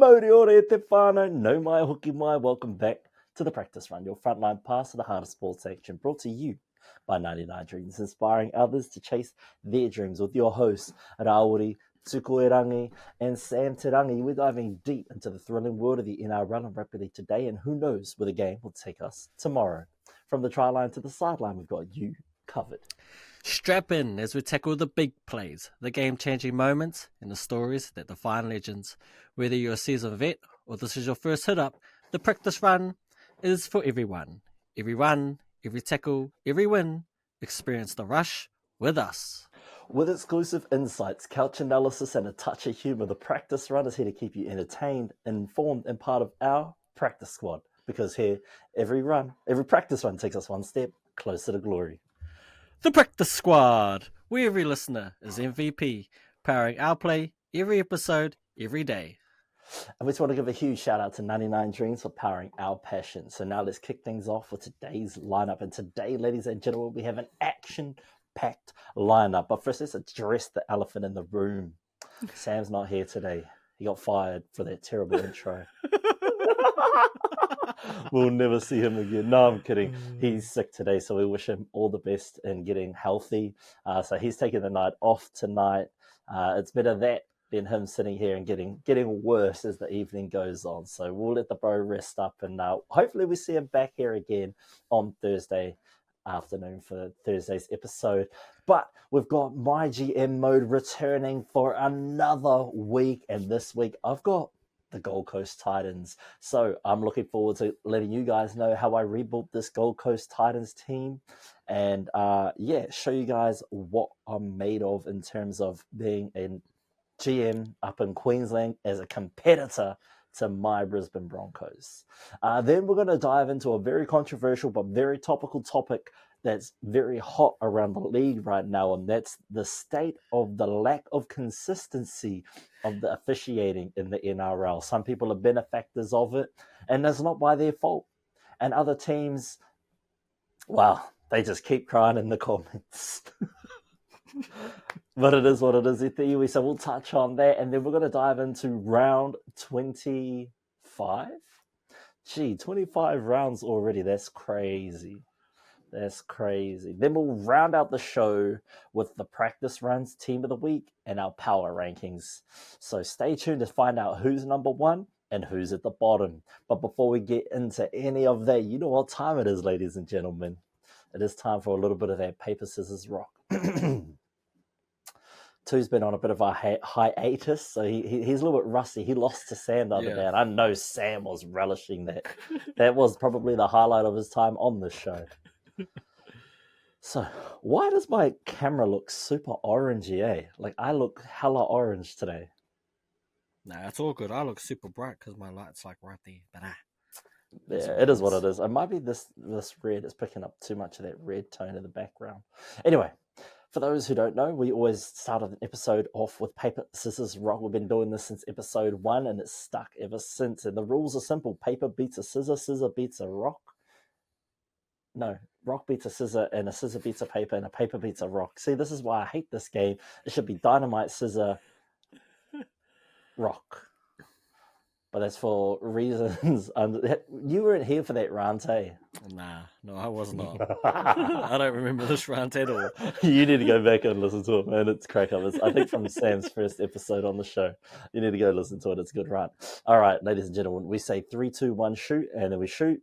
Moriore te whānau, no mai hoki mai. Welcome back to the Practice Run, your frontline pass to the heart of sports action, brought to you by 99 Dreams, inspiring others to chase their dreams with your hosts, Rawiri, Tukoerangi, and Sam Terangi. We're diving deep into the thrilling world of the NRL and Rugby League today, and who knows where the game will take us tomorrow. From the try line to the sideline, we've got you covered. Strap in as we tackle the big plays, the game-changing moments, and the stories that define legends. Whether you're a seasoned vet or this is your first hit-up, the Practice Run is for everyone. Every run, every tackle, every win. Experience the rush with us. With exclusive insights, couch analysis, and a touch of humour, the Practice Run is here to keep you entertained, informed, and part of our practice squad. Because here, every practice run takes us one step closer to glory. The Practice Squad, where every listener is MVP, powering our play every episode, every day. And we just want to give a huge shout out to 99 Dreams for powering our passion. So now let's kick things off with today's lineup. And today, ladies and gentlemen, we have an action-packed lineup. But first, let's address the elephant in the room. Sam's not here today. He got fired for that terrible intro. We'll never see him again. No, I'm kidding. He's sick today, so we wish him all the best in getting healthy. So he's taking the night off tonight. It's better that than him sitting here and getting worse as the evening goes on. So we'll let the bro rest up, and hopefully we see him back here again on Thursday afternoon for Thursday's episode. But we've got MyGM mode returning for another week, and this week I've got the Gold Coast Titans. So I'm looking forward to letting you guys know how I rebuilt this Gold Coast Titans team, and show you guys what I'm made of in terms of being a GM up in Queensland as a competitor to my Brisbane Broncos. Then we're going to dive into a very controversial but very topical topic that's very hot around the league right now, and that's the state of the lack of consistency of the officiating in the NRL. Some people are benefactors of it, and that's not by their fault. And other teams, well, they just keep crying in the comments. But it is what it is, Ithi. So we'll touch on that, and then we're going to dive into round 25. 25 rounds already. That's crazy. That's crazy. Then we'll round out the show with the practice runs, team of the week, and our power rankings. So stay tuned to find out who's number one and who's at the bottom. But before we get into any of that, you know what time it is, ladies and gentlemen. It is time for a little bit of that paper, scissors, rock. Two's been on a bit of a hiatus, so he's a little bit rusty. He lost to Sam the other day, and I know Sam was relishing that. That was probably the highlight of his time on this show. So, why does my camera look super orangey, eh? Like, I look hella orange today. Nah, it's all good. I look super bright because my light's like right there. But yeah, it is what it is. It might be this red is picking up too much of that red tone in the background. Anyway, for those who don't know, we always start an episode off with paper, scissors, rock. We've been doing this since episode 1, and it's stuck ever since. And the rules are simple. Paper beats a scissor beats a rock. No, rock beats a scissor, and a scissor beats a paper, and a paper beats a rock. See, this is why I hate this game. It should be dynamite, scissor, rock. But that's for reasons. You weren't here for that rant, eh? Nah, no, I was not. I don't remember this rant at all. You need to go back and listen to it, man. It's crack up. I think from Sam's first episode on the show. You need to go listen to it. It's a good rant. All right, ladies and gentlemen, we say 3, 2, 1, shoot, and then we shoot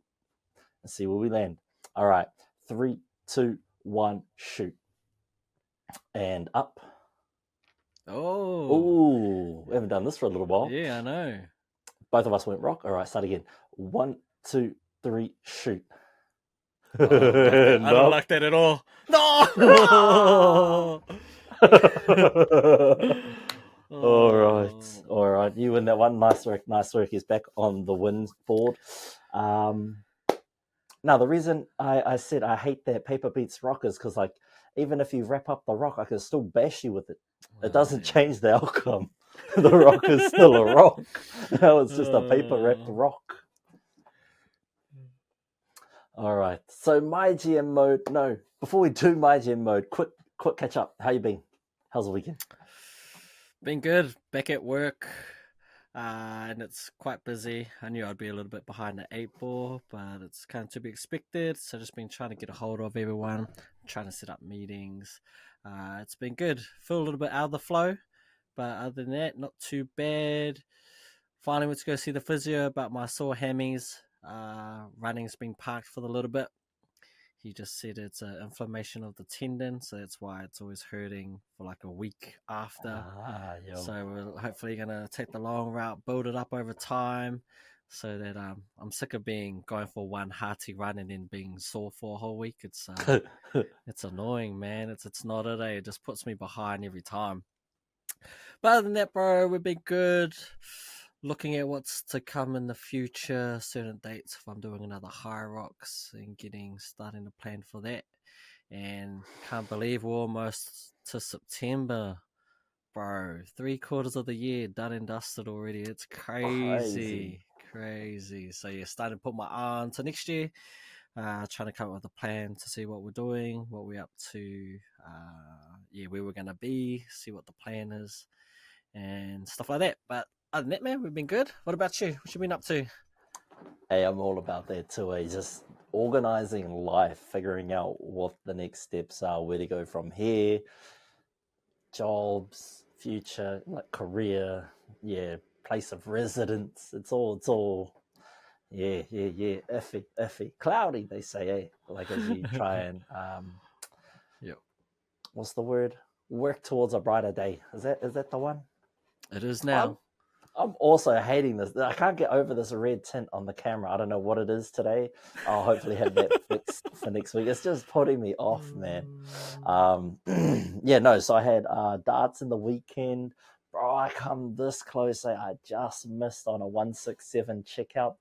and see where we land. All right, 3, 2, 1, shoot. And up. Oh, we haven't done this for a little while. Yeah, I know. Both of us went rock. All right, start again. 1, 2, 3, shoot. I don't like that at all. No! All right. You win that one. Nice work. He's back on the wins board. Now, the reason I said I hate that paper beats rock is because, like, even if you wrap up the rock, I can still bash you with it. It doesn't change the outcome. The rock is still a rock. Now it's just a paper-wrapped rock. All right. So MyGM mode. No, before we do MyGM mode, quick catch up. How you been? How's the weekend? Been good. Back at work. and it's quite busy. I knew I'd be a little bit behind the 8 ball, but it's kind of to be expected. So just been trying to get a hold of everyone, trying to set up meetings. It's been good. Feel a little bit out of the flow, but other than that, not too bad. Finally went to go see the physio about my sore hammies. Running's been parked for a little bit. He just said it's an inflammation of the tendon, so that's why it's always hurting for like a week after. So we're hopefully going to take the long route, build it up over time, so that I'm sick of going for one hearty run and then being sore for a whole week. It's annoying, man. It's not a day. It just puts me behind every time. But other than that, bro, we've been good. Looking at what's to come in the future, certain dates if I'm doing another High Rocks and starting to plan for that. And can't believe we're almost to September, bro. 3/4 of the year done and dusted already. It's crazy. So yeah, starting to put my eye on to next year. Trying to come up with a plan to see what we're doing, what we're up to, where we're gonna be, see what the plan is, and stuff like that. But other than that, man, we've been good. What about you? What you been up to? Hey, I'm all about that too. Just organizing life, figuring out what the next steps are, where to go from here, jobs, future, like career, place of residence. It's all, iffy, cloudy. They say, like as you try and what's the word? Work towards a brighter day. Is that the one? It is now. I'm also hating this. I can't get over this red tint on the camera. I don't know what it is today. I'll hopefully have that fixed for next week. It's just putting me off, man. So I had darts in the weekend. Bro, I come this close. I just missed on a 167 checkout.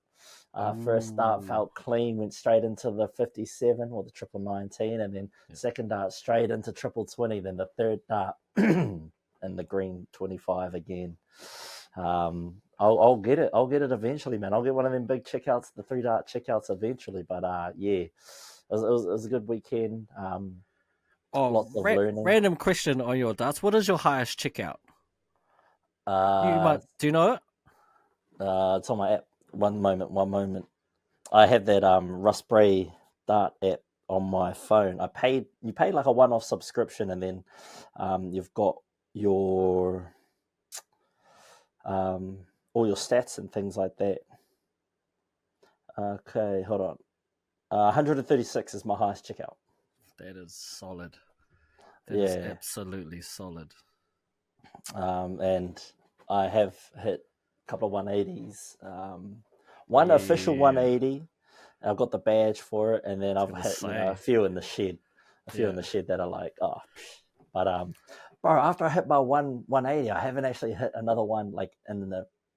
First dart felt clean, went straight into the 57 or the triple 19, and then second dart straight into triple 20. Then the third dart in the green 25 again. I'll get it. I'll get it eventually, man. I'll get one of them big checkouts, the 3-dart checkouts eventually. But it was a good weekend. Lots of learning. Random question on your darts. What is your highest checkout? Do you know it? It's on my app. One moment. I have that Raspberry Dart app on my phone. You paid like a one-off subscription, and then you've got your all your stats and things like that. Okay, hold on. 136 is my highest checkout. That is solid. That is absolutely solid. And I have hit a couple of 180s. One official 180. I've got the badge for it, and then I've hit a few in the shed. In the shed that are like, but bro, after I hit my 180, I haven't actually hit another one like in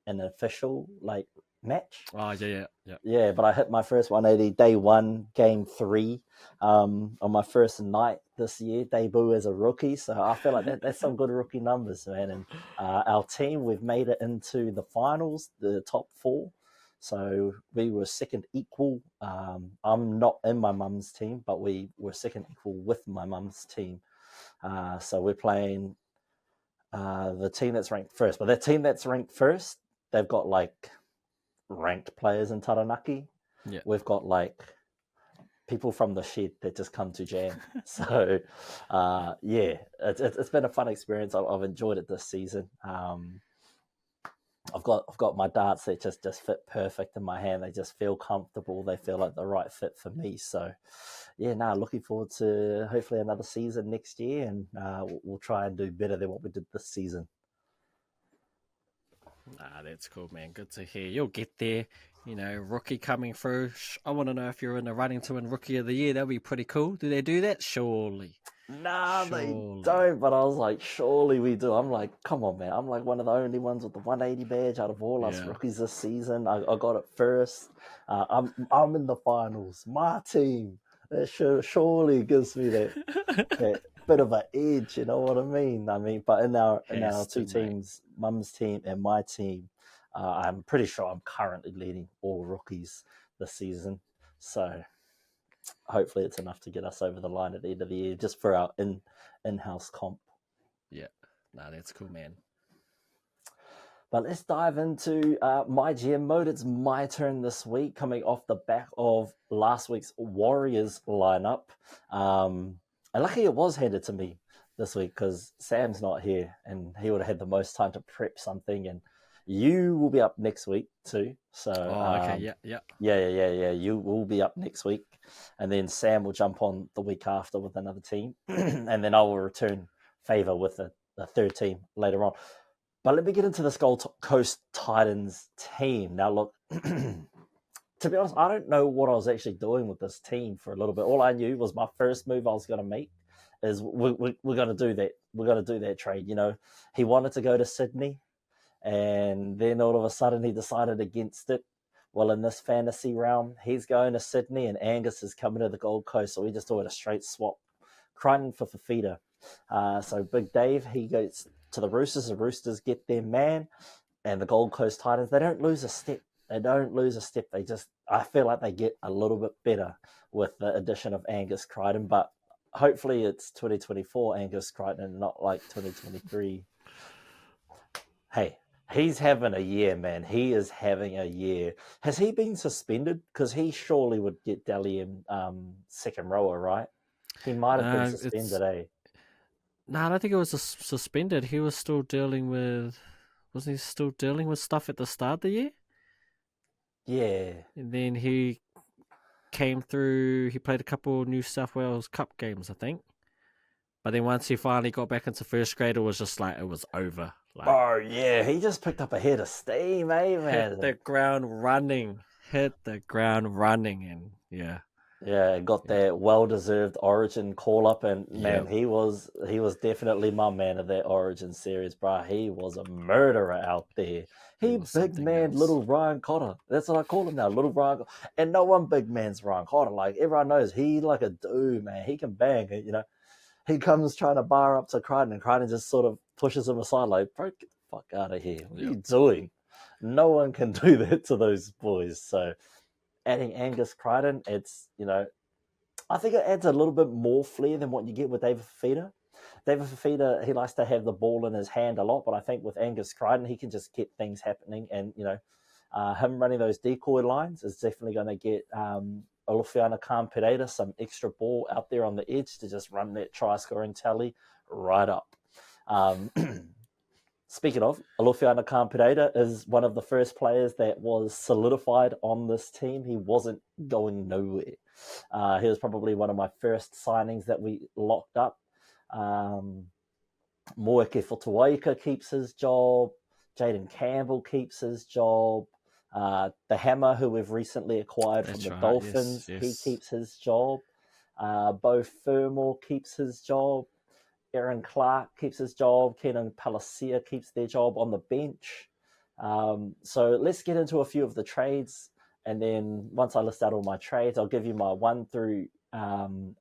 an official like match. Yeah. But I hit my first 180 day 1, game 3, on my first night this year, debut as a rookie. So I feel like that's some good rookie numbers, man. And our team, we've made it into the finals, the top 4. So we were second equal. I'm not in my mum's team, but we were second equal with my mum's team. So we're playing the team that's ranked first. But that team that's ranked first, they've got like ranked players in Taranaki. Yeah. We've got like people from the shed that just come to jam. So it's been a fun experience. I've enjoyed it this season. I've got my darts that just fit perfect in my hand. They just feel comfortable. They feel like the right fit for me. So, looking forward to hopefully another season next year, and we'll try and do better than what we did this season. That's cool, man. Good to hear. You'll get there. Rookie coming through. I want to know if you're in the running to win Rookie of the Year. That'd be pretty cool. Do they do that? Surely. Nah, they don't, but I was like, surely we do. I'm like, come on, man. I'm like one of the only ones with the 180 badge out of all us rookies this season. I got it first. I'm in the finals. My team. That surely gives me that bit of an edge, you know what I mean? But in our two teams, Mum's team and my team, I'm pretty sure I'm currently leading all rookies this season. So hopefully it's enough to get us over the line at the end of the year, just for our in-house comp. Yeah, that's cool, man. But let's dive into MyGM mode. It's my turn this week, coming off the back of last week's Warriors lineup. And luckily it was handed to me this week because Sam's not here and he would have had the most time to prep something. And you will be up next week too. So, okay, yeah. Yeah. You will be up next week. And then Sam will jump on the week after with another team. And then I will return favour with the third team later on. But let me get into this Gold Coast Titans team. Now, look, to be honest, I don't know what I was actually doing with this team for a little bit. All I knew was my first move I was going to make is we're going to do that. We're going to do that trade. You know, he wanted to go to Sydney, and then all of a sudden he decided against it. Well, in this fantasy realm, he's going to Sydney, and Angus is coming to the Gold Coast. So we just doing a straight swap. Crichton for Fafita. So Big Dave, he goes to the Roosters. The Roosters get their man, and the Gold Coast Titans, they don't lose a step. They just, I feel like they get a little bit better with the addition of Angus Crichton, but hopefully it's 2024 Angus Crichton and not like 2023. Hey, he's having a year, man. He is having a year. Has he been suspended? Because he surely would get Dalian second rower, right? He might have been suspended, No, I don't think it was suspended. He was still dealing with... Wasn't he still dealing with stuff at the start of the year? Yeah. And then he came through... He played a couple New South Wales Cup games, I think. But then once he finally got back into first grade, it was just like, it was over. Like, oh, yeah. He just picked up a head of steam, man? Hit the ground running. And yeah. Yeah, got that well-deserved Origin call-up, and man, he was definitely my man of that Origin series, bro. He was a murderer out there. He big man, little Ryan Cotter. That's what I call him now, little Ryan. And no one big man's Ryan Cotter. Like everyone knows, he like a dude, man. He can bang. You know, he comes trying to bar up to Crichton, and Crichton just sort of pushes him aside, like, bro, get the fuck out of here. What are you doing? No one can do that to those boys. So, adding Angus Crichton, it's, you know, I think it adds a little bit more flair than what you get with David Fafita. David Fafita, he likes to have the ball in his hand a lot, but I think with Angus Crichton, he can just get things happening. And, you know, him running those decoy lines is definitely going to get Alofiana Khan-Pereira some extra ball out there on the edge to just run that try-scoring tally right up. Speaking of, Alofiana Khan-Pereira is one of the first players that was solidified on this team. He wasn't going nowhere. He was probably one of my first signings that we locked up. Moeke Fotuaika keeps his job. Jaden Campbell keeps his job. The Hammer, who we've recently acquired from the Dolphins, yes. he keeps his job. Beau Fermor keeps his job. Aaron Clark keeps his job. Kenan Palacia keeps their job on the bench. So let's get into a few of the trades. And then once I list out all my trades, I'll give you my 1 through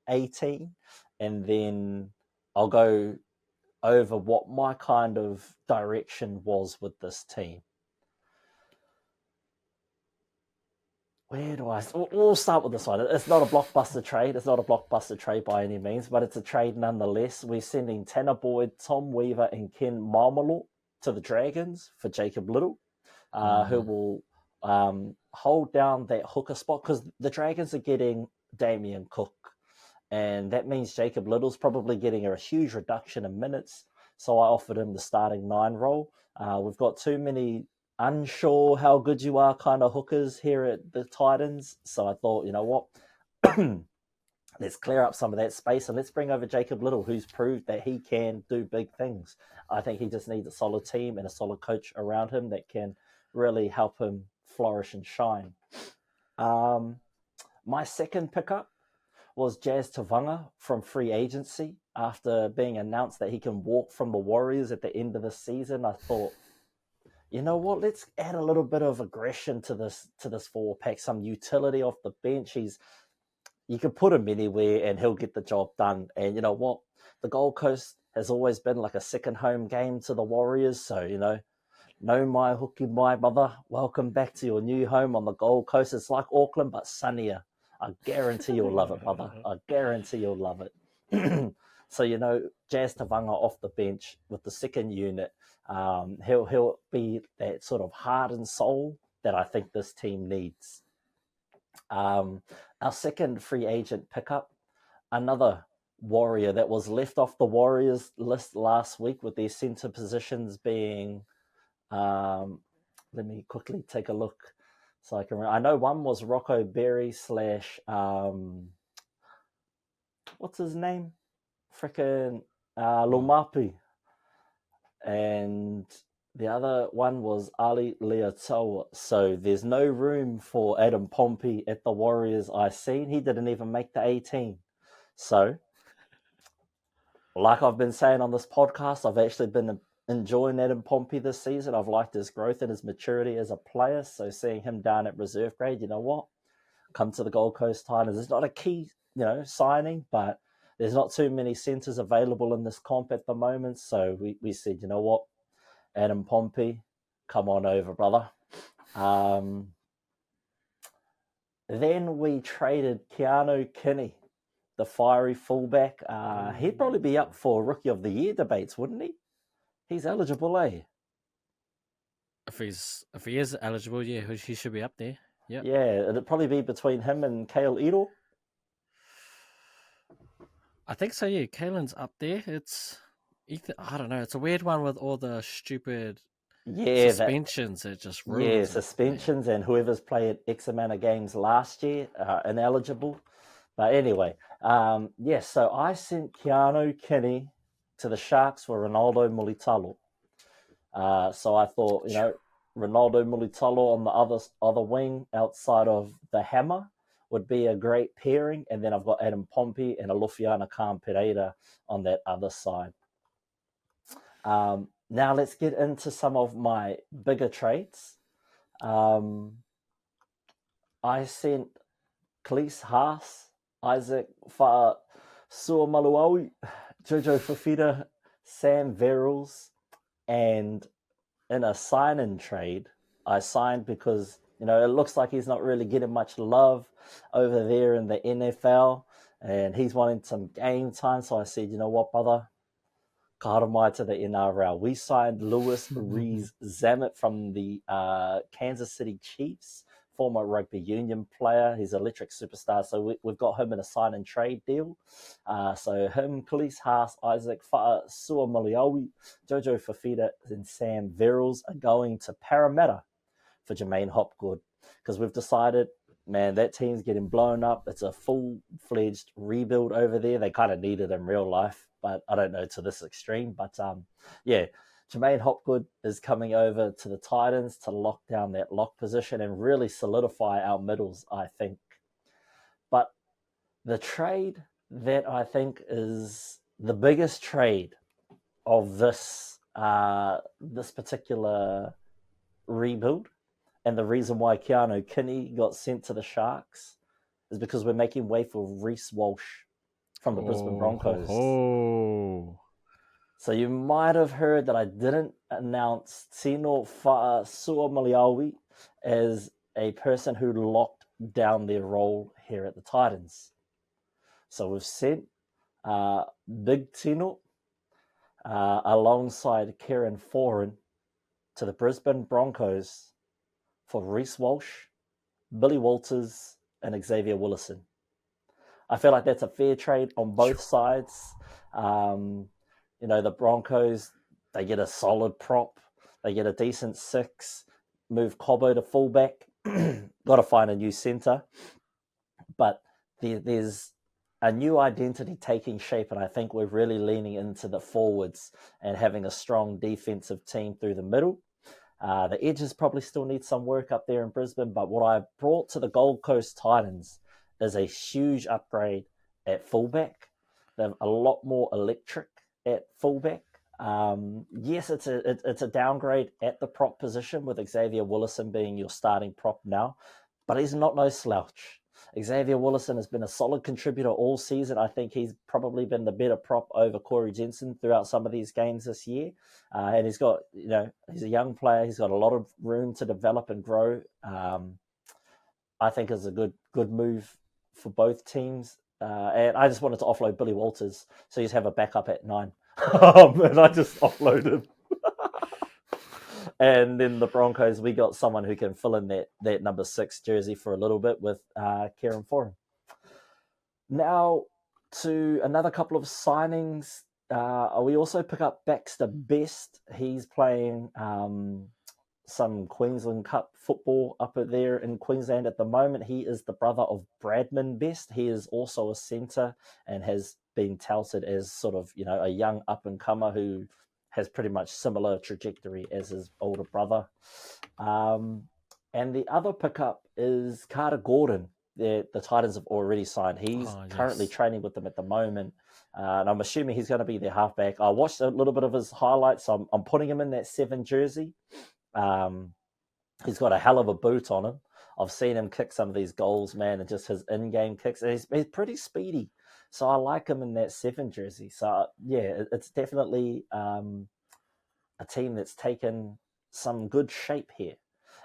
18. And then I'll go over what my kind of direction was with this team. Where do I... We'll start with this one. It's not a blockbuster trade. It's not a blockbuster trade by any means, but it's a trade nonetheless. We're sending Tanner Boyd, Tom Weaver, and Ken Marmalot to the Dragons for Jacob Little, who will hold down that hooker spot because the Dragons are getting Damien Cook, and that means Jacob Little's probably getting a huge reduction in minutes, so I offered him the starting 9 role. We've got too many unsure how good you are kind of hookers here at the Titans, so I thought, you know what, let's clear up some of that space and let's bring over Jacob Little, who's proved that he can do big things. I think he just needs a solid team and a solid coach around him that can really help him flourish and shine. My second pickup was Jazz Tavanga from free agency. After being announced that he can walk from the Warriors at the end of the season, I thought, you know what, let's add a little bit of aggression to this 4-pack, some utility off the bench. You can put him anywhere and he'll get the job done. And you know what, the Gold Coast has always been like a second home game to the Warriors, so, you know, no my hooky, my mother, welcome back to your new home on the Gold Coast. It's like Auckland, but sunnier. I guarantee you'll love it, brother. I guarantee you'll love it. So, Jazz Tavanga off the bench with the second unit, he'll be that sort of heart and soul that I think this team needs. Our second free agent pickup, another Warrior that was left off the Warriors list last week with their centre positions being, let me quickly take a look so I can remember. I know one was Rocco Berry / what's his name? Frickin' Lumapi. And the other one was Ali Leotoa. So there's no room for Adam Pompey at the Warriors I've seen. He didn't even make the 18. So, like I've been saying on this podcast, I've actually been enjoying Adam Pompey this season. I've liked his growth and his maturity as a player. So seeing him down at reserve grade, you know what? Come to the Gold Coast Titans. It's not a key, signing, but there's not too many centres available in this comp at the moment. So we said, you know what? Adam Pompey, come on over, brother. Then we traded Keanu Kinney, the fiery fullback. He'd probably be up for Rookie of the Year debates, wouldn't he? He's eligible, eh? If he is eligible, yeah, he should be up there. Yep. Yeah, it'd probably be between him and Kale Edel. I think so, yeah. Kalen's up there. I don't know. It's a weird one with all the stupid suspensions. It just ruins it. Suspensions, and whoever's played X amount of games last year are ineligible. But anyway, so I sent Keanu Kinney to the Sharks for Ronaldo Mulitalo. So I thought, Ronaldo Mulitalo on the other wing outside of the Hammer would be a great pairing. And then I've got Adam Pompey and Alofiana Khan-Pereira on that other side. Now let's get into some of my bigger trades. I sent Cleese Haas, Isaac Fa'a Suamaluaui, Jojo Fafita, Sam Verrills, and in a sign-in trade, I signed because, it looks like he's not really getting much love over there in the NFL, and he's wanting some game time. So I said, you know what, brother? Karamai to the NRL. We signed Lewis Reese Zammit from the Kansas City Chiefs, former rugby union player. He's an electric superstar. So we've got him in a sign and trade deal. So him, Khalees Haas, Isaac Fa'a Suamaliaui, Jojo Fafita, and Sam Verrills are going to Parramatta for Jermaine Hopgood. Because we've decided, man, that team's getting blown up. It's a full-fledged rebuild over there. They kind of need it in real life, but I don't know to this extreme. But Jermaine Hopgood is coming over to the Titans to lock down that lock position and really solidify our middles, I think. But the trade that I think is the biggest trade of this particular rebuild, and the reason why Keanu Kinney got sent to the Sharks, is because we're making way for Reese Walsh from the Brisbane Broncos. So you might have heard that I didn't announce Tino Fa'asuamaliaui as a person who locked down their role here at the Titans. So we've sent Big Tino alongside Kieran Foran to the Brisbane Broncos for Reese Walsh, Billy Walters, and Xavier Willison. I feel like that's a fair trade on both sides. The Broncos, they get a solid prop. They get a decent 6. Move Cobbo to fullback. Got to find a new centre. But there's a new identity taking shape, and I think we're really leaning into the forwards and having a strong defensive team through the middle. The edges probably still need some work up there in Brisbane, but what I brought to the Gold Coast Titans is a huge upgrade at fullback. They're a lot more electric at fullback. Yes, it's a downgrade at the prop position with Xavier Willison being your starting prop now, but he's not no slouch. Xavier Willison has been a solid contributor all season. I think he's probably been the better prop over Corey Jensen throughout some of these games this year. And he's got, he's a young player. He's got a lot of room to develop and grow. I think it's a good move for both teams. and I just wanted to offload Billy Walters, so you just have a backup at 9. And I just offloaded. And then the Broncos, we got someone who can fill in that number 6 jersey for a little bit with Kieran Foran. Now to another couple of signings. We also pick up Baxter Best. He's playing some Queensland Cup football up there in Queensland at the moment. He is the brother of Bradman Best. He is also a centre and has been touted as sort of, a young up-and-comer who has pretty much similar trajectory as his older brother. And the other pickup is Carter Gordon. The Titans have already signed. He's currently training with them at the moment. And I'm assuming he's going to be their halfback. I watched a little bit of his highlights, so I'm putting him in that 7 jersey. He's got a hell of a boot on him. I've seen him kick some of these goals, man, and just his in-game kicks. And he's pretty speedy. So I like him in that 7 jersey. So, yeah, it's definitely a team that's taken some good shape here.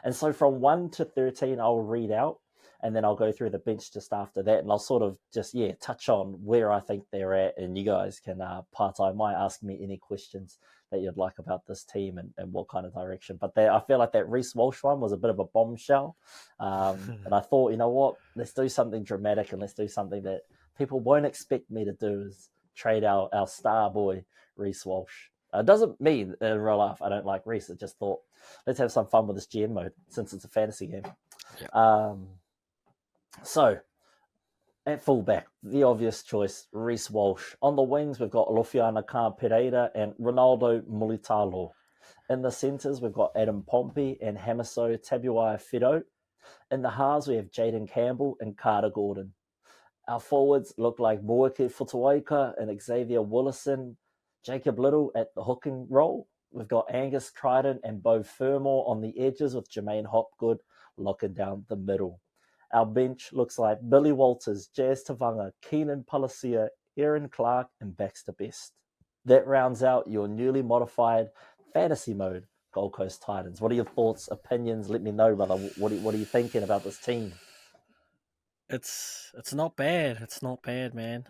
And so from 1 to 13, I'll read out, and then I'll go through the bench just after that, and I'll sort of just, touch on where I think they're at, and you guys can part-time might ask me any questions that you'd like about this team and what kind of direction. But I feel like that Reese Walsh one was a bit of a bombshell. And I thought, you know what, let's do something dramatic, and let's do something that people won't expect me to do, is trade our star boy, Reese Walsh. It doesn't mean in real life I don't like Reese. I just thought, let's have some fun with this GM mode since it's a fantasy game. Yeah. So, at fullback, the obvious choice, Reese Walsh. On the wings, we've got Alofiana Khan-Pereira and Ronaldo Mulitalo. In the centres, we've got Adam Pompey and Hamiso Tabuai-Fidow. In the halves, we have Jaden Campbell and Carter Gordon. Our forwards look like Moeke Futuaika and Xavier Willison, Jacob Little at the hooking role. We've got Angus, Crichton and Beau Fermor on the edges with Jermaine Hopgood locking down the middle. Our bench looks like Billy Walters, Jazz Tavanga, Keenan Palacia, Aaron Clark and Baxter Best. That rounds out your newly modified fantasy mode Gold Coast Titans. What are your thoughts, opinions? Let me know, brother. What are you thinking about this team? It's not bad. It's not bad, man.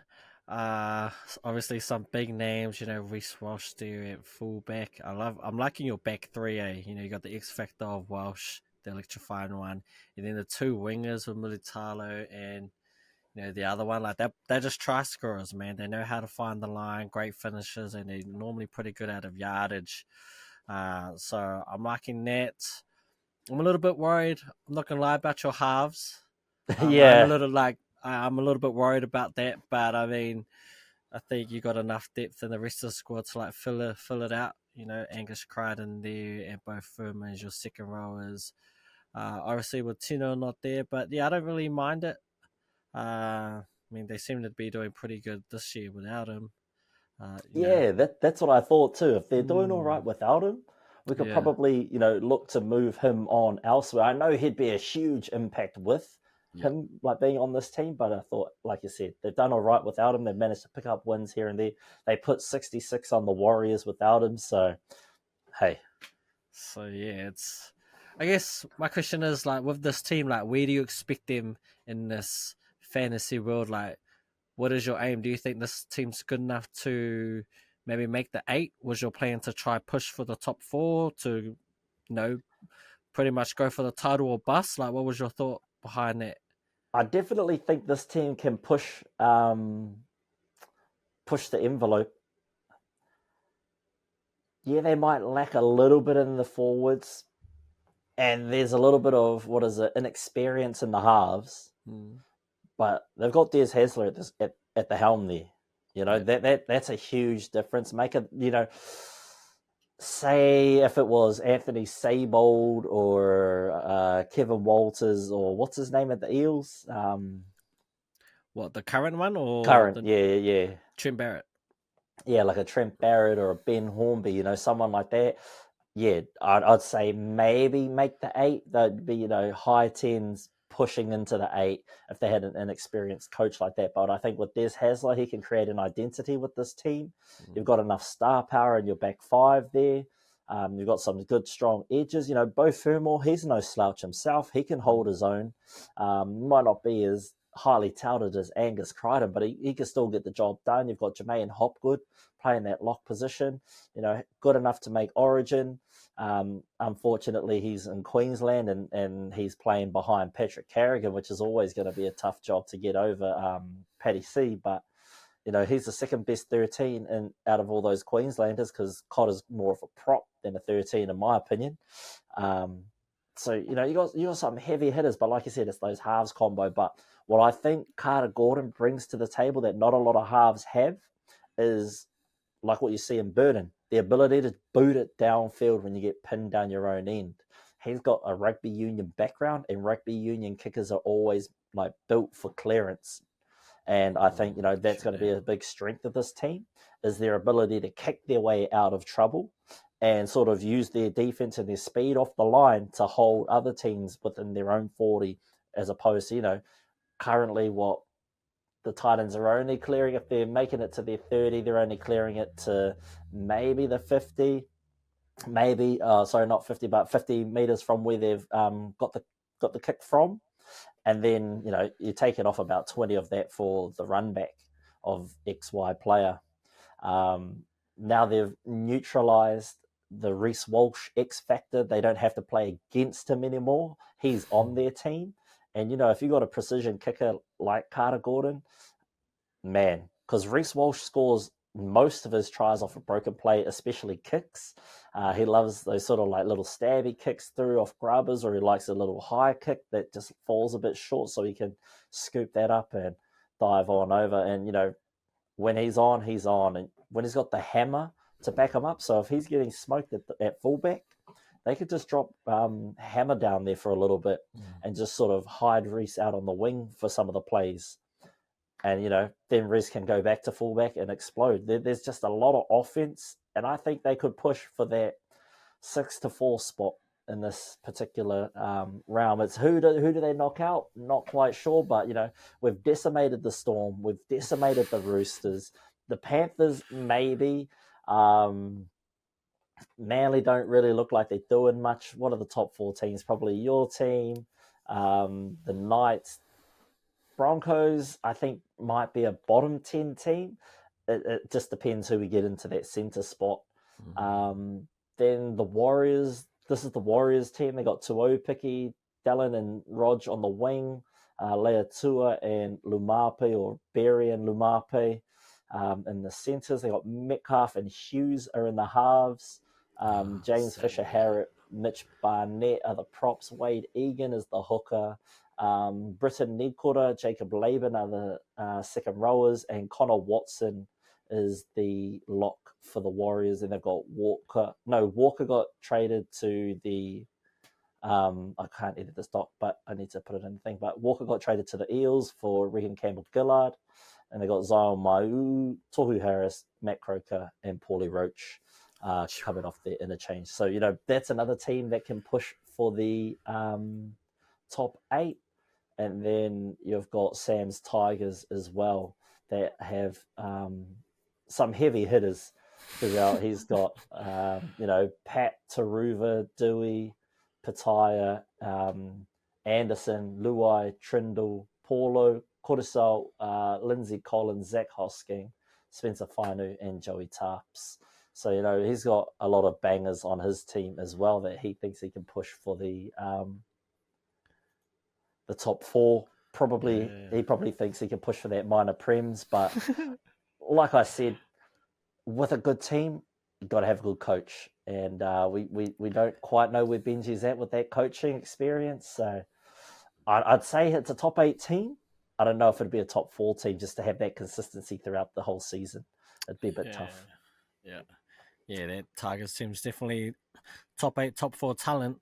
Obviously some big names, Reese Walsh there at fullback. I'm liking your back 3, you got the X factor of Walsh, the electrifying one, and then the 2 wingers with Mulitalo and the other one. Like they're just try scorers, man. They know how to find the line, great finishers, and they're normally pretty good out of yardage. So I'm liking that. I'm a little bit worried. I'm not gonna lie about your halves. Yeah, I'm a little bit worried about that, but I mean, I think you got enough depth in the rest of the squad to fill it out. Angus, Crichton there, and both Furman as your second rowers. Obviously with Tino not there, but yeah, I don't really mind it. I mean, they seem to be doing pretty good this year without him. That's what I thought too. If they're doing all right without him, we could probably, look to move him on elsewhere. I know he'd be a huge impact with him, like being on this team, but I thought, like you said, they've done all right without him. They've managed to pick up wins here and there. They put 66 on the Warriors without him, so hey. So yeah, I guess my question is, like, with this team, like, where do you expect them in this fantasy world? Like, what is your aim? Do you think this team's good enough to maybe make the 8? Was your plan to try push for the top 4 to, pretty much go for the title or bust? Like, what was your thought behind that? I definitely think this team can push the envelope. Yeah, they might lack a little bit in the forwards, and there's a little bit of inexperience in the halves. But they've got Des Hasler at the helm there. That's a huge difference. Make it, say if it was Anthony Seibold or Kevin Walters or what's his name at the Eels? What, the current one or current? Yeah. Trent Barrett. Yeah, like a Trent Barrett or a Ben Hornby, someone like that. Yeah, I'd say maybe make the 8. That'd be, high 10s pushing into the 8 if they had an inexperienced coach like that. But I think with Des Hasler, he can create an identity with this team. You've got enough star power in your back 5 there. You've got some good, strong edges. Beau Fermor, he's no slouch himself. He can hold his own. Might not be as highly touted as Angus Crichton, but he can still get the job done. You've got Jermaine Hopgood playing that lock position, good enough to make Origin. Unfortunately, he's in Queensland and he's playing behind Patrick Carrigan, which is always going to be a tough job to get over Paddy C. But, he's the second best 13 out of all those Queenslanders because Cotter's more of a prop than a 13, in my opinion. So, you got some heavy hitters, but like you said, it's those halves combo. But what I think Carter Gordon brings to the table that not a lot of halves have is like what you see in Burton, the ability to boot it downfield when you get pinned down your own end. He's got a rugby union background, and rugby union kickers are always like built for clearance. And I think, that's going to be a big strength of this team is their ability to kick their way out of trouble and sort of use their defense and their speed off the line to hold other teams within their own 40, as opposed to, currently what the Titans are only clearing, if they're making it to their 30, they're only clearing it to maybe the 50, not 50, but 50 meters from where they've got the kick from. And then, you take it off about 20 of that for the run back of XY player. Now they've neutralized the Reese Walsh X factor. They don't have to play against him anymore. He's on their team. And, if you got a precision kicker like Carter Gordon, man, because Reese Walsh scores most of his tries off a broken play, especially kicks. He loves those sort of like little stabby kicks through off grubbers, or he likes a little high kick that just falls a bit short so he can scoop that up and dive on over. And, when he's on, he's on. And when he's got the hammer to back him up, so if he's getting smoked at fullback, they could just drop Hammer down there for a little bit and just sort of hide Reese out on the wing for some of the plays. And, then Reese can go back to fullback and explode. There's just a lot of offense, and I think they could push for that 6-4 spot in this particular round. It's who do they knock out? Not quite sure, but, we've decimated the Storm. We've decimated the Roosters. The Panthers, maybe. Manly don't really look like they're doing much. What are the top 4 teams? Probably your team, the Knights. Broncos, I think, might be a bottom 10 team. It just depends who we get into that centre spot. Then the Warriors, this is the Warriors team. They got Tuopiki, Dallin and Rog on the wing, Leatua and Lumape, or Berry and Lumape in the centres. They got Metcalf and Hughes are in the halves. James Fisher-Harrett, Mitch Barnett are the props. Wade Egan is the hooker. Britton Nikora, Jacob Laban are the second rowers, and Connor Watson is the lock for the Warriors. And they've got Walker. No, Walker got traded to the I can't edit this doc, but I need to put it in the thing. But Walker got traded to the Eels for Regan Campbell-Gillard, and they got Zion Maiu, Tohu Harris, Matt Croker, and Paulie Roach coming off their interchange. So, that's another team that can push for the top 8. And then you've got Sam's Tigers as well that have some heavy hitters throughout. He's got, Pat, Taruva, Dewey, Pataya, Anderson, Luai, Trindle, Paulo, Cortisol, Lindsay Collins, Zach Hosking, Spencer Fainu, and Joey Tarps. So, he's got a lot of bangers on his team as well that he thinks he can push for the top 4. He probably thinks he can push for that minor prems, but like I said, with a good team, you've got to have a good coach, and we don't quite know where Benji's at with that coaching experience. So I'd say it's a top 8 team. I don't know if it'd be a top 4 team just to have that consistency throughout the whole season. It'd be a bit tough. Yeah, that Tigers team's definitely top 8, top 4 talent.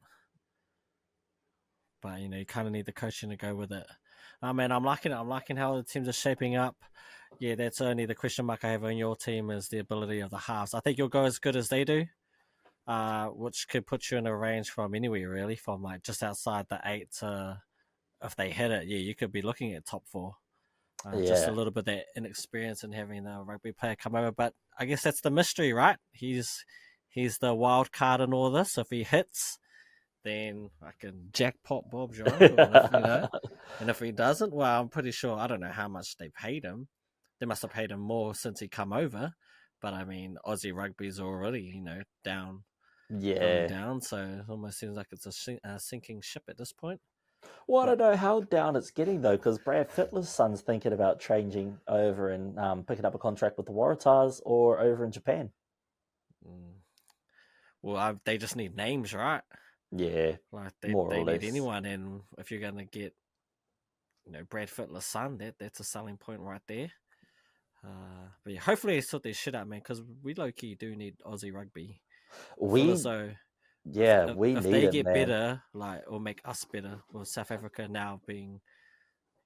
But, you kind of need the coaching to go with it. I'm liking it. I'm liking how the teams are shaping up. Yeah, that's only the question mark I have on your team is the ability of the halves. I think you'll go as good as they do, which could put you in a range from anywhere, really, from like just outside the 8 to, if they hit it, you could be looking at top 4. Just a little bit of that inexperience in having a rugby player come over. But I guess that's the mystery, right? He's the wild card in all this. If he hits, then I can jackpot Bob's your uncle. And if he doesn't, well, I'm pretty sure, I don't know how much they paid him. They must have paid him more since he come over. But I mean, Aussie rugby's already, down, going down. So it almost seems like it's a sinking ship at this point. Well, I don't know how down it's getting, though, because Brad Fittler's son's thinking about changing over and picking up a contract with the Waratahs or over in Japan. Well, they just need names, right? Yeah, like more they or need less. anyone, and if you're going to get, Brad Fittler's son, that's a selling point right there. But yeah, hopefully they sort their shit out, man, because we low-key do need Aussie rugby. We need they it, get man. better, or make us better, with South Africa now being,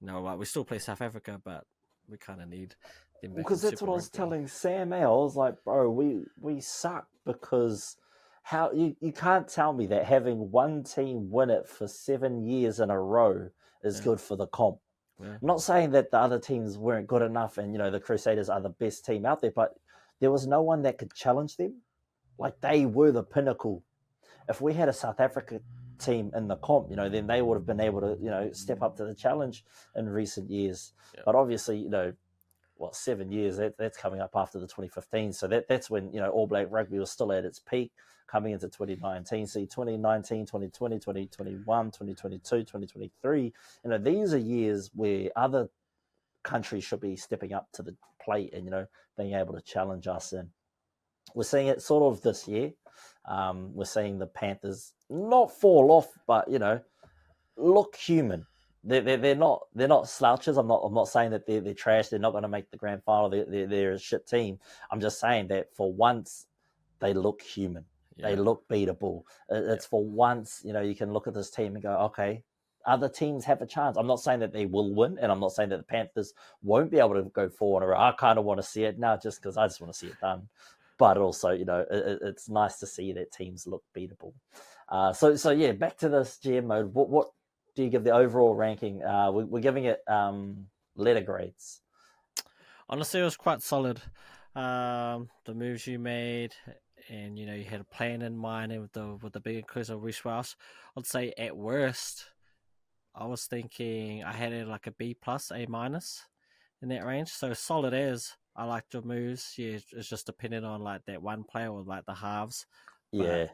we still play South Africa, but we kind of need them back. Because that's what I was telling Sam. I was like, bro, we suck because how you can't tell me that having one team win it for 7 years in a row is good for the comp. Yeah. I'm not saying that the other teams weren't good enough and, the Crusaders are the best team out there, but there was no one that could challenge them. Like, they were the pinnacle. If we had a South Africa team in the comp, then they would have been able to, step up to the challenge in recent years. Yeah. But obviously, 7 years, that's coming up after the 2015. So that's when, All Black Rugby was still at its peak coming into 2019. See, 2019, 2020, 2021, 2022, 2023, these are years where other countries should be stepping up to the plate and, being able to challenge us. And we're seeing it sort of this year. We're seeing the Panthers not fall off, but, look human. They're not slouches. I'm not saying that they're trash. They're not going to make the grand final. They're a shit team. I'm just saying that for once they look human. Yeah. They look beatable. It's for once, you can look at this team and go, okay, other teams have a chance. I'm not saying that they will win, and I'm not saying that the Panthers won't be able to go forward. I kind of want to see it now just because I just want to see it done. But also, it's nice to see that teams look beatable. So yeah, back to this GM mode. What do you give the overall ranking? We're giving it letter grades. Honestly, it was quite solid. The moves you made, and you had a plan in mind, and with the big increase of Reese Walsh, I'd say at worst, I was thinking I had it like a B plus, A minus in that range. So solid as. I liked your moves. Yeah, it's just depending on like that one player or like the halves. Yeah. But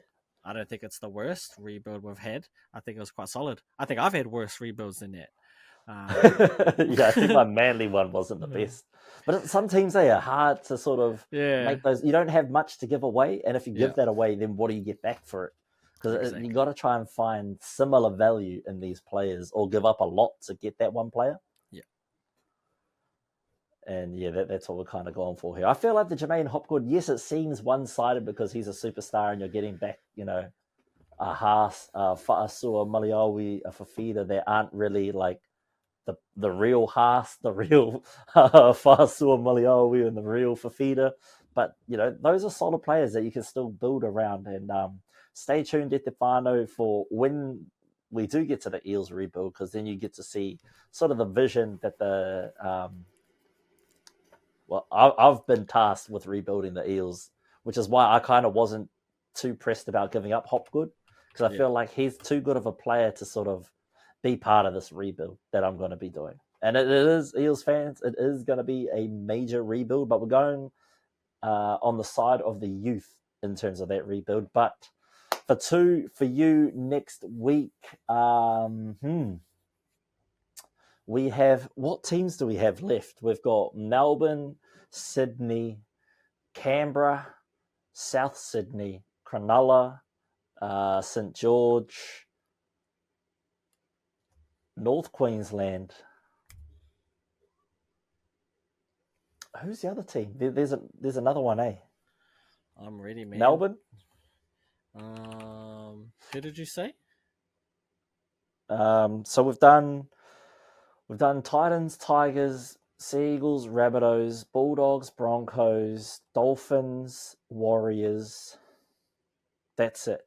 I don't think it's the worst rebuild we've had. I think it was quite solid. I think I've had worse rebuilds than that. Yeah, I think my Manly one wasn't the best. But some teams, they are hard to sort of make those. You don't have much to give away. And if you give that away, then what do you get back for it? Because you got to try and find similar value in these players or give up a lot to get that one player. And yeah, that's what we're kind of going for here. I feel like the Jermaine Hopgood, yes, it seems one-sided because he's a superstar and you're getting back, a Haas, Fa'asua, Maliawi, a Fafita that aren't really like the real Haas, the real Fa'asua, Maliawi, and the real Fafita. But, those are solid players that you can still build around. And stay tuned, Estefano, for when we do get to the Eels rebuild, because then you get to see sort of the vision that the... I've been tasked with rebuilding the Eels, which is why I kind of wasn't too pressed about giving up Hopgood, because I feel like he's too good of a player to sort of be part of this rebuild that I'm going to be doing. And it is, Eels fans, it is going to be a major rebuild, but we're going on the side of the youth in terms of that rebuild. But for you next week, we have, what teams do we have left? We've got Melbourne, Sydney, Canberra, South Sydney, Cronulla, St. George, North Queensland. Who's the other team? There's another one, eh? I'm ready, man. Melbourne? Who did you say? So we've done Titans, Tigers, Sea Eagles, Rabbitohs, Bulldogs, Broncos, Dolphins, Warriors. That's it.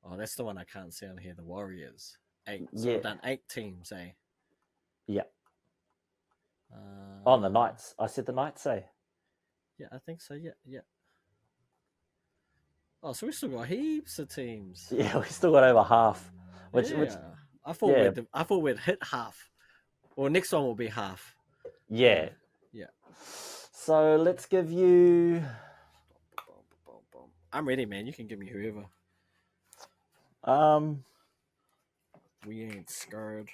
Oh, that's the one I can't see on here. The Warriors. 8. So we've done 8 teams, eh? Yeah. On the Knights. I said the Knights, eh? Yeah, I think so. Yeah. Oh, so we still got heaps of teams. Yeah, we still got over half. Which I thought yeah. we'd hit half. Or next one will be half. Yeah. Yeah. So let's give you. I'm ready, man. You can give me whoever. We ain't scared.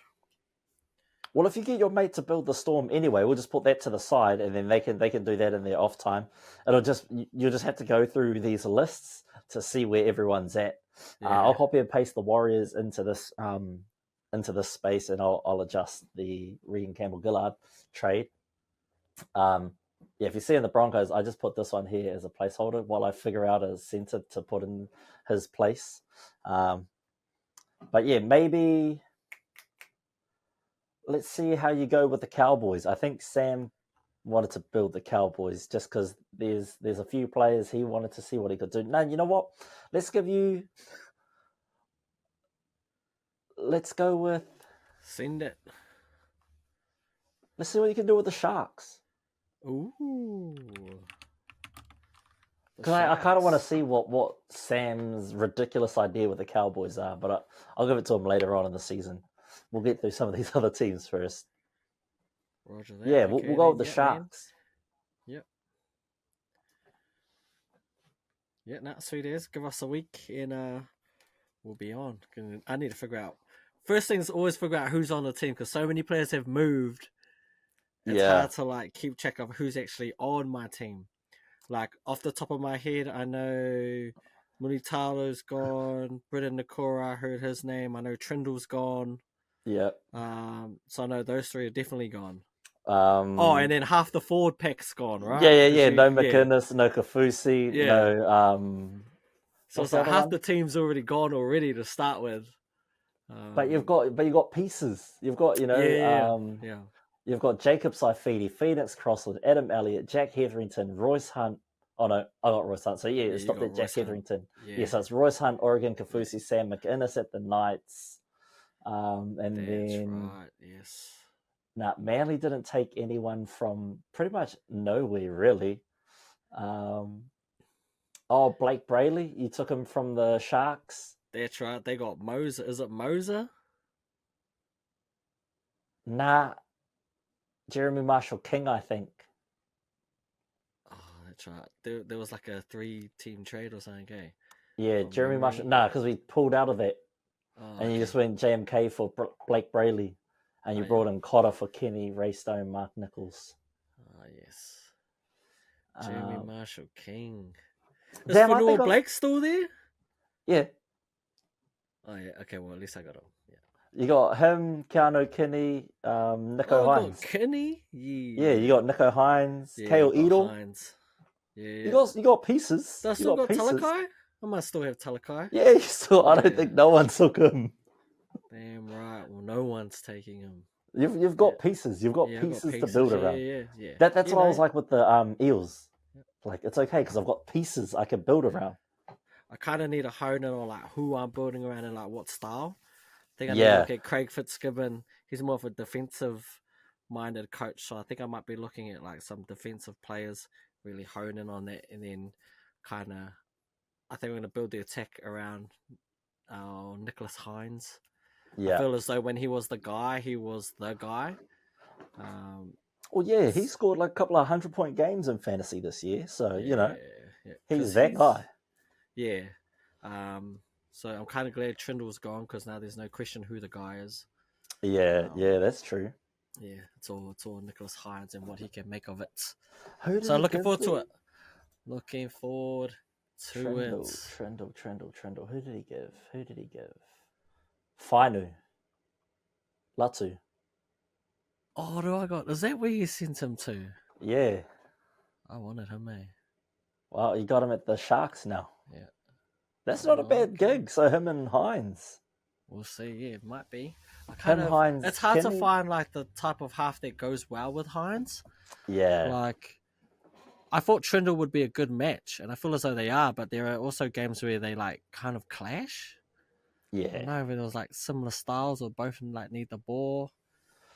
Well, if you get your mate to build the storm anyway, we'll just put that to the side, and then they can do that in their off time. You'll just have to go through these lists to see where everyone's at. Yeah. I'll copy and paste the Warriors into this space, and I'll adjust the Regan Campbell-Gillard trade. Yeah, if you see in the Broncos, I just put this one here as a placeholder while I figure out a centre to put in his place. But yeah, maybe let's see how you go with the Cowboys. I think Sam wanted to build the Cowboys just because there's a few players he wanted to see what he could do. No, you know what? Let's go with... Send it. Let's see what you can do with the Sharks. Ooh. Because I kind of want to see what Sam's ridiculous idea with the Cowboys are, but I'll give it to him later on in the season. We'll get through some of these other teams first. Roger that. Yeah, we'll go with the Sharks. Man. Yep. Yeah, sweet as. Give us a week and we'll be on. I need to figure out. First thing is always figure out who's on the team because so many players have moved. It's hard to keep track of who's actually on my team. Like off the top of my head, I know Munitalo's gone. Britton Nakora, I heard his name. I know Trindle's gone. Yeah. So I know those three are definitely gone. And then half the forward pack's gone, right? Yeah. No McInnes, no Kafusi, no. So it's like half the team's already gone already to start with. But you've got pieces. You've got You've got Jacob Saifidi, Phoenix Crossland, Adam Elliott, Jack Hetherington, Royce Hunt. Oh no, I got Royce Hunt. So stop at Jack Hetherington. Yeah, so it's Royce Hunt, Oregon, Kafusi, Sam McInnes at the Knights. And That's then right, yes. Manly didn't take anyone from pretty much nowhere really. Blake Brayley, you took him from the Sharks. That's right. They got Moser. Is it Moser? Nah. Jeremy Marshall King, I think. Oh, that's right. There was like a 3-team trade or something, eh? Yeah, Jeremy Marshall. Because we pulled out of it. And you just went JMK for Blake Brayley. And you brought in Cotter for Kenny, Raystone, Mark Nichols. Oh, yes. Jeremy Marshall King. Is Damn, Fanua Blake still there? Yeah. Oh, yeah. Okay, well, at least I got him. Yeah. You got him, Keanu Kinney, Nico Hines. Kinney? Yeah, you got Nico Hines, Kale Edel. Yeah. You got pieces. Do I still got Talakai? I might still have Talakai. Yeah, you still. I don't think no one took him. Damn right. Well, no one's taking him. You've got pieces. You've got pieces to build around. Yeah. That's what I was like with the Eels. Like it's okay because I've got pieces I can build around. I kind of need to hone in on who I'm building around and what style. I think I need to look at Craig Fitzgibbon. He's more of a defensive-minded coach, so I think I might be looking at some defensive players, really hone in on that, and then kind of, I think we're going to build the attack around Nicholas Hines. Yeah. I feel as though when he was the guy, he was the guy. He scored a couple of 100-point games in fantasy this year, so he's that guy. Yeah. So I'm kind of glad Trindle's gone because now there's no question who the guy is. Yeah, that's true. Yeah, it's all Nicholas Hines and what he can make of it. So looking forward to it. Looking forward to it. Trindle. Who did he give? Fainu. Latu. Oh, do I got? Is that where you sent him to? Yeah. I wanted him, eh? Well, you got him at the Sharks now. Yeah. That's not a bad gig. So him and Hines. We'll see. Yeah, it might be. Hines. It's hard to find the type of half that goes well with Hines. Yeah. I thought Trindle would be a good match, and I feel as though they are, but there are also games where they kind of clash. Yeah. I don't know if it was similar styles or both need the ball.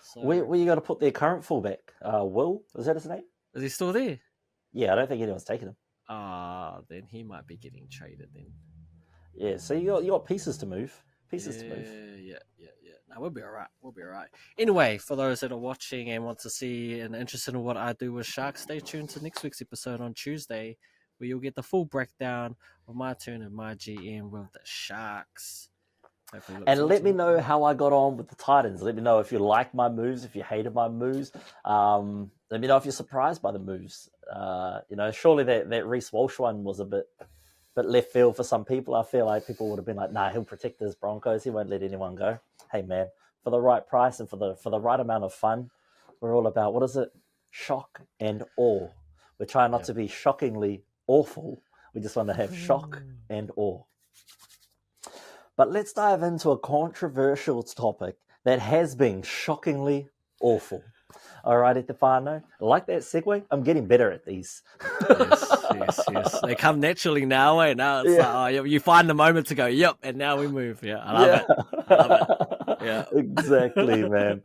So... Where you got to put their current fullback? Will? Is that his name? Is he still there? Yeah, I don't think anyone's taken him. then he might be getting traded then. Yeah, so you got pieces to move. Yeah. No, we'll be all right. Anyway, for those that are watching and want to see and interested in what I do with Sharks, stay tuned to next week's episode on Tuesday, where you'll get the full breakdown of my turn and my GM with the Sharks. And let me know how I got on with the Titans. Let me know if you liked my moves, if you hated my moves. Let me know if you're surprised by the moves. Surely that Reese Walsh one was a bit left field for some people. I feel like people would have been like, nah, he'll protect his Broncos. He won't let anyone go. Hey, man, for the right price and for the right amount of fun, we're all about, what is it? Shock and awe. We're trying not to be shockingly awful. We just want to have shock and awe. But let's dive into a controversial topic that has been shockingly awful. All right, Stefano. Like that segue? I'm getting better at these. Yes. They come naturally now, eh? Now it's like, you find the moment to go, yep, and now we move. Yeah, I love it. Yeah. Exactly, man.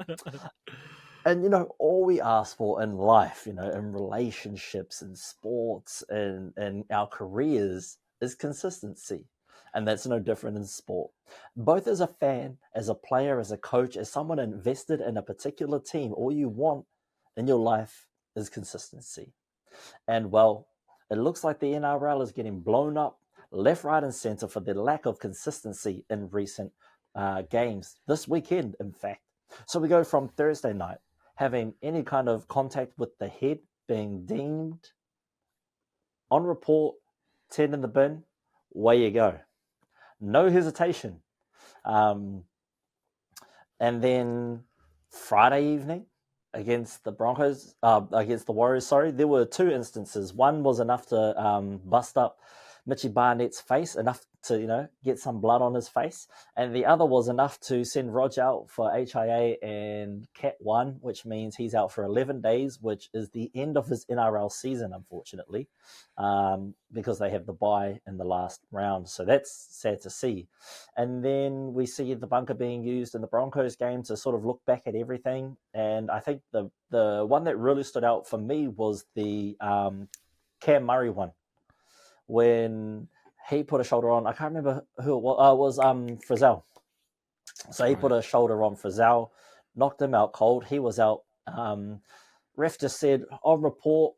And, all we ask for in life, in relationships and sports and our careers is consistency. And that's no different in sport. Both as a fan, as a player, as a coach, as someone invested in a particular team, all you want in your life is consistency. And, well, it looks like the NRL is getting blown up left, right, and center for the lack of consistency in recent games. This weekend, in fact. So we go from Thursday night, having any kind of contact with the head being deemed on report, 10 in the bin, away you go. No hesitation. And then Friday evening against the Warriors, there were two instances. One was enough to bust up Mitchie Barnett's face, enough to, get some blood on his face. And the other was enough to send Rog out for HIA and Cat 1, which means he's out for 11 days, which is the end of his NRL season, unfortunately, because they have the bye in the last round. So that's sad to see. And then we see the bunker being used in the Broncos game to sort of look back at everything. And I think the one that really stood out for me was the Cam Murray one, when he put a shoulder on. I can't remember who it was. Frizzell. So he put a shoulder on Frizzell, knocked him out cold. He was out. Ref just said, on report,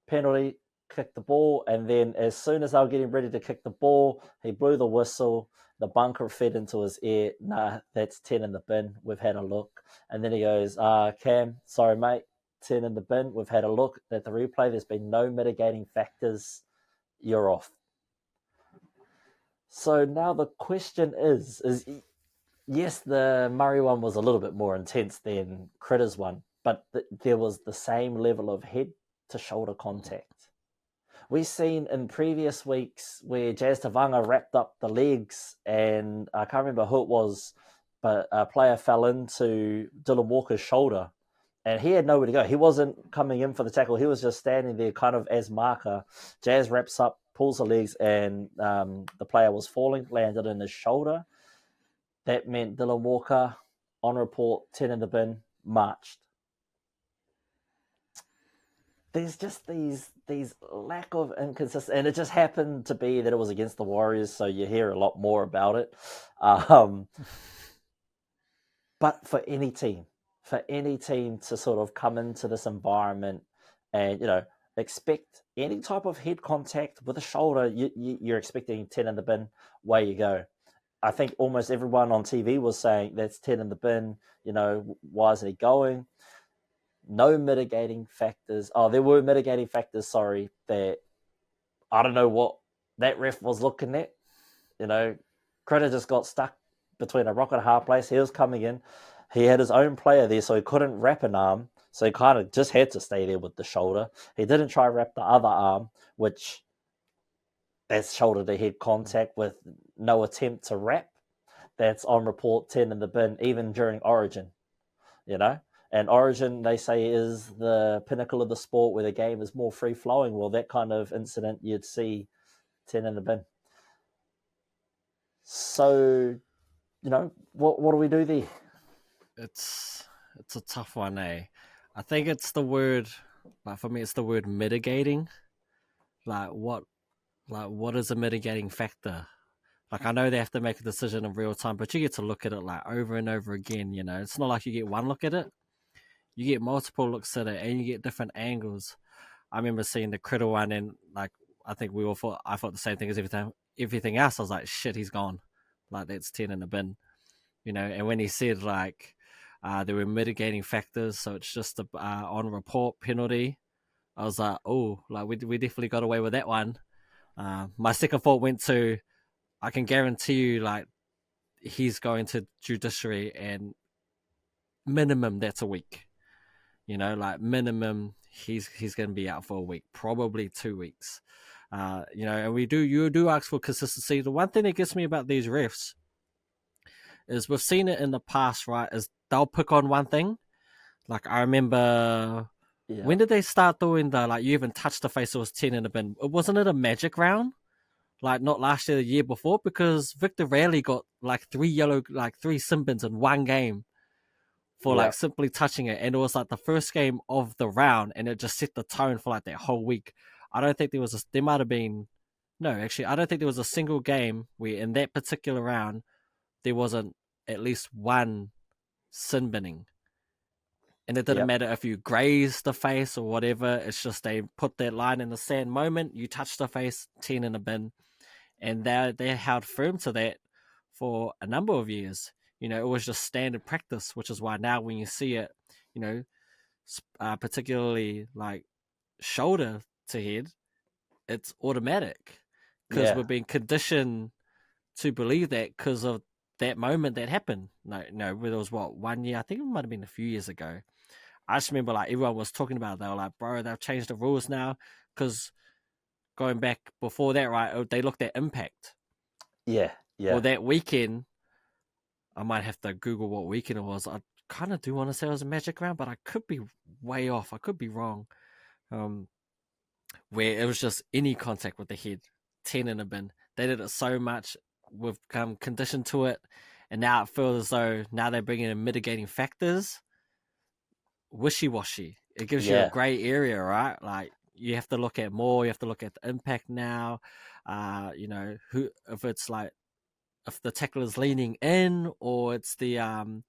penalty, kick the ball. And then as soon as they were getting ready to kick the ball, he blew the whistle. The bunker fed into his ear. Nah, that's 10 in the bin. We've had a look. And then he goes, Cam, sorry, mate, 10 in the bin. We've had a look at the replay. There's been no mitigating factors. You're off. So now the question is yes, the Murray one was a little bit more intense than Critter's one, but there was the same level of head to shoulder contact. We've seen in previous weeks where Jazz Tavanga wrapped up the legs, and I can't remember who it was, but a player fell into Dylan Walker's shoulder, and he had nowhere to go. He wasn't coming in for the tackle. He was just standing there kind of as marker. Jazz wraps up, pulls the legs, and the player was falling, landed in his shoulder. That meant Dylan Walker, on report, 10 in the bin, marched. There's just these lack of inconsistency, and it just happened to be that it was against the Warriors, so you hear a lot more about it. But for any team to sort of come into this environment and, expect any type of head contact with a shoulder, you're expecting 10 in the bin, way you go. I think almost everyone on TV was saying that's 10 in the bin, why isn't he going? No mitigating factors. Oh, there were mitigating factors, that I don't know what that ref was looking at. Critter just got stuck between a rock and a hard place. He was coming in. He had his own player there, so he couldn't wrap an arm. So he kind of just had to stay there with the shoulder. He didn't try to wrap the other arm, which that's shoulder-to-head contact with no attempt to wrap. That's on report 10 in the bin, even during Origin, And Origin, they say, is the pinnacle of the sport where the game is more free-flowing. Well, that kind of incident, you'd see 10 in the bin. So, what do we do there? It's a tough one, eh? I think it's the word, but for me, it's the word mitigating. like what is a mitigating factor? Like, I know they have to make a decision in real time, but you get to look at it like over and over again. You know, it's not like you get one look at it; you get multiple looks at it, and you get different angles. I remember seeing the Critter one, and like I think I thought the same thing as everything else. I was like, shit, he's gone. Like, that's 10 in the bin. You know, and when he said like there were mitigating factors, so it's just a on report penalty. I was like, oh, like we definitely got away with that one. My second thought went to, I can guarantee you, like, he's going to judiciary, and minimum that's a week. You know, like minimum he's going to be out for a week, probably 2 weeks. You know, and you do ask for consistency. The one thing that gets me about these refs is we've seen it in the past, right? Is they'll pick on one thing. Like, I remember, when did they start doing the, like, you even touched the face, it was 10 in the bin? Wasn't it a magic round? Like, not last year, the year before, because Victor Raleigh got like 3 sin bins in one game for like simply touching it, and it was like the first game of the round, and it just set the tone for like that whole week. I don't think there might have been, no, actually, I don't think there was a single game where in that particular round there wasn't at least one sin binning. And it didn't matter if you grazed the face or whatever. It's just they put that line in the sand moment. You touch the face, 10 in a bin. And they held firm to that for a number of years. You know, it was just standard practice, which is why now when you see it, you know, particularly like shoulder to head, it's automatic. Because we're being conditioned to believe that because of that moment that happened. No, it was 1 year? I think it might have been a few years ago. I just remember like everyone was talking about it. They were like, bro, they've changed the rules now. Because going back before that, right, they looked at impact. Yeah. Well, that weekend, I might have to Google what weekend it was. I kind of do want to say it was a magic round, but I could be way off. I could be wrong. Where it was just any contact with the head, 10 in a bin. They did it so much. We've become conditioned to it. And now it feels as though now they're bringing in mitigating factors. Wishy-washy. It gives you a grey area, right? Like, you have to look at more. You have to look at the impact now. You know, if the tackle is leaning in, or it's the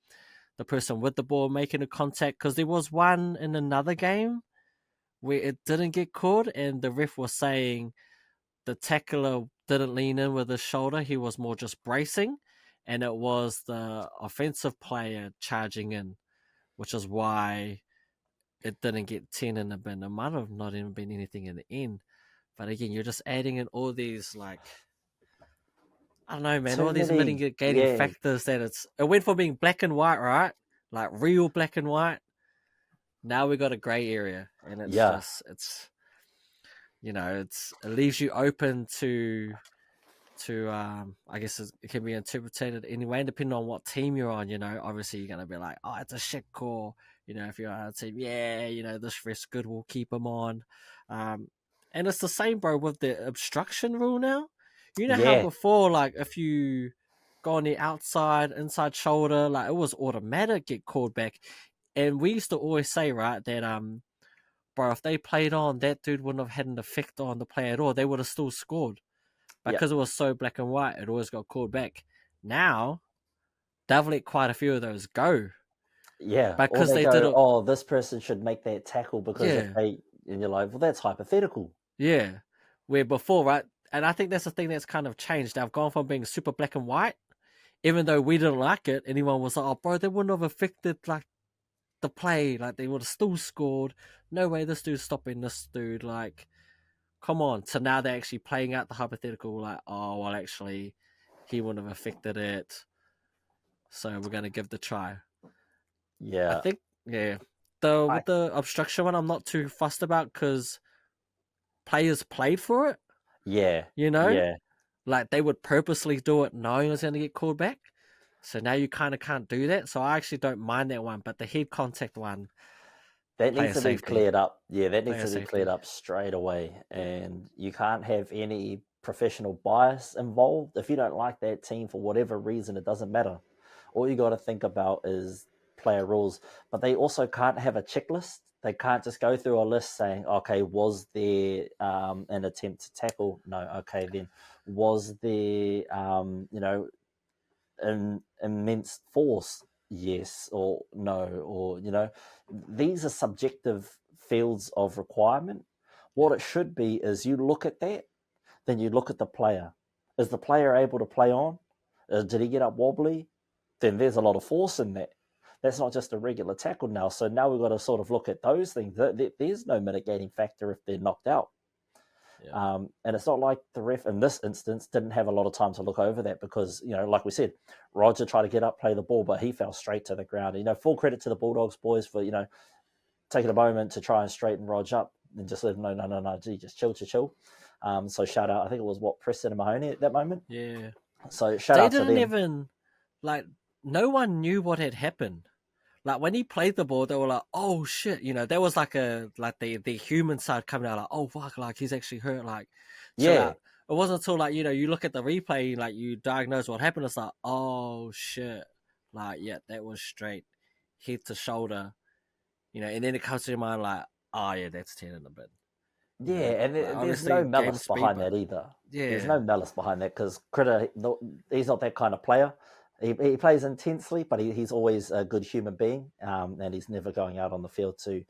person with the ball making a contact. Because there was one in another game where it didn't get caught, and the ref was saying the tackler didn't lean in with his shoulder. He was more just bracing, and it was the offensive player charging in, which is why it didn't get 10 in the bin. It might have not even been anything in the end. But again, you're just adding in all these, like, I don't know, man, all these mitigating factors that it went from being black and white, right? Like real black and white. Now we got a grey area. And it's you know, it leaves you open to I guess it can be interpreted anyway, depending on what team you're on. You know, obviously you're gonna be like, oh, it's a shit call. You know, if you're on a team, you know, this ref's good, we'll keep him on. And it's the same, bro, with the obstruction rule now. You know how before, like, if you go on the inside shoulder, like, it was automatic get called back. And we used to always say, right, that bro, if they played on, that dude wouldn't have had an effect on the play at all. They would have still scored. Because it was so black and white, it always got called back. Now, they've let quite a few of those go. Yeah. Because or they did go, it. oh, this person should make that tackle because if they, and you're like, well, that's hypothetical. Yeah. Where before, right? And I think that's the thing that's kind of changed. They've gone from being super black and white, even though we didn't like it. Anyone was like, oh, bro, they wouldn't have affected, like, the play. Like, they would have still scored. No way this dude's stopping this dude. Like, come on. So now they're actually playing out the hypothetical, like, oh, well, actually, he wouldn't have affected it. So we're going to give the try. Yeah. I think, with the obstruction one, I'm not too fussed about because players played for it. Yeah. You know? Yeah. Like, they would purposely do it knowing it was going to get called back. So now you kind of can't do that. So I actually don't mind that one. But the head contact one, that needs to be cleared up. Yeah, that needs to be cleared up straight away. And you can't have any professional bias involved. If you don't like that team for whatever reason, it doesn't matter. All you got to think about is player rules. But they also can't have a checklist They can't just go through a list saying, okay, was there an attempt to tackle? No. Okay, then was there, an immense force? Yes or no. Or, these are subjective fields of requirement. What it should be is you look at that, then you look at the player. Is the player able to play on? Did he get up wobbly? Then there's a lot of force in that. That's not just a regular tackle now. So now we've got to sort of look at those things. There's no mitigating factor if they're knocked out. Yeah. And it's not like the ref in this instance didn't have a lot of time to look over that because, like we said, Roger tried to get up, play the ball, but he fell straight to the ground. Full credit to the Bulldogs boys for, taking a moment to try and straighten Roger up and just let him know, no, gee, just chill. So shout out, I think it was Preston and Mahoney at that moment. Yeah. So shout out to them. They didn't even, no one knew what had happened. When he played the ball, they were like, "Oh shit!" There was the human side coming out, "Oh fuck!" He's actually hurt. It wasn't until you look at the replay, you diagnose what happened. It's like, "Oh shit!" That was straight head to shoulder, and then it comes to your mind "Oh yeah, that's 10 in the bin." Yeah, and there's no malice behind that either. Yeah, there's no malice behind that because Critter, he's not that kind of player. He plays intensely, but he's always a good human being, and he's never going out on the field to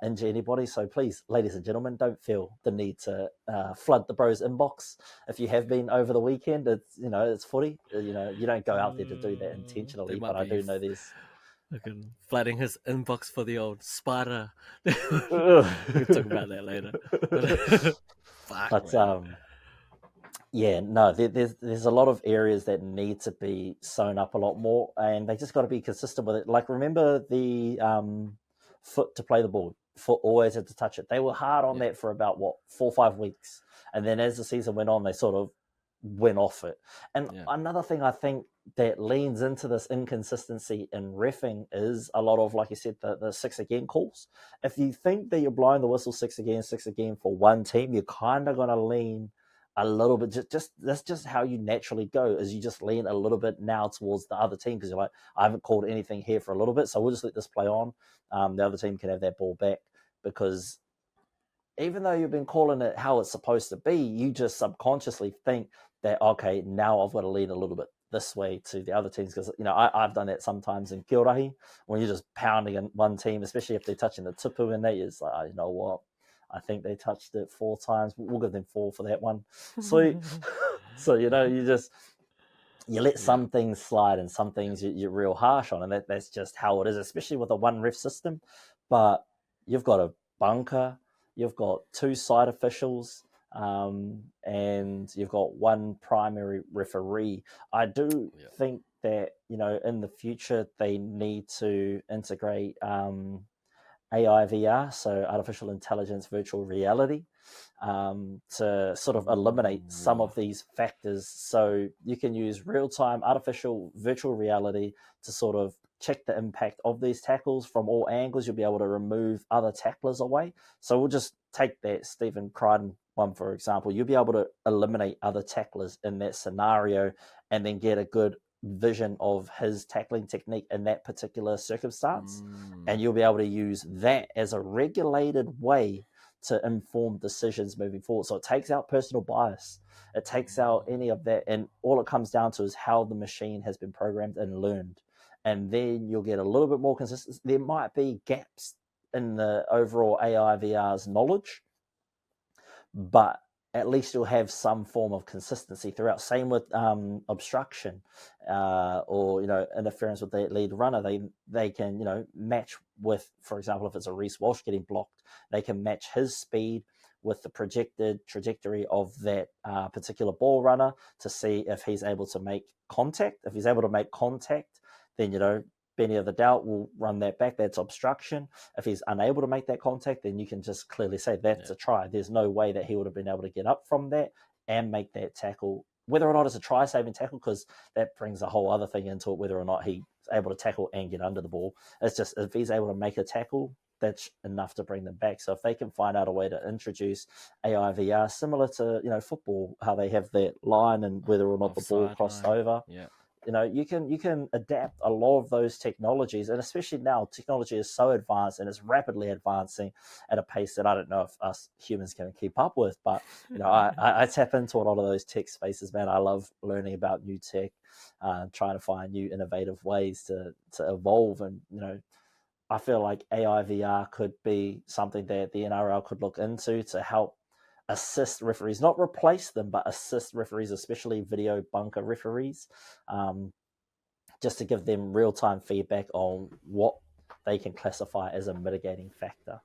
injure anybody. So please, ladies and gentlemen, don't feel the need to flood the bros inbox. If you have been over the weekend, it's footy. You don't go out there to do that intentionally. But I do know there's flooding his inbox for the old spider. We'll talk about that later. There's a lot of areas that need to be sewn up a lot more, and they just got to be consistent with it. Remember the foot to play the ball. Foot always had to touch it. They were hard on that for about 4 or 5 weeks, and then as the season went on, they sort of went off it. And another thing I think that leans into this inconsistency in reffing is a lot of, like you said, the 6 again calls. If you think that you're blowing the whistle 6 again for one team, you're kind of going to lean a little bit. Just that's just how you naturally go, is you just lean a little bit now towards the other team because you're like, I haven't called anything here for a little bit, so we'll just let this play on. The other team can have that ball back, because even though you've been calling it how it's supposed to be, you just subconsciously think that, okay, now I've got to lean a little bit this way to the other teams, because I've done that sometimes in Kilrahi when you're just pounding in one team, especially if they're touching the tipu, and they is like, you know what, I think they touched it 4 times. We'll give them 4 for that one. So you let some things slide and some things you're real harsh on, and that's just how it is, especially with a one ref system. But you've got a bunker, you've got 2 side officials, and you've got 1 primary referee. I do think that in the future they need to integrate AIVR, so artificial intelligence virtual reality, to sort of eliminate some of these factors. So you can use real-time artificial virtual reality to sort of check the impact of these tackles from all angles. You'll be able to remove other tacklers away. So we'll just take that Stephen Crichton one, for example. You'll be able to eliminate other tacklers in that scenario and then get a good vision of his tackling technique in that particular circumstance. And you'll be able to use that as a regulated way to inform decisions moving forward. So it takes out personal bias. It takes out any of that. And all it comes down to is how the machine has been programmed and learned. And then you'll get a little bit more consistency. There might be gaps in the overall AIVR's knowledge, but at least you'll have some form of consistency throughout. Same with obstruction or interference with the lead runner. They can match with, for example, if it's a Reese Walsh getting blocked, they can match his speed with the projected trajectory of that particular ball runner to see if he's able to make contact. If he's able to make contact, then Benny of the doubt will run that back. That's obstruction. If he's unable to make that contact, then you can just clearly say that's a try. There's no way that he would have been able to get up from that and make that tackle, whether or not it's a try-saving tackle, because that brings a whole other thing into it, whether or not he's able to tackle and get under the ball. It's just, if he's able to make a tackle, that's enough to bring them back. So if they can find out a way to introduce AIVR, similar to football, how they have that line and whether or not the ball crossed over. you can adapt a lot of those technologies, and especially now, technology is so advanced and it's rapidly advancing at a pace that I don't know if us humans can keep up with. But I tap into a lot of those tech spaces, man. I love learning about new tech, trying to find new innovative ways to evolve, and I feel like AI VR could be something that the NRL could look into to help assist referees, not replace them, but assist referees, especially video bunker referees, just to give them real-time feedback on what they can classify as a mitigating factor.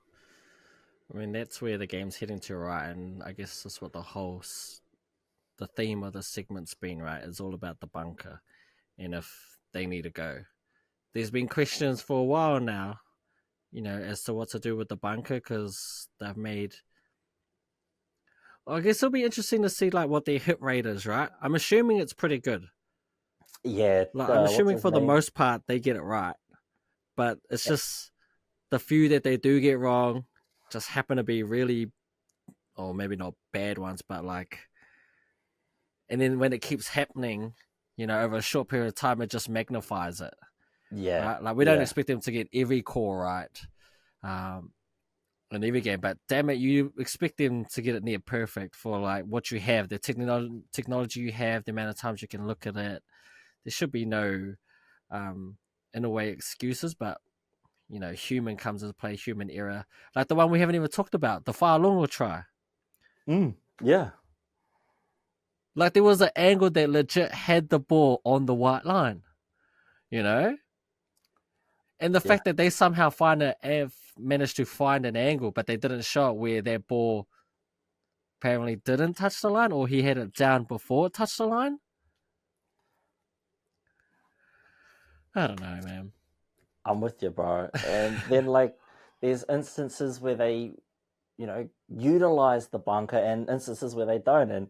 I mean, that's where the game's heading to, right? And I guess that's what the theme of the segment's been, right? It's all about the bunker and if they need to go. There's been questions for a while now, as to what to do with the bunker because they've made. I guess it'll be interesting to see like what their hit rate is, right? I'm assuming it's pretty good. Yeah, I'm assuming for the most part they get it right, but it's just the few that they do get wrong just happen to be really, or maybe not bad ones, but like, and then when it keeps happening, over a short period of time, it just magnifies it. Yeah, right? Like we don't expect them to get every call right. In every game, but damn it, you expect them to get it near perfect for like what you have, the technology you have, the amount of times you can look at it. There should be no, in a way, excuses, but human comes into play, human error, like the one we haven't even talked about, the Fa'alogo try. Yeah, like there was an angle that legit had the ball on the white line, and the fact that they somehow managed to find an angle, but they didn't show it where their ball apparently didn't touch the line, or he had it down before it touched the line. I don't know, man. I'm with you, bro. And then like there's instances where they, utilize the bunker and instances where they don't. And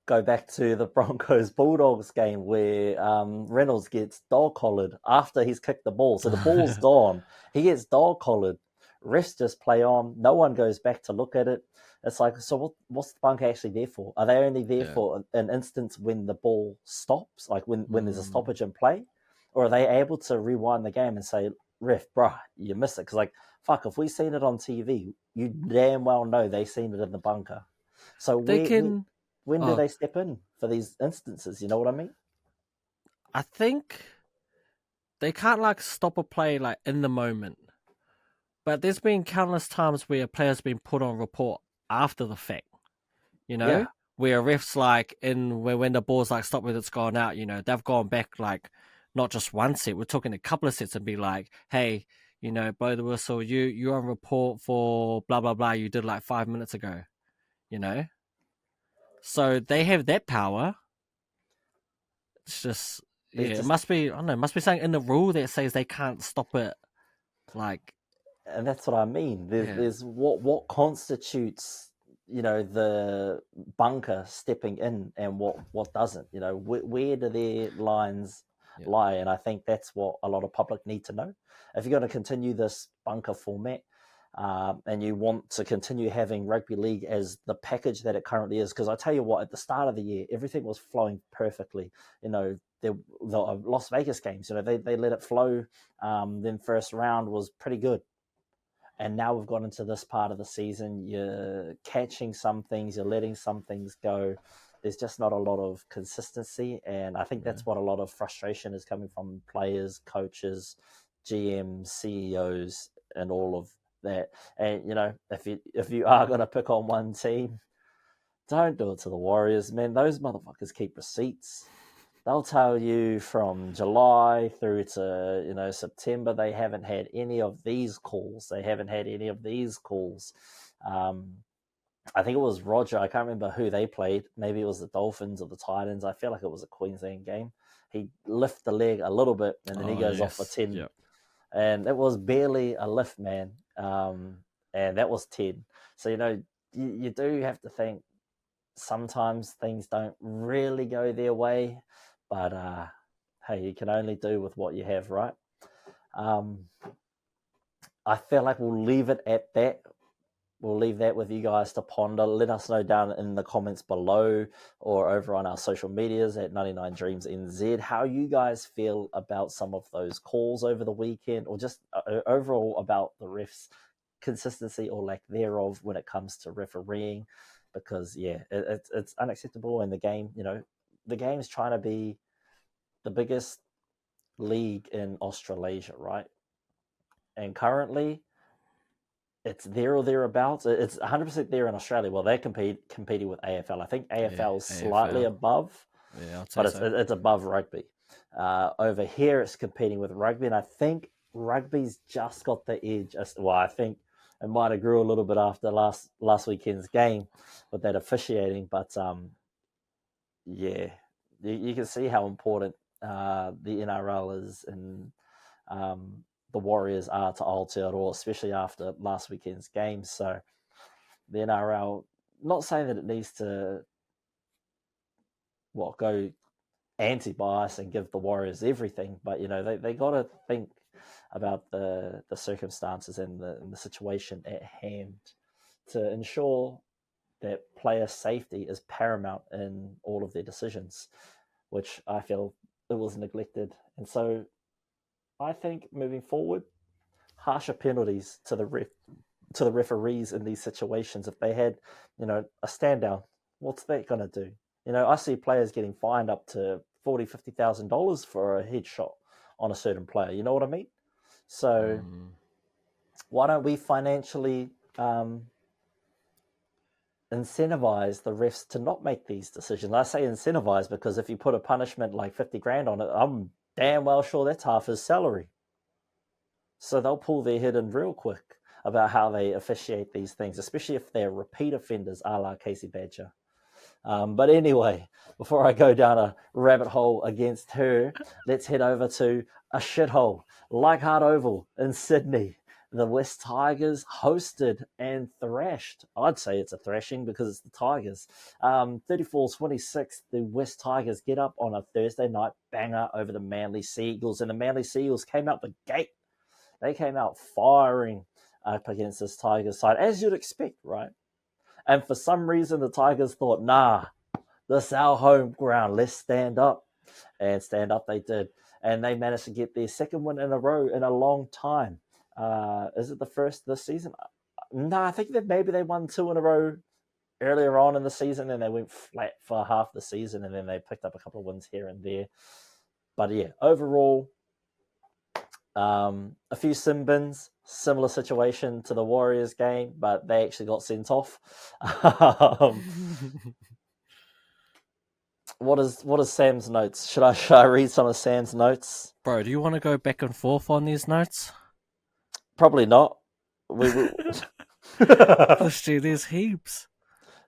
go back to the Broncos Bulldogs game where Reynolds gets dog collared after he's kicked the ball. So the ball's gone. He gets dog collared. Refs just play on. No one goes back to look at it. It's like, so what's the bunker actually there for? Are they only there for an instance when the ball stops, like when there's a stoppage in play? Or are they able to rewind the game and say, ref, bruh, you missed it? Because, like, fuck, if we seen it on TV, you damn well know they seen it in the bunker. So when do they step in for these instances? You know what I mean? I think they can't like stop a play like in the moment. But there's been countless times where a player's been put on report after the fact, where a ref's like when the ball's like stopped with it's gone out, they've gone back like not just one set, we're talking a couple of sets and be like, hey, blow the whistle, you're on report for blah blah blah you did like 5 minutes ago, So they have that power. It's just it must be, I don't know, it must be something in the rule that says they can't stop it. Like, and that's what I mean. There's what constitutes, the bunker stepping in and what doesn't. Where do their lines lie? And I think that's what a lot of public need to know. If you're going to continue this bunker format, and you want to continue having rugby league as the package that it currently is, because I tell you what, at the start of the year, everything was flowing perfectly. The Las Vegas games, they let it flow. Then first round was pretty good. And now we've got into this part of the season. You're catching some things, you're letting some things go. There's just not a lot of consistency. And I think that's what a lot of frustration is coming from players, coaches, GMs, CEOs, and all of that. And if you are going to pick on one team, don't do it to the Warriors, man. Those motherfuckers keep receipts. They'll tell you from July through to September they haven't had any of these calls. I think it was Roger. I can't remember who they played. Maybe it was the Dolphins or the Titans. I feel like it was a Queensland game. He lifted the leg a little bit and then he goes off for 10. Yep. And it was barely a lift, man. And that was 10. So, you do have to think sometimes things don't really go their way. But, hey, you can only do with what you have, right? I feel like we'll leave it at that. we'll leave that with you guys to ponder. Let us know down in the comments below or over on our social medias at 99 Dreams NZ how you guys feel about some of those calls over the weekend, or just overall about the refs' consistency or lack thereof when it comes to refereeing. Because it's unacceptable in the game. The game's trying to be the biggest league in Australasia, right? And currently, it's there or thereabouts. It's 100% there in Australia. Well, they're competing with AFL. I think AFL is slightly above, but it's above rugby. Over here, it's competing with rugby, and I think rugby's just got the edge. Well, I think it might have grew a little bit after last weekend's game with that officiating, but you can see how important the NRL is and the Warriors are to Aotearoa, especially after last weekend's game. So the NRL, not saying that it needs to go anti-bias and give the Warriors everything, but they got to think about the circumstances and the situation at hand to ensure that player safety is paramount in all of their decisions, which I feel it was neglected. And so I think moving forward, harsher penalties to the referees in these situations. If they had, a stand down, what's that going to do? I see players getting fined up to $40,000-$50,000 for a headshot on a certain player. You know what I mean? So why don't we financially incentivize the refs to not make these decisions? I say incentivize because if you put a punishment like 50 grand on it, I'm damn well sure that's half his salary. So they'll pull their head in real quick about how they officiate these things, especially if they're repeat offenders, a la Casey Badger. But anyway, before I go down a rabbit hole against her, let's head over to a shithole, Leichhardt Oval in Sydney. The West Tigers hosted and thrashed. I'd say it's a thrashing because it's the Tigers. 34-26, the West Tigers get up on a Thursday night banger over the Manly Sea Eagles, and the Manly Sea Eagles came out the gate. They came out firing up against this Tigers side, as you'd expect, right? And for some reason, the Tigers thought, nah, this is our home ground. Let's stand up. And stand up they did. And they managed to get their second win in a row in a long time. Is it the first this season? No, I think that maybe they won 2 in a row earlier on in the season, and they went flat for half the season, and then they picked up a couple of wins here and there. But yeah, overall, a few sin bins, similar situation to the Warriors game, but they actually got sent off. What is Sam's notes? Should I read some of Sam's notes? Bro, do you want to go back and forth on these notes? Probably not. There's heaps.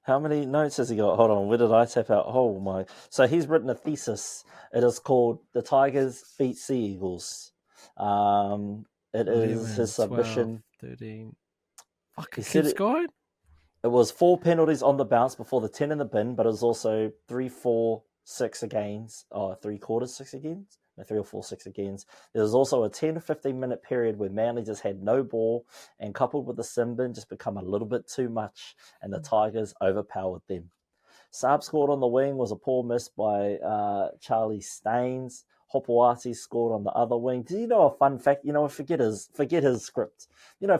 How many notes has he got? Hold on, where did I tap out? Oh my! So he's written a thesis. It is called "The Tigers Beat Sea Eagles." It 11, is his submission. 12, 13. Fuck, He it said keeps going. It was 4 penalties on the bounce before the 10 in the bin, but it was also 3, 4, 6 against, 3/4 6 against, no, 3 or 4 6 against. There was also a 10 to 15 minute period where Manly just had no ball, and coupled with the sin bin just become a little bit too much, and the Tigers overpowered them. Saab scored on the wing was a poor miss by Charlie Staines. Hopoati scored on the other wing. Do you know a fun fact? Forget his script.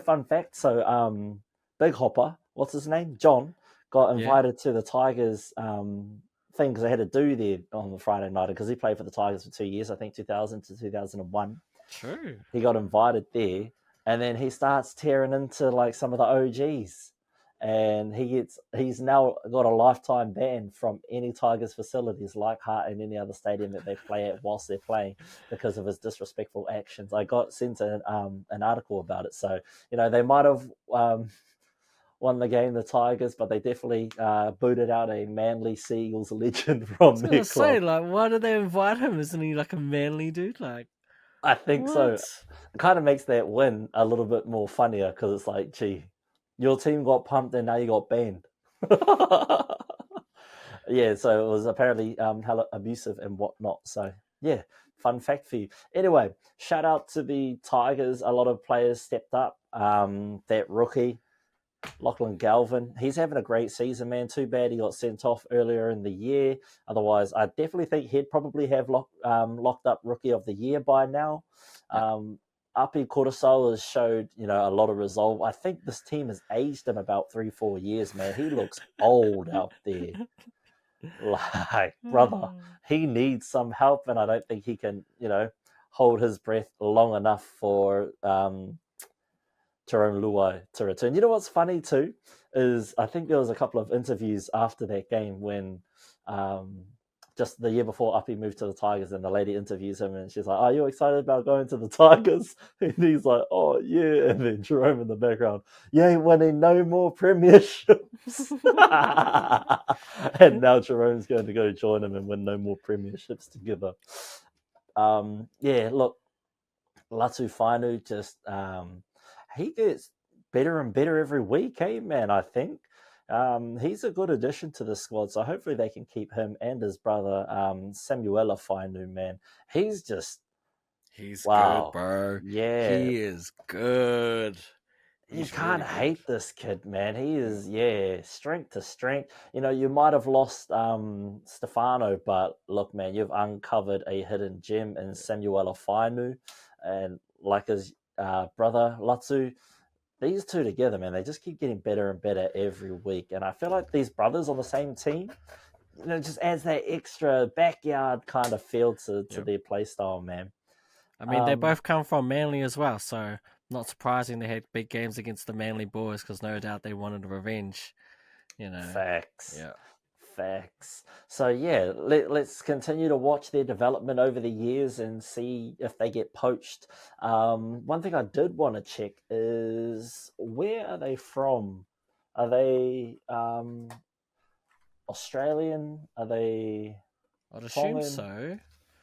Fun fact. So, Big Hopper, what's his name? John, got invited to the Tigers thing because they had to do there on the Friday night because he played for the Tigers for 2 years, I think 2000 to 2001. True. He got invited there, and then he starts tearing into like some of the OGs. And he's now got a lifetime ban from any Tigers facilities like Hart and any other stadium that they play at whilst they're playing because of his disrespectful actions. I got sent an article about it. So, they might have won the game, the Tigers, but they definitely booted out a Manly Sea Eagles legend from their club. Why did they invite him? Isn't he like a Manly dude? I think so. It kind of makes that win a little bit more funnier because it's like, gee, your team got pumped and now you got banned. Yeah, so it was apparently hella abusive and whatnot. So, yeah, fun fact for you. Anyway, shout out to the Tigers. A lot of players stepped up. That rookie, Lachlan Galvin, he's having a great season, man. Too bad he got sent off earlier in the year. Otherwise, I definitely think he'd probably have locked up Rookie of the Year by now. Api Cortisol has showed, a lot of resolve. I think this team has aged him about 3-4 years, man. He looks old out there. Like, brother, he needs some help, and I don't think he can, hold his breath long enough for Jerome Luai to return. You know what's funny too is I think there was a couple of interviews after that game when just the year before Uppy moved to the Tigers, and the lady interviews him and she's like, "Are you excited about going to the Tigers?" And he's like, "Oh yeah." And then Jerome in the background, "You ain't winning no more premierships." And now Jerome's going to go join him and win no more premierships together. Look, Latu Fainu just he gets better and better every week, hey man, I think. He's a good addition to the squad, so hopefully they can keep him and his brother Samuela Fainu, man. He's good, bro. Yeah. He is good. You can't hate this kid, man. He is, strength to strength. You might have lost Stefano, but look, man, you've uncovered a hidden gem in Samuela Fainu. And like his brother, Latu, these two together, man, they just keep getting better and better every week. And I feel like these brothers on the same team, just adds that extra backyard kind of feel to their play style, man. I mean, they both come from Manly as well, so not surprising they had big games against the Manly boys because no doubt they wanted revenge. Facts. Yeah. Facts. So yeah, let's continue to watch their development over the years and see if they get poached. One thing I did want to check is where are they from? Are they Australian? Are they? I'd assume Tongan? so.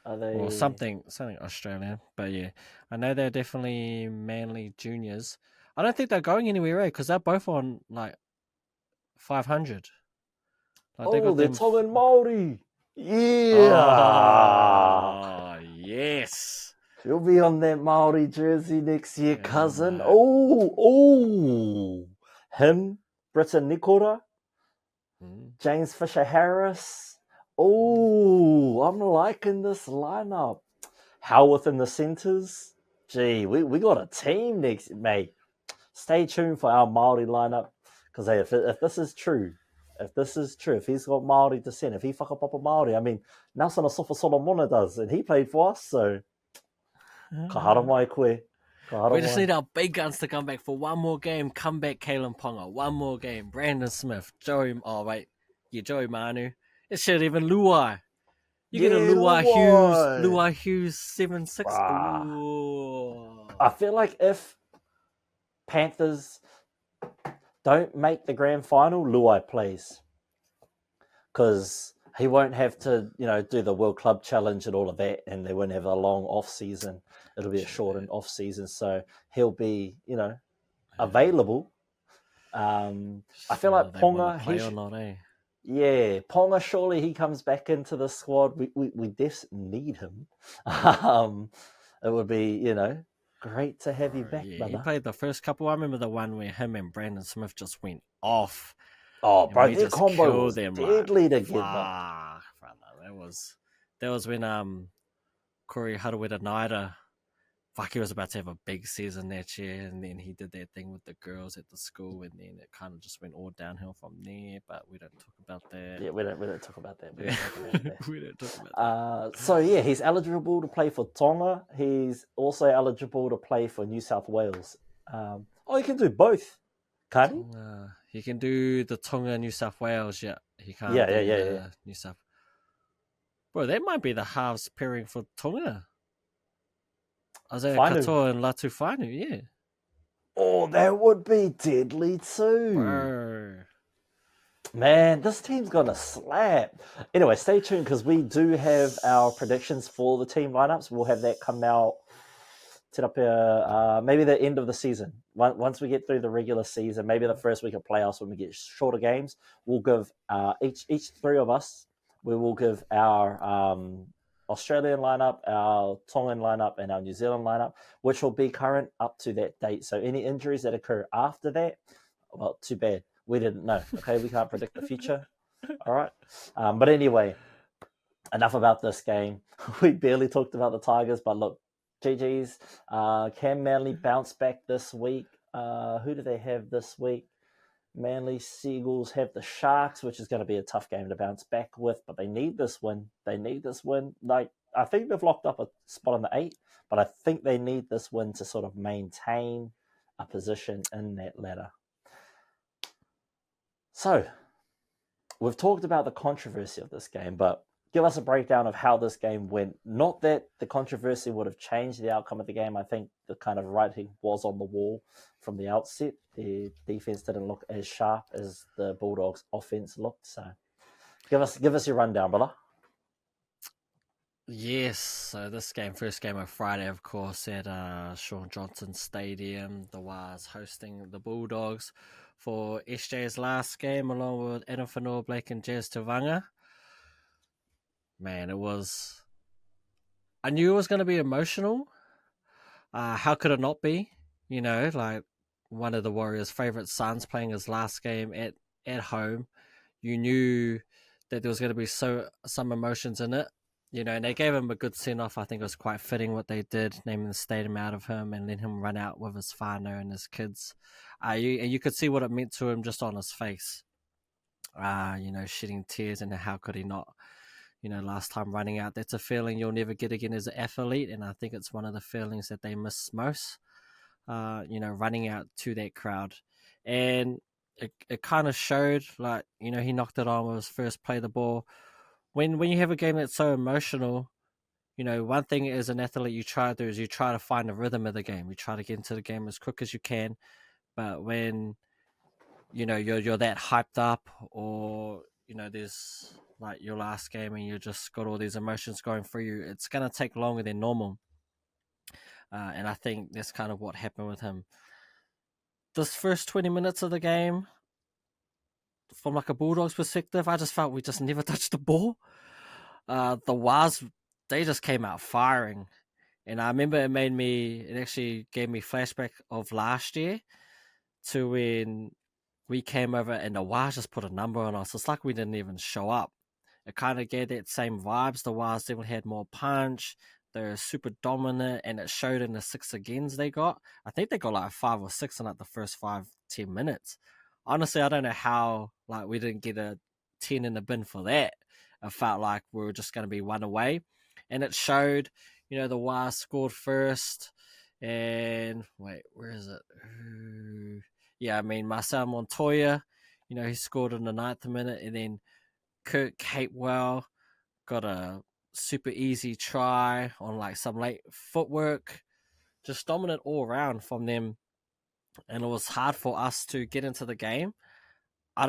Are they? Or something Australian, but yeah, I know they're definitely Manly juniors. I don't think they're going anywhere, right? Because they're both on like 500. Like, they're Tongan Māori. Yeah. Oh, yes. You'll be on that Māori jersey next year, cousin. No. Oh. Him, Britain Nikora, James Fisher-Harris. Oh, I'm liking this lineup. Howarth in the centres. Gee, we got a team next, mate. Stay tuned for our Māori lineup. Because hey, if this is true, if he's got Māori descent, if he whakapapa Māori, I mean, Nelson Asofa Solomona does, and he played for us, so kahara mai koe. We just need our big guns to come back for one more game. Come back, Kalen Ponga. One more game. Brandon Smith, Joey Manu. It should even Luai. You get a Luai Hughes 7-6. I feel like if Panthers don't make the grand final, Luai plays. Because he won't have to, do the World Club Challenge and all of that, and they won't have a long off season. It'll be a shortened off season, so he'll be, available. I feel like Ponga. Ponga. Surely he comes back into the squad. We just need him. It would be, great to have you back, brother. He played the first couple. I remember the one where him and Brandon Smith just went off. Oh, bro, their combo was deadly together. Brother, that was when Corey Harawira-Naira, he was about to have a big season that year, and then he did that thing with the girls at the school, and then it kind of just went all downhill from there. But we don't talk about that. Yeah, we don't talk about that. We don't talk about that. So yeah, he's eligible to play for Tonga. He's also eligible to play for New South Wales. He can do both. Can't he? He can do the Tonga, New South Wales. Yeah, he can't. Yeah. New South. Bro, that might be the halves pairing for Tonga. Isaiah Katoa and Latu Fainu, yeah. Oh, that would be deadly too. Bro. Man, this team's gonna slap. Anyway, stay tuned because we do have our predictions for the team lineups. We'll have that come out maybe the end of the season. Once we get through the regular season, maybe the first week of playoffs when we get shorter games, we'll give each three of us, we will give our Australian lineup, our Tongan lineup, and our New Zealand lineup, which will be current up to that date. So any injuries that occur after that, Well, too bad. We didn't know. Okay, we can't predict the future. All right. But anyway, enough about this game. We barely talked about the Tigers, but look, GG's. Can Manly bounce back this week? Who do they have this week? Manly Seagulls have the Sharks, which is going to be a tough game to bounce back with, but they need this win. Like, I think they've locked up a spot on the 8, but I think they need this win to sort of maintain a position in that ladder. So, we've talked about the controversy of this game, but give us a breakdown of how this game went. Not that the controversy would have changed the outcome of the game. I think the kind of writing was on the wall from the outset. The defense didn't look as sharp as the Bulldogs' offense looked. So, give us your rundown, brother. Yes, so this game, first game of Friday, of course, at Sean Johnson Stadium. The Wars hosting the Bulldogs for SJ's last game, along with Alofiana Blake and Jazz Tavanga. Man, I knew it was going to be emotional. How could it not be? You know, like one of the Warriors' favourite sons playing his last game at home. You knew that there was going to be some emotions in it. You know, and they gave him a good send-off. I think it was quite fitting what they did, naming the stadium out of him and letting him run out with his whānau and his kids. You could see what it meant to him just on his face. You know, shedding tears, and how could he not? You know, last time running out, that's a feeling you'll never get again as an athlete, and I think it's one of the feelings that they miss most. You know, running out to that crowd. And it kind of showed, like, you know, he knocked it on with his first play of the ball. When you have a game that's so emotional, you know, one thing as an athlete you try to do is you try to find a rhythm of the game. You try to get into the game as quick as you can. But when, you know, you're that hyped up, or, you know, there's like your last game and you just got all these emotions going through you, it's going to take longer than normal. And I think that's kind of what happened with him. This first 20 minutes of the game, from like a Bulldogs perspective, I just felt we just never touched the ball. The Waz, they just came out firing. And I remember it actually gave me flashback of last year to when we came over and the Waz just put a number on us. It's like we didn't even show up. It kind of gave that same vibes. The Waz definitely had more punch. They're super dominant, and it showed in the 6 agains they got. I think they got like 5 or 6 in like the first 5-10 minutes. Honestly, I don't know how like we didn't get a 10 in the bin for that. It felt like we were just going to be one away, and it showed. You know, the Waz scored first, and wait, where is it? Yeah, I mean Marcel Montoya. You know, he scored in the 9th minute, and then Kurt Capewell got a super easy try on like some late footwork. Just dominant all around from them, and it was hard for us to get into the game. I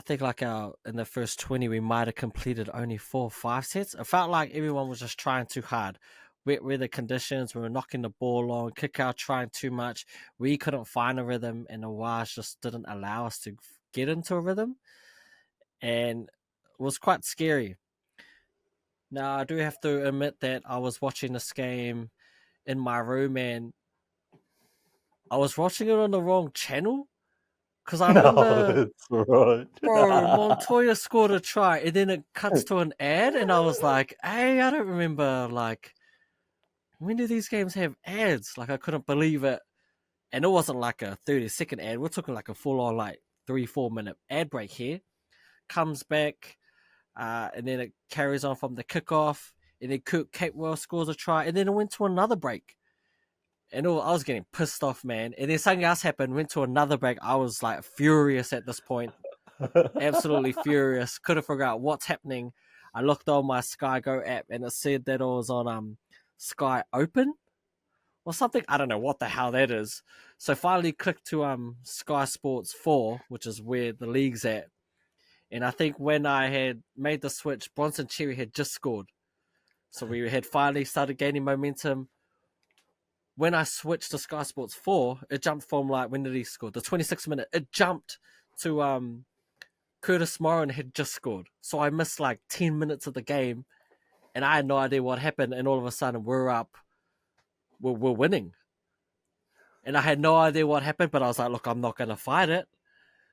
think like in the first 20 we might have completed only 4 or 5 sets. It felt like everyone was just trying too hard. Wet weather conditions, we were knocking the ball long, kick out, trying too much. We couldn't find a rhythm, and the Wash just didn't allow us to get into a rhythm, and it was quite scary. Now, I do have to admit that I was watching this game in my room, and I was watching it on the wrong channel, because I remember, No, that's right. bro, Montoya scored a try, and then it cuts to an ad, and I was like, hey, I don't remember, like, when do these games have ads? Like, I couldn't believe it. And it wasn't like a 30-second ad. We're talking like a full-on, like, 3-4 minute ad break here. Comes back, and then it carries on from the kickoff, and then Kurt Capewell scores a try, and then it went to another break. And I was getting pissed off, man. And then something else happened, went to another break. I was like furious at this point. Absolutely furious. Couldn't figure out what's happening. I looked on my Sky Go app, and it said that it was on Sky Open or something. I don't know what the hell that is. So finally clicked to Sky Sports 4, which is where the league's at. And I think when I had made the switch, Bronson Cherry had just scored. So we had finally started gaining momentum. When I switched to Sky Sports 4, it jumped from like, when did he score? The 26th minute. It jumped to Curtis Moran had just scored. So I missed like 10 minutes of the game, and I had no idea what happened, and all of a sudden we're up. We're winning. And I had no idea what happened, but I was like, look, I'm not going to fight it.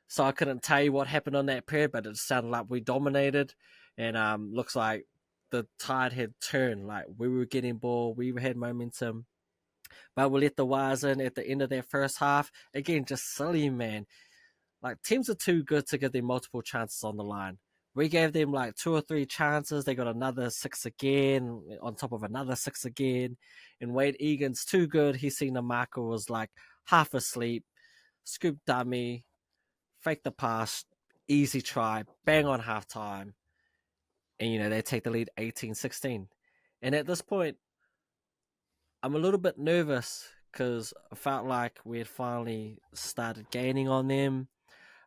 So I couldn't tell you what happened on that period, but it sounded like we dominated. And looks like the tide had turned. Like we were getting ball, we had momentum. But we let the wires in at the end of that first half. Again, just silly, man. Like teams are too good to give them multiple chances on the line. We gave them like 2 or 3 chances. They got another 6 again, on top of another 6 again. And Wade Egan's too good. He seen the marker was like half asleep, scoop dummy, fake the pass, easy try, bang on halftime. And they take the lead 18-16. And at this point, I'm a little bit nervous because I felt like we had finally started gaining on them.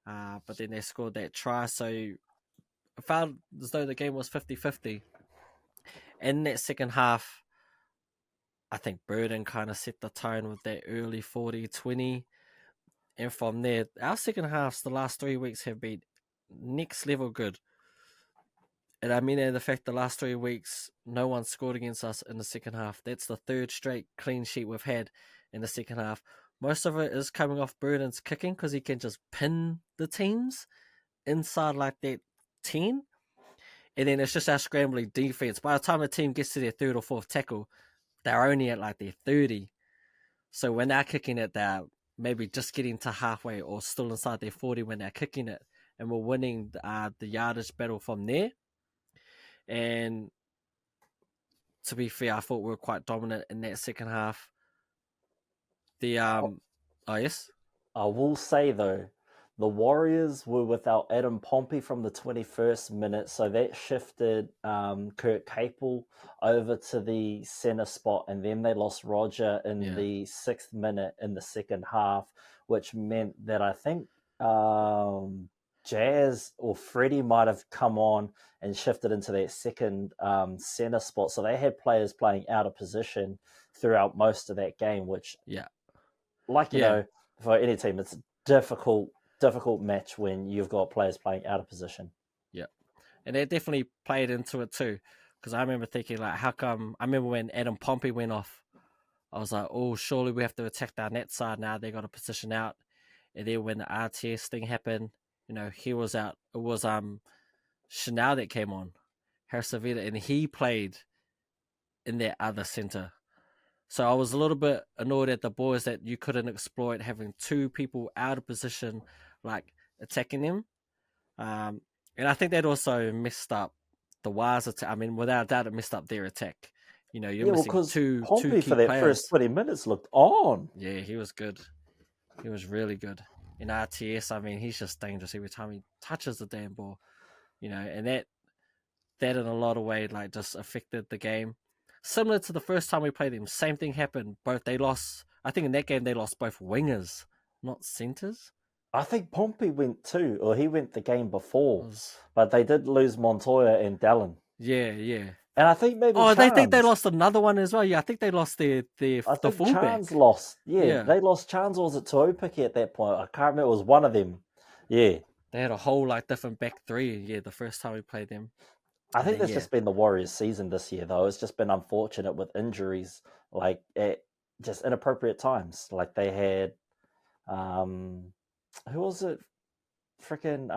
But then they scored that try. So I felt as though the game was 50-50. In that second half, I think Burden kind of set the tone with that early 40-20. And from there, our second halves, the last 3 weeks have been next level good. And I mean the fact the last 3 weeks, no one scored against us in the second half. That's the third straight clean sheet we've had in the second half. Most of it is coming off Burden's kicking because he can just pin the teams inside like that 10. And then it's just our scrambling defense. By the time the team gets to their third or fourth tackle, they're only at like their 30. So when they're kicking it, they're maybe just getting to halfway or still inside their 40 when they're kicking it. And we're winning the yardage battle from there. And to be fair, I thought we were quite dominant in that second half. Yes? I will say, though, the Warriors were without Adam Pompey from the 21st minute, so that shifted Kurt Capel over to the centre spot, and then they lost Roger in the 6th minute in the second half, which meant that I think Jazz or Freddie might have come on and shifted into that second centre spot. So they had players playing out of position throughout most of that game, which, for any team, it's a difficult match when you've got players playing out of position. Yeah. And they definitely played into it too. Because I remember thinking, like, how come... I remember when Adam Pompey went off, I was like, oh, surely we have to attack our net side now. They got a position out. And then when the RTS thing happened, he was out. It was Chanel that came on, Hersavita, and he played in their other centre. So I was a little bit annoyed at the boys that you couldn't exploit having 2 people out of position, like attacking them. And I think that also messed up the Wires attack. I mean, without doubt, it messed up their attack. You're missing two Pompey key for that players. First 20 minutes looked on. Yeah, he was good. He was really good. In RTS, I mean, he's just dangerous every time he touches the damn ball. And that in a lot of ways, like, just affected the game. Similar to the first time we played them, same thing happened. They lost, I think in that game they lost both wingers, not centres. I think Pompey went too, or he went the game before. But they did lose Montoya and Dallin. Yeah. And I think maybe they think they lost another one as well. Yeah, I think they lost the fullback. Chance lost. Yeah, they lost Chance, or was it Tuopiki at that point? I can't remember. It was one of them. Yeah. They had a whole different back three, the first time we played them. I think that's just been the Warriors' season this year, though. It's just been unfortunate with injuries, like at just inappropriate times. Like they had, who was it? Freaking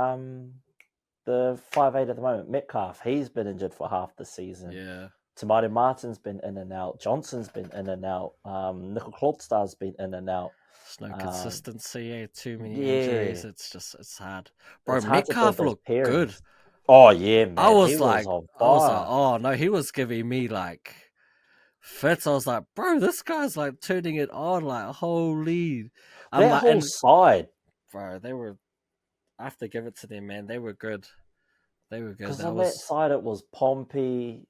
the 5'8" at the moment, Metcalf. He's been injured for half the season. Yeah. Tamari Martin's been in and out. Johnson's been in and out. Nickel Klopstar's been in and out. There's no consistency. Too many injuries. It's hard. Bro, it's hard Metcalf looked good. Oh yeah, man. I was like, oh no, he was giving me like fits. I was like, bro, this guy's like turning it on, like holy. That whole side, bro. They were. I have to give it to them, man. They were good. Because on that side, it was Pompey,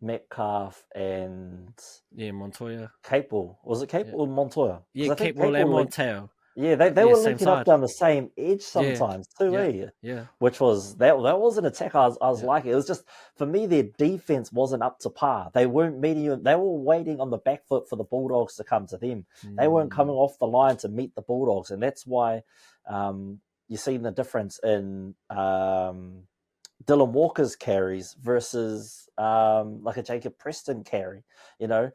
Metcalf, and Montoya. Capel. Was it Capel or Montoya? Yeah, Capel and Montoya. Yeah, they were linking up down the same edge sometimes too, Yeah. Which was that was an attack I was liking. It was just, for me, their defense wasn't up to par. They weren't meeting you. They were waiting on the back foot for the Bulldogs to come to them. They weren't coming off the line to meet the Bulldogs, and that's why you see the difference in Dylan Walker's carries versus like a Jacob Preston carry. Yeah.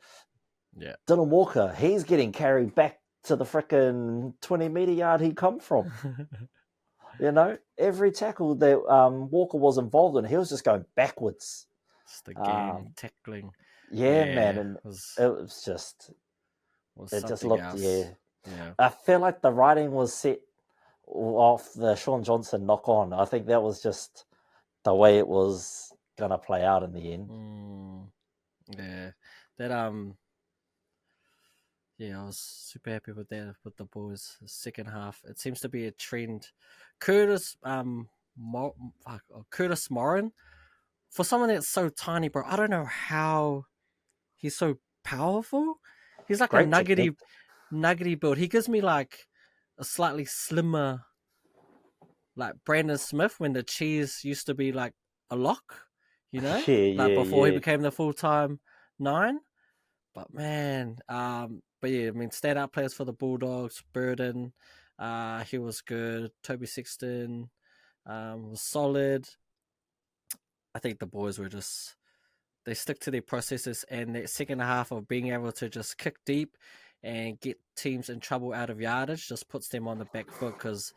Dylan Walker, he's getting carried back to the frickin' 20-metre yard he come from. You know, every tackle that Walker was involved in, he was just going backwards. Just the gang tackling. Yeah, man, and it was it just looked, else. I feel like the writing was set off the Sean Johnson knock on. I think that was just the way it was gonna play out in the end. Yeah, that yeah, I was super happy with that with the boys. The second half, it seems to be a trend. Curtis Curtis Morin, for someone that's so tiny, bro. I don't know how he's so powerful. He's like Great a nuggety technique. build. He gives me like a slightly slimmer, like Brandon Smith when the cheese used to be like a lock, you know, like before he Yeah. became the full-time 9. But man, but yeah, I mean, standout players for the Bulldogs. Burden, he was good. Toby Sexton, was solid. I think the boys were just, they stick to their processes, and that second half of being able to just kick deep and get teams in trouble out of yardage just puts them on the back foot. Because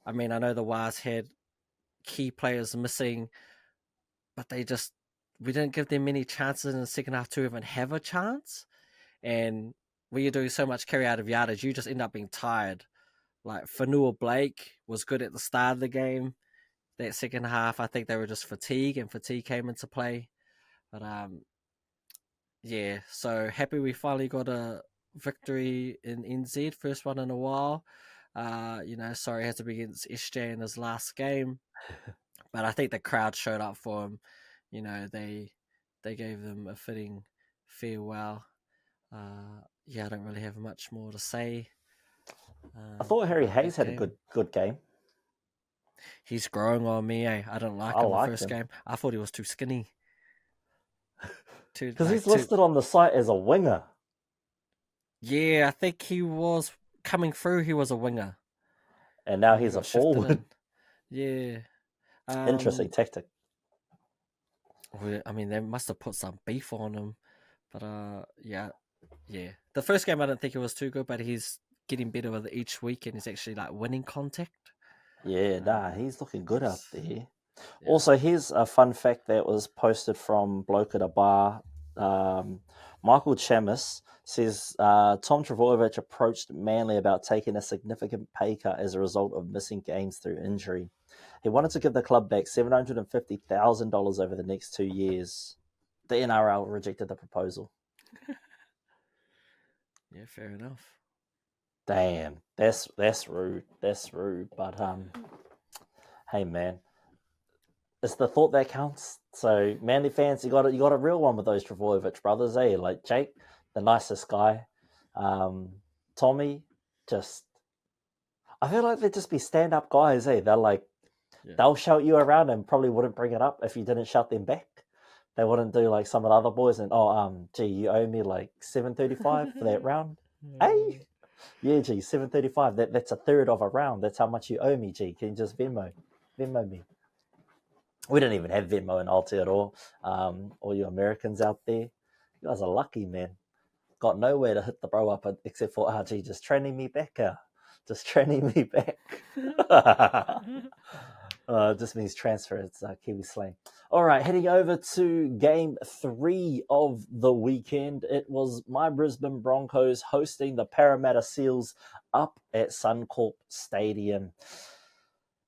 I mean, I know the Wires had key players missing, but we didn't give them many chances in the second half to even have a chance. And when you're doing so much carry out of yardage, you just end up being tired. Like Fanua Blake was good at the start of the game. That second half, I think they were just fatigue, and fatigue came into play. But yeah, so happy we finally got a victory in NZ, first one in a while. Sorry it had to be against SJ in his last game, but I think the crowd showed up for him. You know, they gave them a fitting farewell. I don't really have much more to say. I thought Harry Hayes had a good game. He's growing on me. I don't like him the first game. I thought he was too skinny. Because he's listed on the site as a winger. Yeah, I think he was coming through. He was a winger, and now he's a forward. Yeah. Interesting tactic. I mean, they must have put some beef on him, but yeah. The first game I didn't think it was too good, but he's getting better with each week, and he's actually like winning contact. Yeah, he's looking good out there. Yeah. Also, here's a fun fact that was posted from Bloke at a Bar. Michael Chamis says Tom Trbojevic approached Manly about taking a significant pay cut as a result of missing games through injury. He wanted to give the club back $750,000 over the next 2 years. The NRL rejected the proposal. Yeah, fair enough. Damn, that's rude. That's rude. But hey man, it's the thought that counts. So Manly fans, you got a real one with those Trbojevic brothers, eh? Like Jake, the nicest guy. Tommy, I feel like they'd just be stand-up guys, eh? They're like, they'll shout you around and probably wouldn't bring it up if you didn't shout them back. They wouldn't do like some of the other boys and gee, you owe me like $7.35 for that round. Hey, yeah, gee, $7.35. That's a third of a round. That's how much you owe me, gee. Can you just Venmo me? We didn't even have Venmo in Aotearoa. All you Americans out there, you guys are lucky, man. Got nowhere to hit the bro up except for RG just training me back. Just training me back. It just means transfer. It's Kiwi slang. All right, heading over to game 3 of the weekend. It was my Brisbane Broncos hosting the Parramatta Seals up at Suncorp Stadium.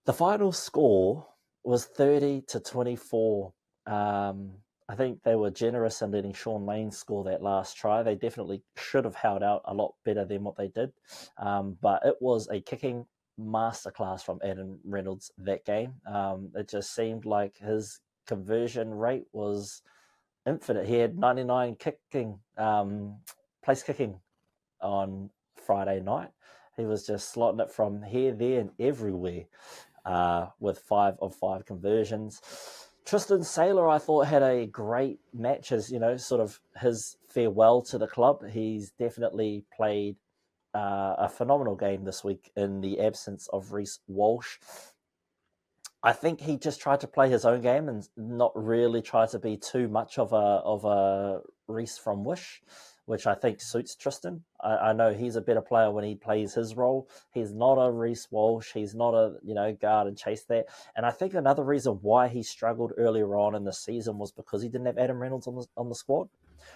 The final score was 30-24. I think they were generous in letting Sean Lane score that last try. They definitely should have held out a lot better than what they did. But it was a kicking masterclass from Adam Reynolds that game. It just seemed like his conversion rate was infinite. He had 99 place kicking on Friday night. He was just slotting it from here, there, and everywhere with 5 of 5 conversions. Tristan Sailor, I thought, had a great match as, sort of his farewell to the club. He's definitely played a phenomenal game this week in the absence of Reese Walsh. I think he just tried to play his own game and not really try to be too much of a Reese from Wish, which I think suits Tristan. I know he's a better player when he plays his role. He's not a Reese Walsh. He's not a, guard and chase that. And I think another reason why he struggled earlier on in the season was because he didn't have Adam Reynolds on the squad.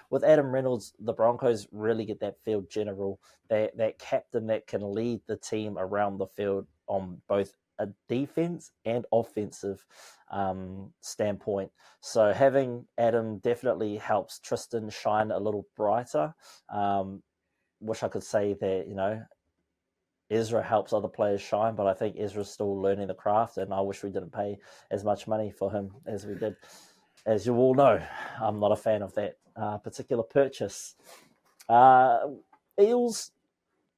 With Adam Reynolds, the Broncos really get that field general, that captain that can lead the team around the field on both a defense and offensive standpoint. So having Adam definitely helps Tristan shine a little brighter. Wish I could say that, Ezra helps other players shine, but I think Ezra's still learning the craft, and I wish we didn't pay as much money for him as we did. As you all know, I'm not a fan of that particular purchase. Eels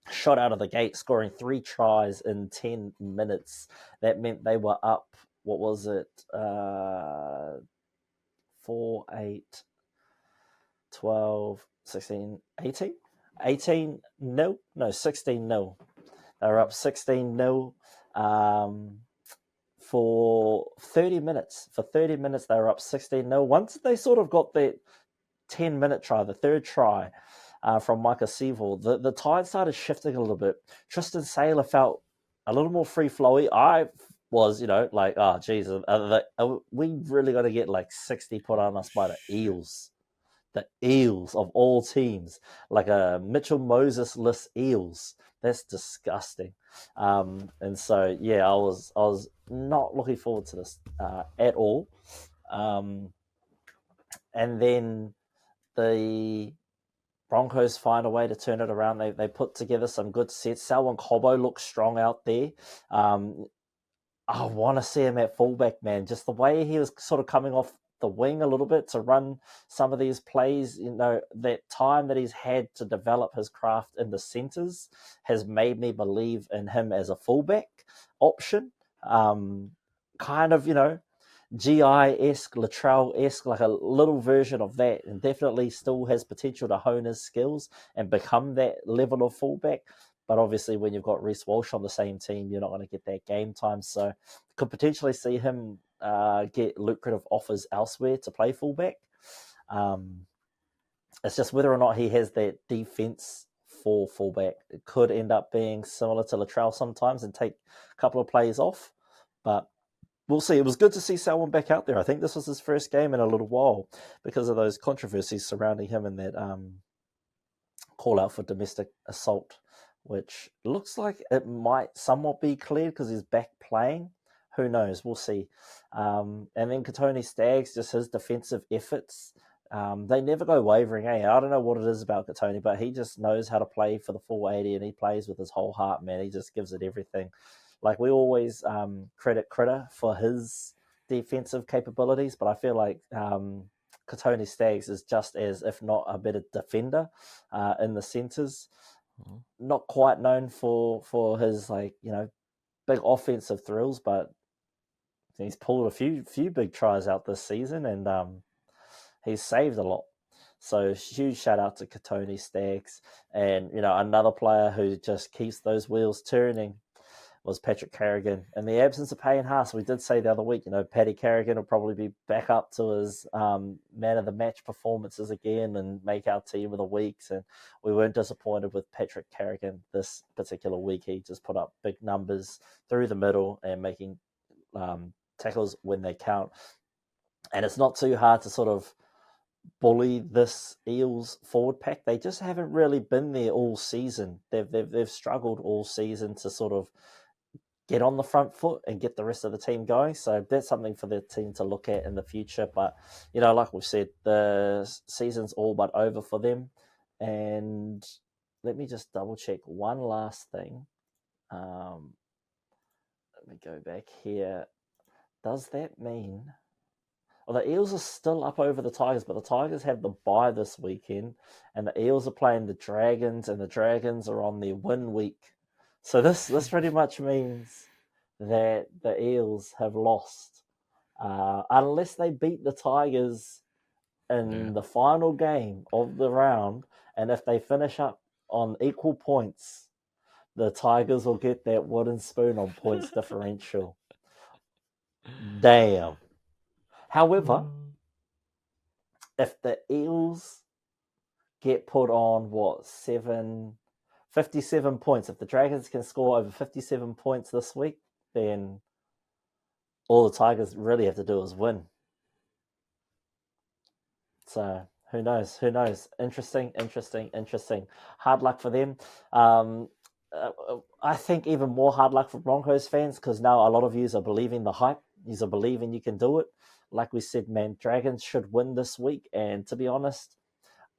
shot out of the gate, scoring 3 tries in 10 minutes. That meant they were up, 4, 8, 12, 16, 18? 18 nil? No, 16 nil. They were up 16 nil for 30 minutes. For 30 minutes, they were up 16 nil. Once they sort of got that 10-minute try, the third try from Micah Seaville, the tide started shifting a little bit. Tristan Sailor felt a little more free-flowy. I was, like, oh, Jesus, we really got to get like 60 put on us by the Eels. The Eels of all teams, like a Mitchell Moses-less Eels. That's disgusting. And so, yeah, I was not looking forward to this at all. And then the Broncos find a way to turn it around. They put together some good sets. Selwyn Cobbo looks strong out there. I want to see him at fullback, man. Just the way he was sort of coming off the wing a little bit to run some of these plays, that time that he's had to develop his craft in the centres has made me believe in him as a fullback option. Kind of, GI-esque, Latrell-esque, like a little version of that, and definitely still has potential to hone his skills and become that level of fullback. But obviously, when you've got Reese Walsh on the same team, you're not going to get that game time. So could potentially see him get lucrative offers elsewhere to play fullback. It's just whether or not he has that defense for fullback. It could end up being similar to Latrell sometimes and take a couple of plays off. But we'll see. It was good to see Selwyn back out there. I think this was his first game in a little while because of those controversies surrounding him and that call out for domestic assault, which looks like it might somewhat be cleared because he's back playing. Who knows? We'll see. And then Katoni Staggs, just his defensive efforts. They never go wavering. I don't know what it is about Katoni, but he just knows how to play for the full 80 and he plays with his whole heart, man. He just gives it everything. Like we always credit Critter for his defensive capabilities, but I feel like Katoni Staggs is just as, if not a better defender in the centres. Not quite known for his big offensive thrills, but he's pulled a few big tries out this season and he's saved a lot. So huge shout out to Katoni Staggs. And another player who just keeps those wheels turning was Patrick Carrigan. In the absence of Payne Haas, we did say the other week, Paddy Carrigan will probably be back up to his man of the match performances again and make our team of the weeks. And we weren't disappointed with Patrick Carrigan this particular week. He just put up big numbers through the middle and making tackles when they count. And it's not too hard to sort of bully this Eels forward pack. They just haven't really been there all season. They've struggled all season to sort of get on the front foot and get the rest of the team going. So that's something for the team to look at in the future. But, like we've said, the season's all but over for them. And let me just double check one last thing. Let me go back here. Does that mean... Well, the Eels are still up over the Tigers, but the Tigers have the bye this weekend, and the Eels are playing the Dragons, and the Dragons are on their win week. So this pretty much means that the Eels have lost, unless they beat the Tigers in the final game of the round, and if they finish up on equal points, the Tigers will get that wooden spoon on points differential. Damn. However, if the Eels get put on, 57 points. If the Dragons can score over 57 points this week, then all the Tigers really have to do is win. So who knows? Who knows? Interesting. Hard luck for them. I think even more hard luck for Broncos fans, because now a lot of you are believing the hype. You are believing you can do it. Like we said, man, Dragons should win this week. And to be honest,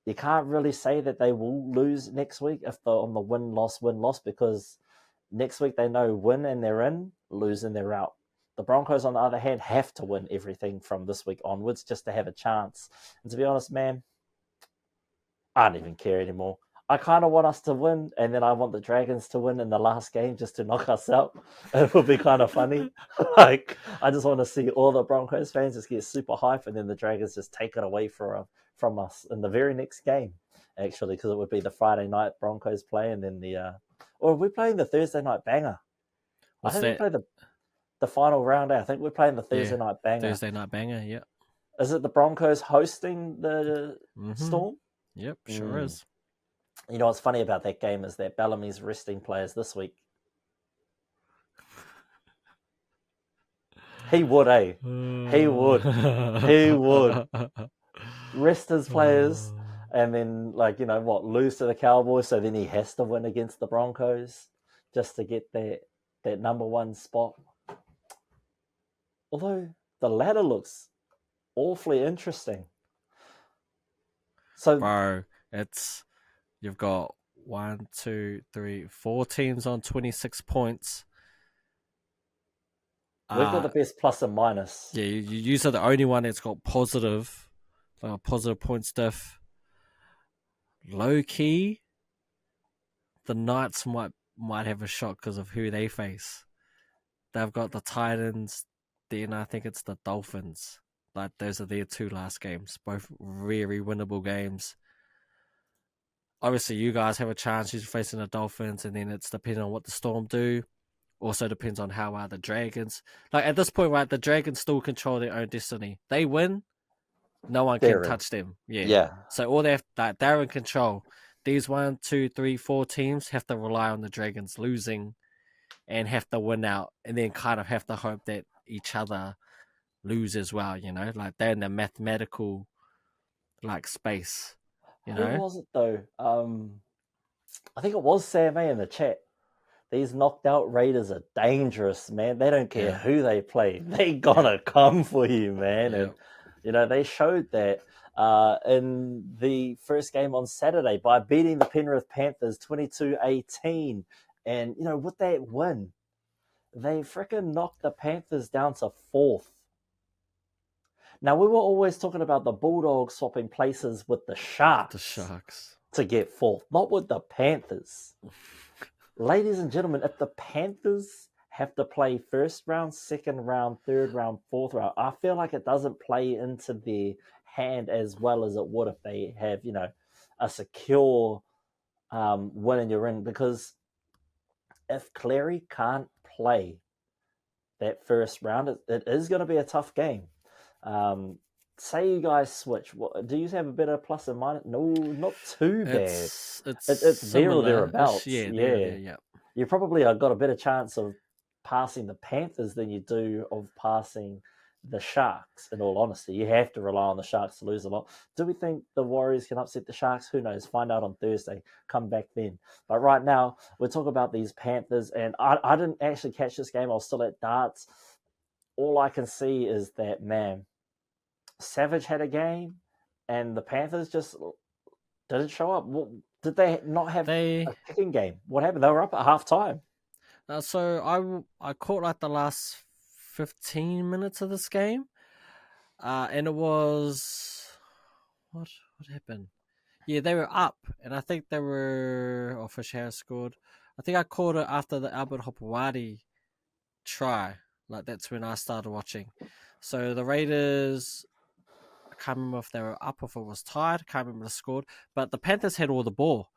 you can't really say that they will lose next week if they're on the win-loss, because next week they know win and they're in, lose and they're out. The Broncos, on the other hand, have to win everything from this week onwards just to have a chance. And to be honest, man, I don't even care anymore. I kind of want us to win, and then I want the Dragons to win in the last game just to knock us out. It would be kind of funny. I just want to see all the Broncos fans just get super hype, and then the Dragons just take it away from us in the very next game, actually, because it would be the Friday night Broncos play, and then or we're playing the Thursday night banger. What's I think that? we play the final round. I think we're playing the Thursday night banger. Thursday night banger, yeah. Is it the Broncos hosting the Storm? Yep, sure is. You know what's funny about that game is that Bellamy's resting players this week. He would, eh? He would. Rest his players and then, lose to the Cowboys, so then he has to win against the Broncos just to get that number one spot. Although the ladder looks awfully interesting. So, bro, you've got 4 teams on 26 points. We've got the best plus and minus. Yeah, you are the only one that's got positive points diff. Low key, the Knights might have a shot because of who they face. They've got the Titans, then I think it's the Dolphins. Like, those are their 2 last games, both very winnable games. Obviously, you guys have a chance. You're facing the Dolphins, and then it's depending on what the Storm do. Also depends on how are the Dragons. Like, at this point, right, the Dragons still control their own destiny. They win, no one can touch them. Yeah. So all they have, they're in control. These 1, 2, 3, 4 teams have to rely on the Dragons losing and have to win out, and then kind of have to hope that each other lose as well, like they're in the mathematical space. Who was it though? I think it was Sam A in the chat. These knocked out Raiders are dangerous, man. They don't care who they play. They gonna come for you, man. And they showed that in the first game on Saturday by beating the Penrith Panthers 22-18. And with that win, they freaking knocked the Panthers down to 4th. Now, we were always talking about the Bulldogs swapping places with the Sharks. To get 4th, not with the Panthers. Ladies and gentlemen, if the Panthers have to play first round, second round, third round, fourth round, I feel like it doesn't play into their hand as well as it would if they have, a secure win and you're in. Because if Cleary can't play that first round, it is going to be a tough game. Say you guys switch. Do you have a better plus and minus? No, not too bad. It's there or thereabouts. Yeah. You probably have got a better chance of passing the Panthers than you do of passing the Sharks, in all honesty. You have to rely on the Sharks to lose a lot. Do we think the Warriors can upset the Sharks? Who knows? Find out on Thursday. Come back then. But right now, we're talking about these Panthers, and I didn't actually catch this game. I was still at darts. All I can see is that, man, Savage had a game, and the Panthers just didn't show up. Did they not have a kicking game? What happened? They were up at halftime. So I caught the last 15 minutes of this game, and it was what happened? Yeah, they were up, and I think they were. Fish Harris scored. I think I caught it after the Albert Hopewadi try. That's when I started watching. So the Raiders, I can't remember if they were up or if it was tied. Can't remember the score. But the Panthers had all the ball.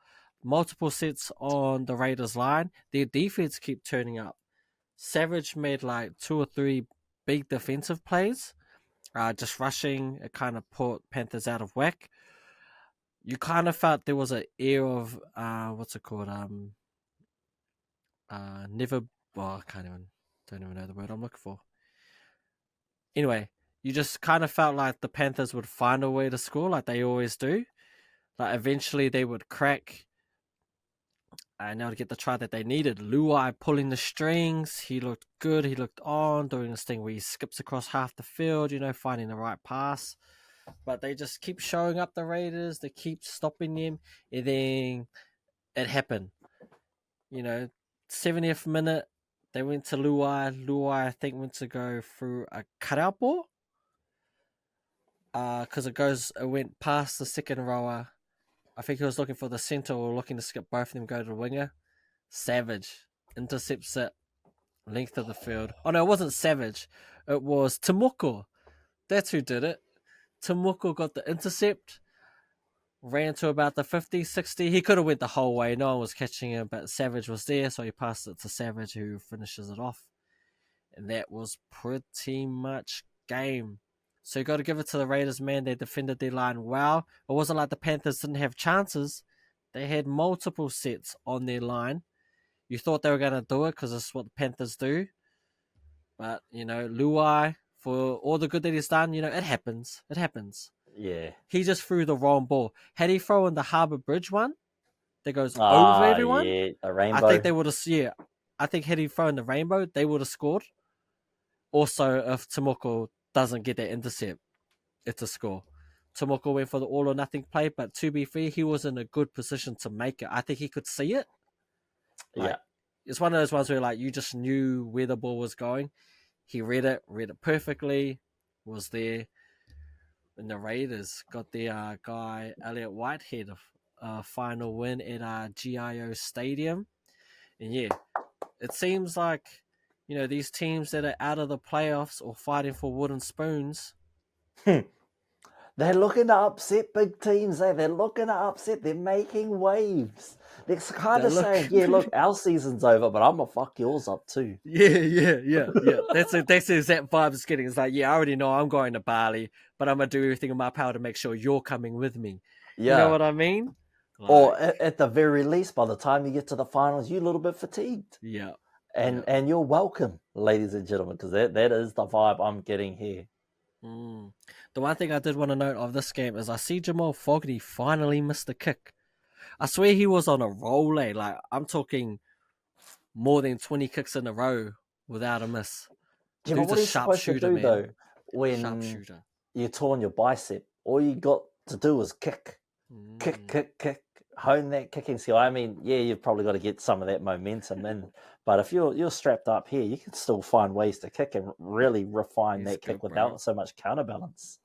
Multiple sets on the Raiders line. Their defense kept turning up. Savage made 2 or 3 big defensive plays. Just rushing. It kind of put Panthers out of whack. you kind of felt there was an air of what's it called? Never. Well, don't even know the word I'm looking for. Anyway, you just kind of felt like the Panthers would find a way to score, like they always do. Like eventually they would crack. And now to get the try that they needed. Luai pulling the strings. He looked good. He looked on, doing this thing where he skips across half the field, finding the right pass. But they just keep showing up, the Raiders. They keep stopping them. And then it happened. 70th minute, they went to Luai. Luai, I think, went to go through a cutout ball. Because it went past the second rower. I think he was looking for the centre or looking to skip both of them, go to the winger. Savage intercepts it, length of the field. Oh no, it wasn't Savage. It was Tomoko. That's who did it. Tomoko got the intercept, ran to about the 50, 60. He could have went the whole way. No one was catching him, but Savage was there, so he passed it to Savage, who finishes it off. And that was pretty much game. So you got to give it to the Raiders, man. They defended their line well. It wasn't like the Panthers didn't have chances. They had multiple sets on their line. You thought they were going to do it because that's what the Panthers do. But, Luai, for all the good that he's done, it happens. It happens. Yeah. He just threw the wrong ball. Had he thrown the Harbour Bridge one that goes over everyone, yeah, a rainbow. I think they would have, I think had he thrown the rainbow, they would have scored. Also, if Tomoko doesn't get that intercept, it's a score. Tomoko went for the all or nothing play, but to be fair, he was in a good position to make it. I think he could see it. Yeah. It's one of those ones where you just knew where the ball was going. He read it perfectly, was there. And the Raiders got their guy, Elliot Whitehead, a final win at GIO Stadium. And yeah, it seems like, these teams that are out of the playoffs or fighting for wooden spoons. They're looking to upset big teams. They're looking to upset. They're making waves. They're kind of saying, yeah, look, our season's over, but I'm going to fuck yours up too. Yeah. That's the exact vibe it's getting. It's like, yeah, I already know I'm going to Bali, but I'm going to do everything in my power to make sure you're coming with me. Yeah. You know what I mean? Or at the very least, by the time you get to the finals, you're a little bit fatigued. Yeah. And you're welcome, ladies and gentlemen, because that is the vibe I'm getting here. The one thing I did want to note of this game is I see Jamal Fogarty finally missed a kick. I swear he was on a roll, like I'm talking more than 20 kicks in a row without a miss. Yeah, but what are you supposed to do, though, when you're torn your bicep? All you got to do is kick. Kick, hone that kicking skill. I mean, yeah, you've probably got to get some of that momentum in, but if you're strapped up here, you can still find ways to kick and really refine that kick without so much counterbalance.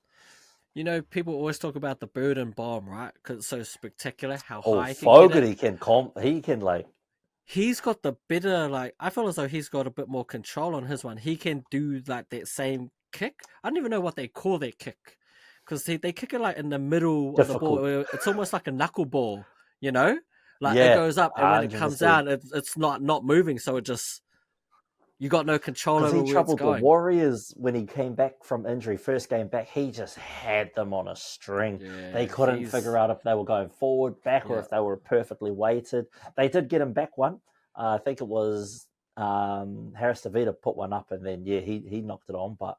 People always talk about the bird and bomb, right? Because it's so spectacular how high Fogarty can he's got the better, I feel as though he's got a bit more control on his one. He can do that same kick. I don't even know what they call that kick. Because they kick it in the middle of the ball. It's almost like a knuckleball, It goes up, and when it comes down, it's not moving. So it just, you got no control over where it's going. He troubled the Warriors when he came back from injury. First game back, he just had them on a string. Yeah, they couldn't figure out if they were going forward, back, or if they were perfectly weighted. They did get him back one. I think it was Harris DeVita put one up, and then he knocked it on. But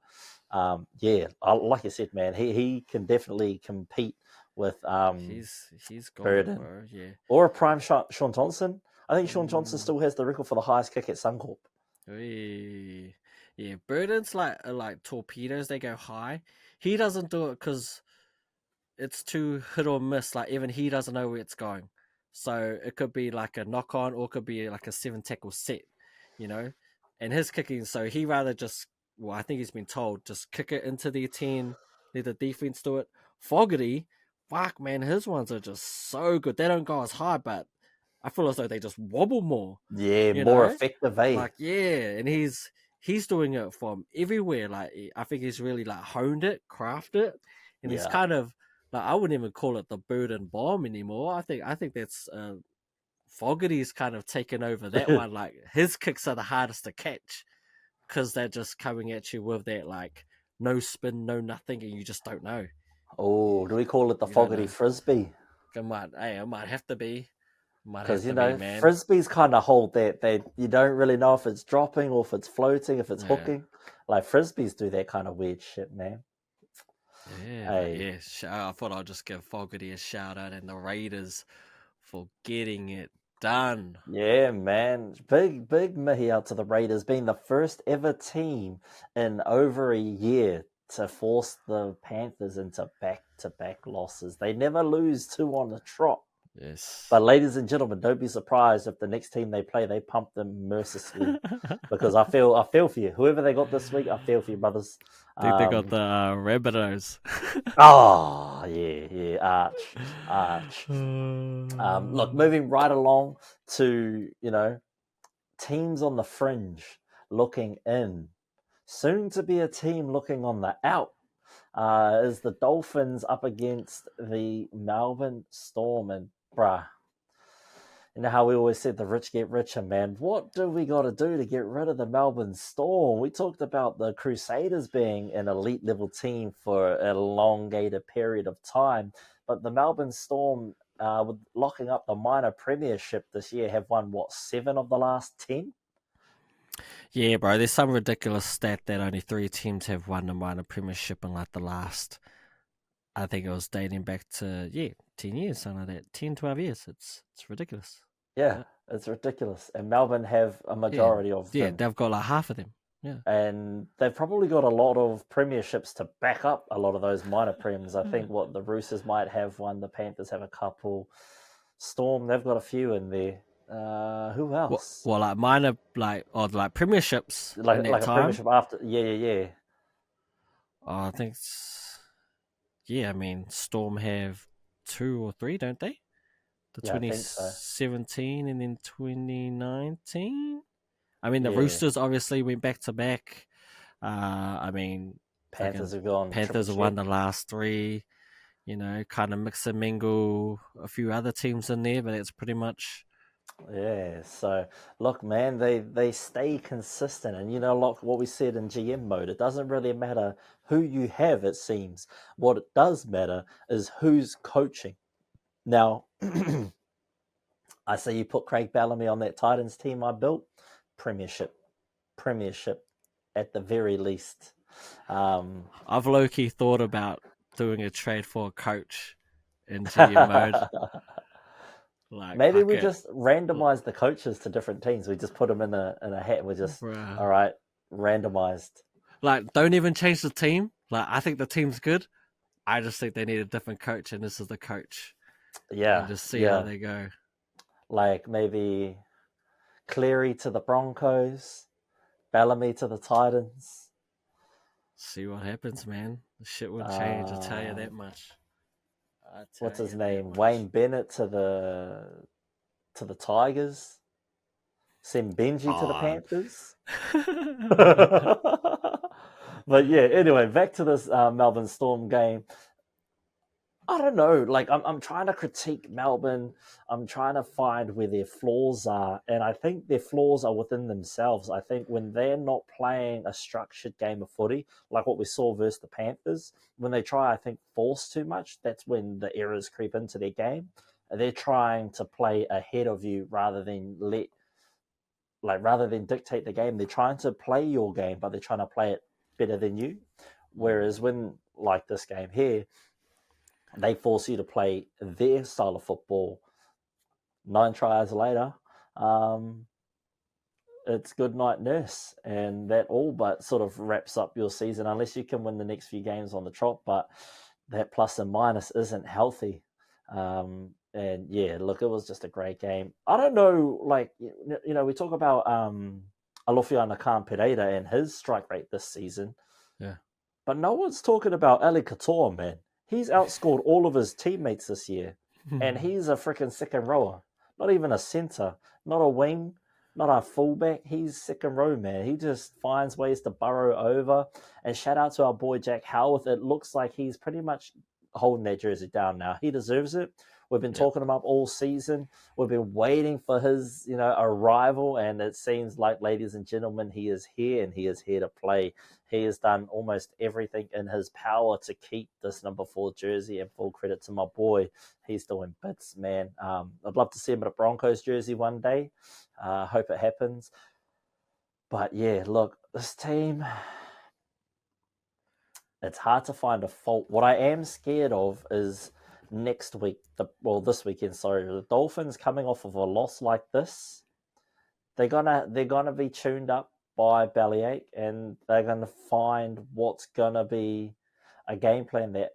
like you said, man, he can definitely compete with he's Burden. Bro, yeah. Or a prime Sean Johnson. I think Sean Johnson still has the record for the highest kick at Suncorp. Yeah, Burden's like torpedoes. They go high. He doesn't do it because it's too hit or miss. Even he doesn't know where it's going. So it could be like a knock on, or it could be like a 7 tackle set, And his kicking, so he rather just, I think he's been told, just kick it into the 10, let the defense do it. Fogarty, fuck man, his ones are just so good. They don't go as high, but I feel as though they just wobble more. Yeah, more effective, eh? And he's doing it from everywhere. I think he's really honed it, crafted it, and he's kind of I wouldn't even call it the bird and bomb anymore. I think that's Fogarty's kind of taken over that one. His kicks are the hardest to catch because they're just coming at you with that no spin, no nothing, and you just don't know. Oh, do we call it the Fogarty Frisbee? it might have to be. Because, frisbees kind of hold that. You don't really know if it's dropping or if it's floating, if it's hooking. Like, frisbees do that kind of weird shit, man. Yeah, I thought I'd just give Fogarty a shout out and the Raiders for getting it done. Yeah, man. Big mihi out to the Raiders, being the first ever team in over a year to force the Panthers into back-to-back losses. They never lose 2 on the trot. Yes. But ladies and gentlemen, don't be surprised if the next team they play, they pump them mercilessly. Because I feel for you. Whoever they got this week, I feel for you, brothers. I think they got the Rabbitohs. Oh, yeah, Arch. Look, moving right along to, teams on the fringe looking in. Soon to be a team looking on the out. Is the Dolphins up against the Melbourne Storm. And, bruh, you know how we always said the rich get richer, man. What do we got to do to get rid of the Melbourne Storm? We talked about the Crusaders being an elite level team for an elongated period of time, but the Melbourne Storm, with locking up the minor premiership this year, have won, 7 of the last 10? Yeah, bro. There's some ridiculous stat that only 3 teams have won the minor premiership in like the last, I think it was dating back to 10 years, something like that. 10, 12 years. It's ridiculous. Yeah, it's ridiculous. And Melbourne have a majority of them. Yeah, they've got like half of them. Yeah. And they've probably got a lot of premierships to back up a lot of those minor prems. I think the Roosters might have one, the Panthers have a couple. Storm, they've got a few in there. Who else? Well, like minor, like premierships. Like a time? premiership after. Yeah. Oh, I think I mean, Storm have 2 or 3, don't they? The 2017 and then 2019. I mean, the Roosters obviously went back to back. I mean, Panthers have gone. Panthers have won the last 3. Kind of mix and mingle a few other teams in there, but it's pretty much. Yeah, so look, man, they stay consistent, and like what we said in GM mode, it doesn't really matter who you have. It seems what it does matter is who's coaching. Now, I say you put Craig Bellamy on that Titans team I built, premiership at the very least. I've low-key thought about doing a trade for a coach in GM mode. Like, maybe we just randomize the coaches to different teams. We just put them in a hat. We're just all right, randomized. Like, don't even change the team. Like, I think the team's good. I just think they need a different coach, and this is the coach. Yeah, and just see how they go. Like maybe Cleary to the Broncos, Bellamy to the Titans. See what happens, man. The shit will change. I'll tell you that much. What's his name? Wayne Bennett to the Tigers. Send Benji to the Panthers. But yeah, anyway, back to this Melbourne Storm game. I don't know. Like, I'm trying to critique Melbourne. I'm trying to find where their flaws are. And I think their flaws are within themselves. I think when they're not playing a structured game of footy, like what we saw versus the Panthers, when they try, I think, force too much, that's when the errors creep into their game. They're trying to play ahead of you rather than dictate the game. They're trying to play your game, but they're trying to play it better than you. Whereas when, like this game here, they force you to play their style of football. 9 tries later, it's good night nurse. And that all but sort of wraps up your season, unless you can win the next few games on the trot. But that plus and minus isn't healthy. And yeah, look, it was just a great game. I don't know, like, we talk about Alofiana Khan-Pereira and his strike rate this season. Yeah. But no one's talking about Ali Couture, man. He's outscored all of his teammates this year. And he's a freaking second rower. Not even a centre. Not a wing. Not a fullback. He's second row, man. He just finds ways to burrow over. And shout out to our boy Jack Howarth. It looks like he's pretty much holding that jersey down now. He deserves it. We've been Yep. talking him up all season. We've been waiting for his, arrival, and it seems like, ladies and gentlemen, he is here and he is here to play. He has done almost everything in his power to keep this number 4 jersey, and full credit to my boy. He's doing bits, man. I'd love to see him in a Broncos jersey one day. Hope it happens. But yeah, look, this team, it's hard to find a fault. What I am scared of is next week, this weekend, sorry, the Dolphins coming off of a loss like this. They're gonna be tuned up by bellyache, and they're gonna find what's gonna be a game plan that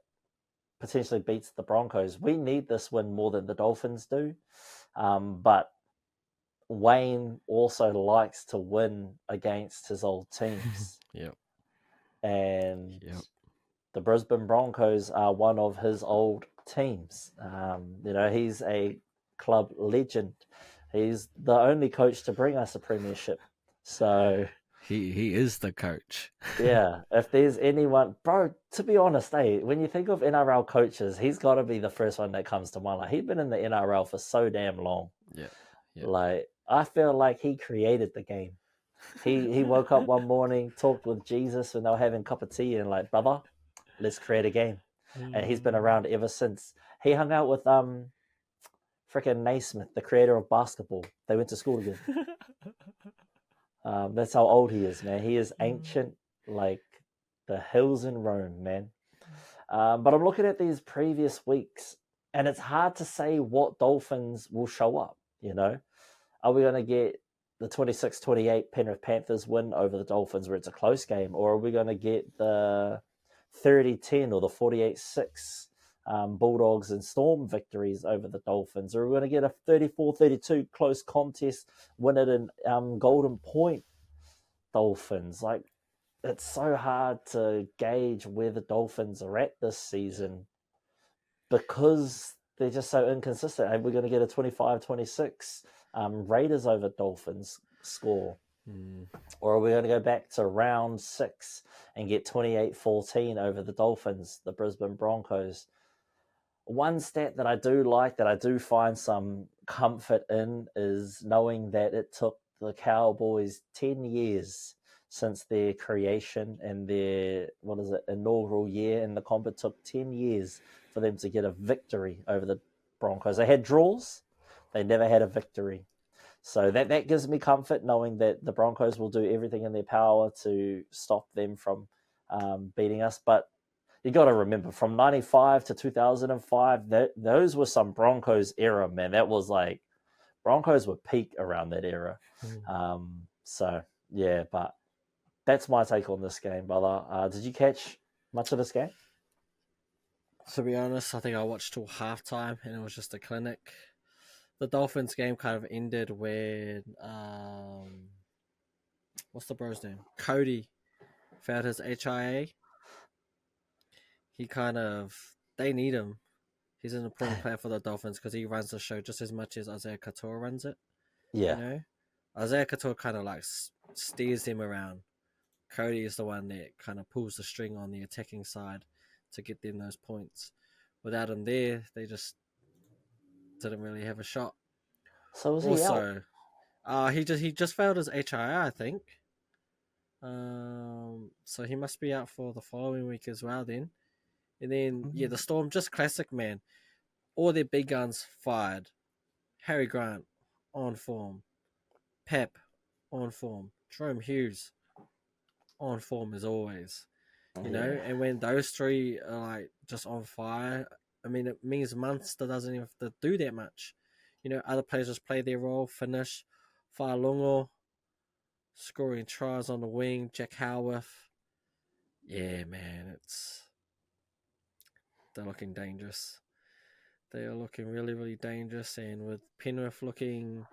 potentially beats the Broncos. We need this win more than the Dolphins do, but Wayne also likes to win against his old teams. Yep. And Yep. the Brisbane Broncos are one of his old teams. He's a club legend. He's the only coach to bring us a premiership. So he is the coach. yeah, if there's anyone, bro, to be honest, when you think of NRL coaches, he's got to be the first one that comes to mind. Like, he's been in the NRL for so damn long. Yeah. Like, I feel like he created the game. He woke up one morning, talked with Jesus when they were having a cup of tea, and like, brother, let's create a game. And he's been around ever since. He hung out with freaking Naismith, the creator of basketball. They went to school together. That's how old he is, man. He is ancient, like the hills in Rome, man. But I'm looking at these previous weeks, and it's hard to say what Dolphins will show up, Are we going to get the 26-28 Penrith Panthers win over the Dolphins where it's a close game, or are we going to get the 30-10 or the 48-6 Bulldogs and Storm victories over the Dolphins, or are we going to get a 34-32 close contest, win it in Golden Point Dolphins? Like, it's so hard to gauge where the Dolphins are at this season because they're just so inconsistent. Are we going to get a 25-26 Raiders over Dolphins score? Or are we going to go back to round 6 and get 28-14 over the Dolphins, the Brisbane Broncos? One stat that I do like, that I do find some comfort in, is knowing that it took the Cowboys 10 years since their creation and their, inaugural year in the comp. It took 10 years for them to get a victory over the Broncos. They had draws. They never had a victory. So that gives me comfort, knowing that the Broncos will do everything in their power to stop them from beating us. But you got to remember, from 95 to 2005, those were some Broncos era, man. That was like, Broncos were peak around that era. So, yeah, but that's my take on this game, brother. Did you catch much of this game? To be honest, I think I watched till halftime, and it was just a clinic. The Dolphins game kind of ended when what's the bro's name? Cody failed his HIA. They need him. He's an important player for the Dolphins because he runs the show just as much as Isaiah Couture runs it. Yeah. Isaiah Couture kind of like steers him around. Cody is the one that kind of pulls the string on the attacking side to get them those points. Without him there, they just didn't really have a shot. So was he out? He just failed his HII, I think. So he must be out for the following week as well then. And then, the Storm, just classic, man. All their big guns fired. Harry Grant, on form. Pep, on form. Jerome Hughes, on form as always. You know, and when those three are like just on fire, I mean, it means Munster doesn't even have to do that much. Other players just play their role, finish. Whaolongo, scoring tries on the wing. Jack Howarth. Yeah, man, they're looking dangerous. They are looking really, really dangerous, and with Penrith looking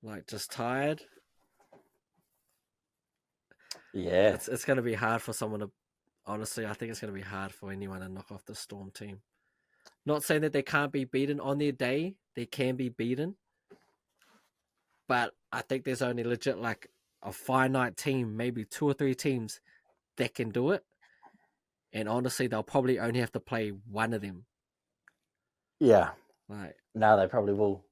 like just tired. Yeah. It's going to be hard for someone to... Honestly, I think it's going to be hard for anyone to knock off the Storm team. Not saying that they can't be beaten on their day. They can be beaten. But I think there's only legit like a finite team, maybe 2 or 3 teams that can do it. And honestly, they'll probably only have to play one of them. Yeah. Like, No, they probably will.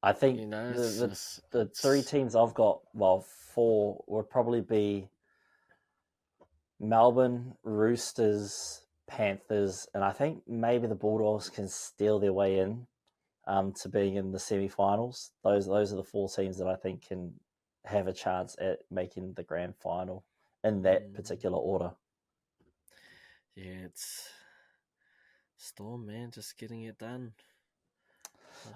I think you know, the three teams I've got, well, four would probably be Melbourne, Roosters, Panthers, and I think maybe the Bulldogs can steal their way in to being in the semi-finals. Those are the four teams that I think can have a chance at making the grand final in that particular order. Yeah, it's Storm, man, just getting it done.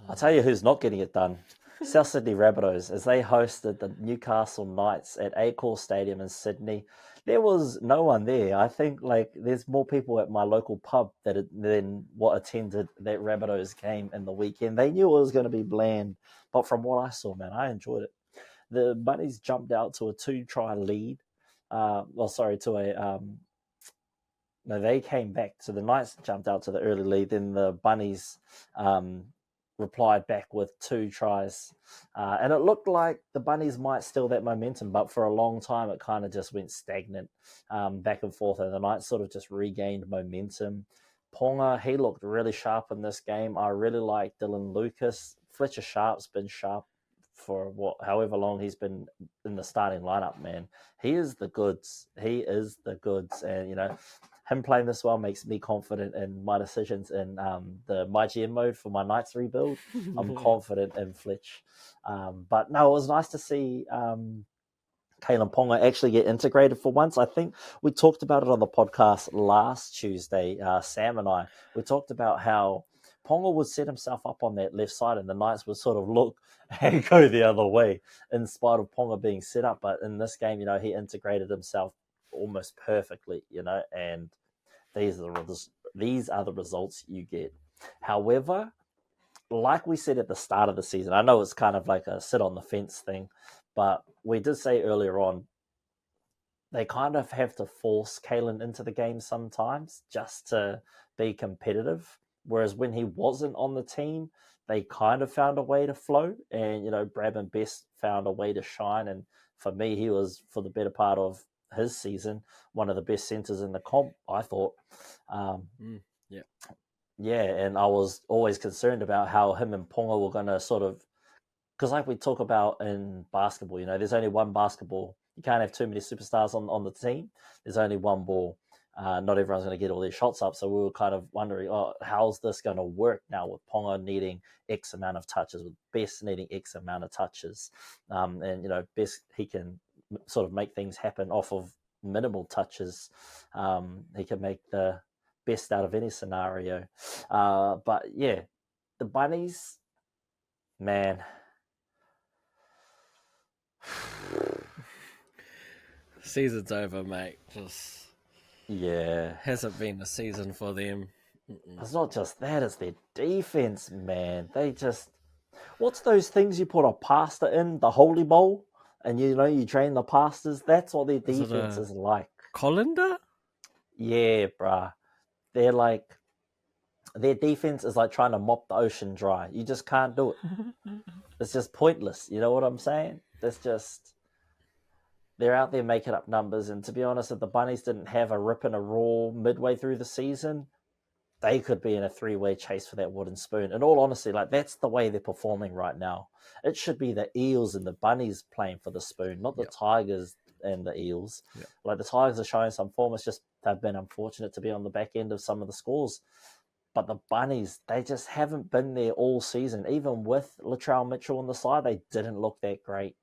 I'll tell you who's not getting it done. South Sydney Rabbitohs, as they hosted the Newcastle Knights at Accor Stadium in Sydney. There was no one there. I think there's more people at my local pub than what attended that Rabbitohs game in the weekend. They knew it was going to be bland, but from what I saw, man, I enjoyed it. The Bunnies jumped out to a 2-try lead. No, they came back. So the Knights jumped out to the early lead. Then the Bunnies replied back with 2 tries. And it looked like the Bunnies might steal that momentum, but for a long time it kind of just went stagnant back and forth. And the Knights sort of just regained momentum. Ponga, he looked really sharp in this game. I really like Dylan Lucas. Fletcher Sharp's been sharp for however long he's been in the starting lineup, man. He is the goods. And, him playing this well makes me confident in my decisions in the MyGM mode for my Knights rebuild. I'm confident in Fletch. But no, it was nice to see Kalen Ponga actually get integrated for once. I think we talked about it on the podcast last Tuesday, Sam and I. We talked about how Ponga would set himself up on that left side and the Knights would sort of look and go the other way in spite of Ponga being set up. But in this game, he integrated himself almost perfectly, and these are the results you get. However, like we said at the start of the season, I know it's kind of like a sit on the fence thing, but we did say earlier on, they kind of have to force Kalen into the game sometimes just to be competitive. Whereas when he wasn't on the team, they kind of found a way to flow, and Bradman Best found a way to shine. And for me, he was, for the better part of his season, one of the best centers in the comp, I thought. Yeah, and I was always concerned about how him and Ponga were going to sort of, because like we talk about in basketball, there's only one basketball. You can't have too many superstars on the team. There's only one ball. Not everyone's going to get all their shots up. So we were kind of wondering, how's this going to work now with Ponga needing X amount of touches, with Best needing X amount of touches. And, Best, he can sort of make things happen off of minimal touches. He can make the best out of any scenario. But yeah, the Bunnies, man. Season's over, mate. Just hasn't been a season for them. It's not just that, it's their defense, man. They just, what's those things you put a pasta in, the holy bowl, and you drain the pastas? That's what their defense is like. Colander? Yeah, bruh. They're like, their defense is like trying to mop the ocean dry. You just can't do it. It's just pointless. You know what I'm saying? It's just, they're out there making up numbers. And to be honest, if the Bunnies didn't have a rip and a roar midway through the season, they could be in a 3-way chase for that wooden spoon. In all honesty, that's the way they're performing right now. It should be the Eels and the Bunnies playing for the spoon, not the Tigers and the Eels. Yep. The Tigers are showing some form. It's just they've been unfortunate to be on the back end of some of the scores. But the Bunnies, they just haven't been there all season. Even with Latrell Mitchell on the side, they didn't look that great.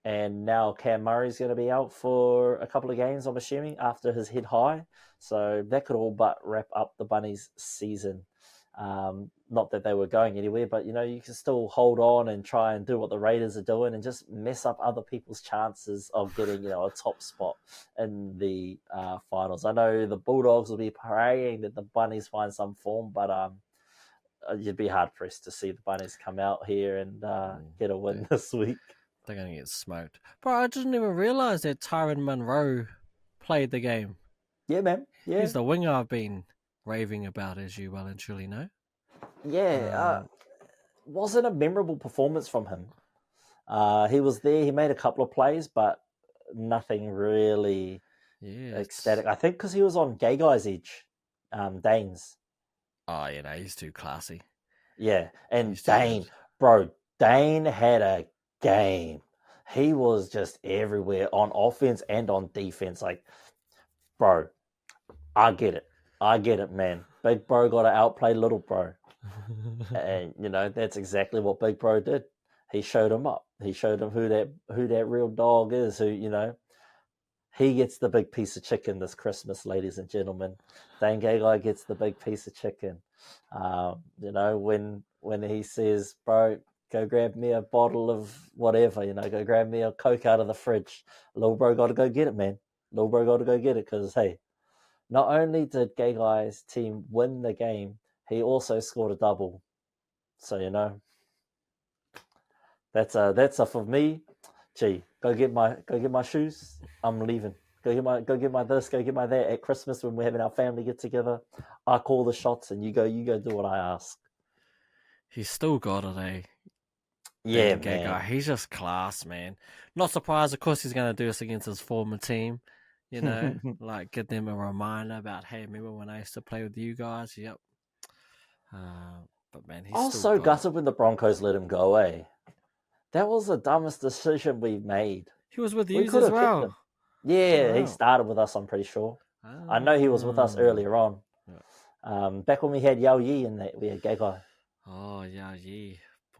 And now Cam Murray's going to be out for a couple of games, I'm assuming, after his head high. So that could all but wrap up the Bunnies' season. Not that they were going anywhere, but, you can still hold on and try and do what the Raiders are doing and just mess up other people's chances of getting, a top spot in the finals. I know the Bulldogs will be praying that the Bunnies find some form, but you'd be hard-pressed to see the Bunnies come out here and get a win this week. They're going to get smoked. Bro, I didn't even realise that Tyron Munro played the game. Yeah, man. Yeah. He's the winger I've been raving about, as you well and truly know. Yeah. Wasn't a memorable performance from him. He was there. He made a couple of plays, but nothing really ecstatic. I think because he was on Gagai's edge, Danes. Oh, he's too classy. Yeah, and He's too good. Dane had a game. He was just everywhere on offense and on defense. Like, bro, I get it, man. Big bro got to outplay little bro, and that's exactly what Big Bro did. He showed him up. He showed him who that real dog is. He gets the big piece of chicken this Christmas, ladies and gentlemen. Dane Gagai gets the big piece of chicken. When he says, "Bro, go grab me a bottle of whatever," go grab me a Coke out of the fridge. Little bro got to go get it, man. Little bro got to go get it because hey, not only did Gagai's team win the game, he also scored a double. So that's a for me. Gee, go get my shoes. I'm leaving. Go get my this, go get my that. At Christmas when we're having our family get together, I call the shots and you go do what I ask. He's still got it, eh? Yeah, Gagai. man. He's just class, man. Not surprised, of course, he's going to do this against his former team. Like give them a reminder about, hey, remember when I used to play with you guys? Yep. But man, he's I was still so got it. gutted when the Broncos let him go, eh? That was the dumbest decision we've made. He was with We you could as have kept well. him. Yeah, he Wow. started with us, I'm pretty sure. I know he was with us earlier on. Yeah. Back when we had Yao Yi and that, we had Gagai. Oh, yeah.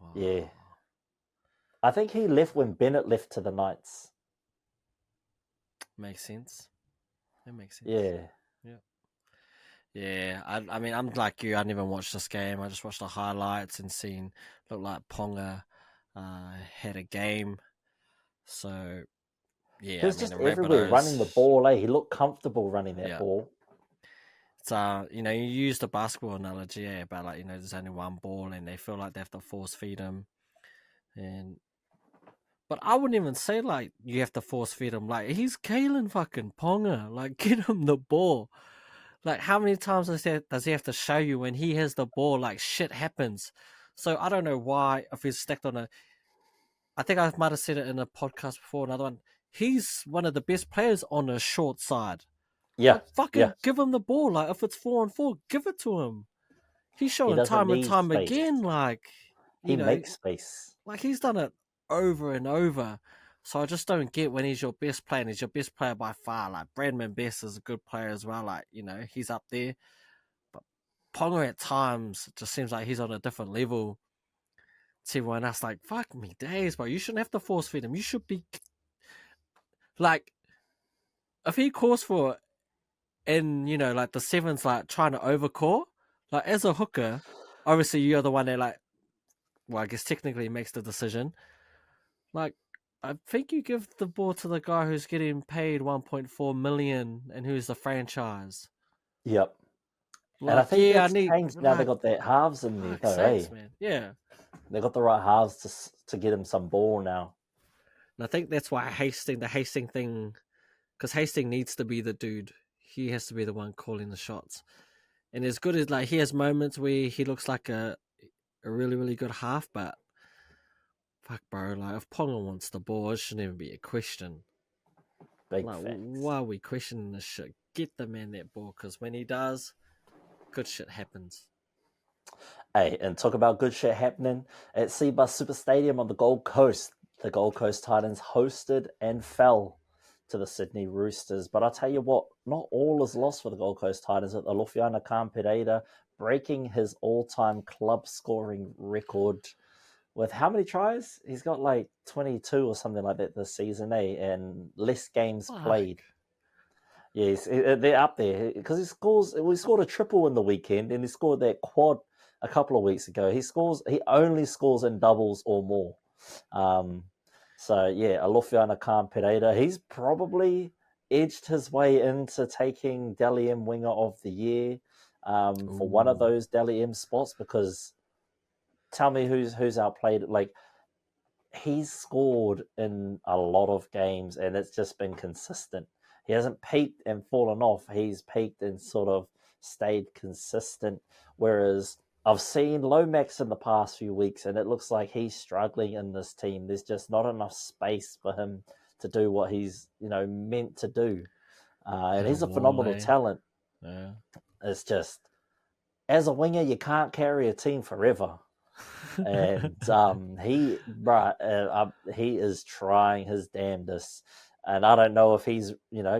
Wow. Yeah. I think he left when Bennett left to the Knights. Makes sense. That makes sense. Yeah. Yeah, I mean, I'm like you. I never watched this game. I just watched the highlights and seen looked like Ponga had a game. So yeah, He was I mean just the everywhere running the Rabbitohs. ball, eh? He looked comfortable running that Yeah, ball. it's you use the basketball analogy, about like there's only one ball and they feel like they have to force feed him, but I wouldn't even say like you have to force feed him. Like he's Kalen fucking Ponga. Like get him the ball. Like, how many times does he have to show you when he has the ball? Like, shit happens. So I don't know why, if he's stacked on I think I might have said it in a podcast before, another one. He's one of the best players on a short side. Yeah, Like, fucking give him the ball. Like, if it's 4-on-4, give it to him. He's he showing doesn't time and need time space. again, like, He makes space. like he's done it over and over. So I just don't get when he's your best player, and he's your best player by far. Like, Bradman Best is a good player as well. Like, he's up there. Ponga at times just seems like he's on a different level to everyone else. Like, fuck me days, bro. You shouldn't have to force feed him. You should be like, if he calls for and like the sevens like trying to overcall, like as a hooker, obviously you're the one that like, well, I guess technically makes the decision. Like, I think you give the ball to the guy who's getting paid 1.4 million and who's the franchise. Yep. And I Like, think yeah, I that's need changed now. They like, got their halves in there, fuck though, sakes, eh? man. Yeah. They got the right halves to get him some ball now. And I think that's why the Hastings thing, because Hastings needs to be the dude. He has to be the one calling the shots. And as good as like he has moments where he looks like a really, really good half, but fuck, bro, like if Ponga wants the ball, it shouldn't even be a question. Big Like, facts. why are we questioning this shit? Get the man that ball, because when he does, good shit happens. Hey, and talk about good shit happening at Seabus Super Stadium on the Gold Coast. The Gold Coast Titans hosted and fell to the Sydney Roosters. But I'll tell you what, not all is lost for the Gold Coast Titans. Alofiana Khan-Pereira breaking his all-time club scoring record with how many tries? He's got like 22 or something like that this season, eh? And less games played. Yes, they're up there because he scores. We scored a triple in the weekend, and he scored that quad a couple of weeks ago. He only scores in doubles or more. So yeah, Alofiana Khan-Pereira, he's probably edged his way into taking Dally M Winger of the Year for one of those Dally M spots. Because tell me who's outplayed it. Like, he's scored in a lot of games, and it's just been consistent. He hasn't peaked and fallen off. He's peaked and sort of stayed consistent. Whereas I've seen Lomax in the past few weeks, and it looks like he's struggling in this team. There's just not enough space for him to do what he's meant to do. And he's a phenomenal talent. Yeah. It's just as a winger, you can't carry a team forever. And he is trying his damnedest. And I don't know if he's,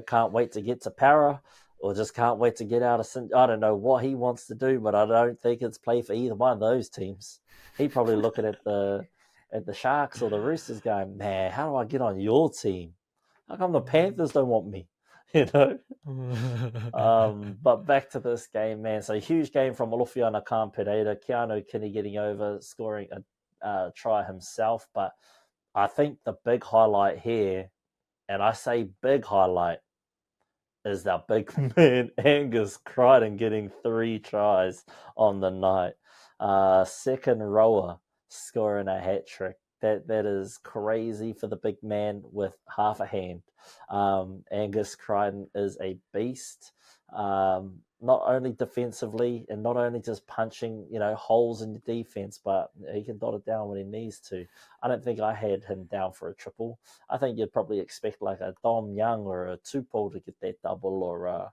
can't wait to get to para or just can't wait to get out of. I don't know what he wants to do, but I don't think it's play for either one of those teams. He probably looking at the Sharks or the Roosters, going, "Man, how do I get on your team? How come the Panthers don't want me?" You know. But back to this game, man. So huge game from Alofiana Khan-Pereira. Keanu Kinney getting over, scoring a try himself. But I think the big highlight here, and I say big highlight, is that big man Angus Crichton getting 3 tries on the night. Second rower scoring a hat trick. That is crazy for the big man with half a hand. Angus Crichton is a beast. Not only defensively and not only just punching, holes in the defense, but he can dot it down when he needs to. I don't think I had him down for a triple. I think you'd probably expect like a Dom Young or a Tupou to get that double, or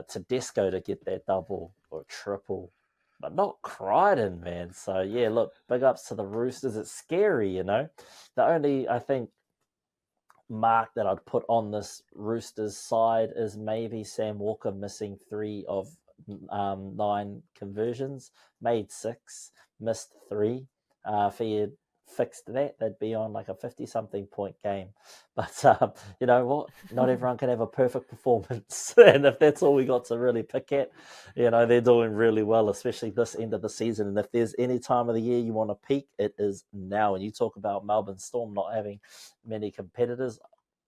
Tedesco to get that double or triple. But not Crichton, man. So, yeah, look, big ups to the Roosters. It's scary, The only, I think, mark that I'd put on this Roosters side is maybe Sam Walker missing 3 of 9 conversions, made 6, missed 3. If he had fixed that, they'd be on like a 50-something point game. But you know what? Not everyone can have a perfect performance. And if that's all we got to really pick at, they're doing really well, especially this end of the season. And if there's any time of the year you want to peak, it is now. And you talk about Melbourne Storm not having many competitors.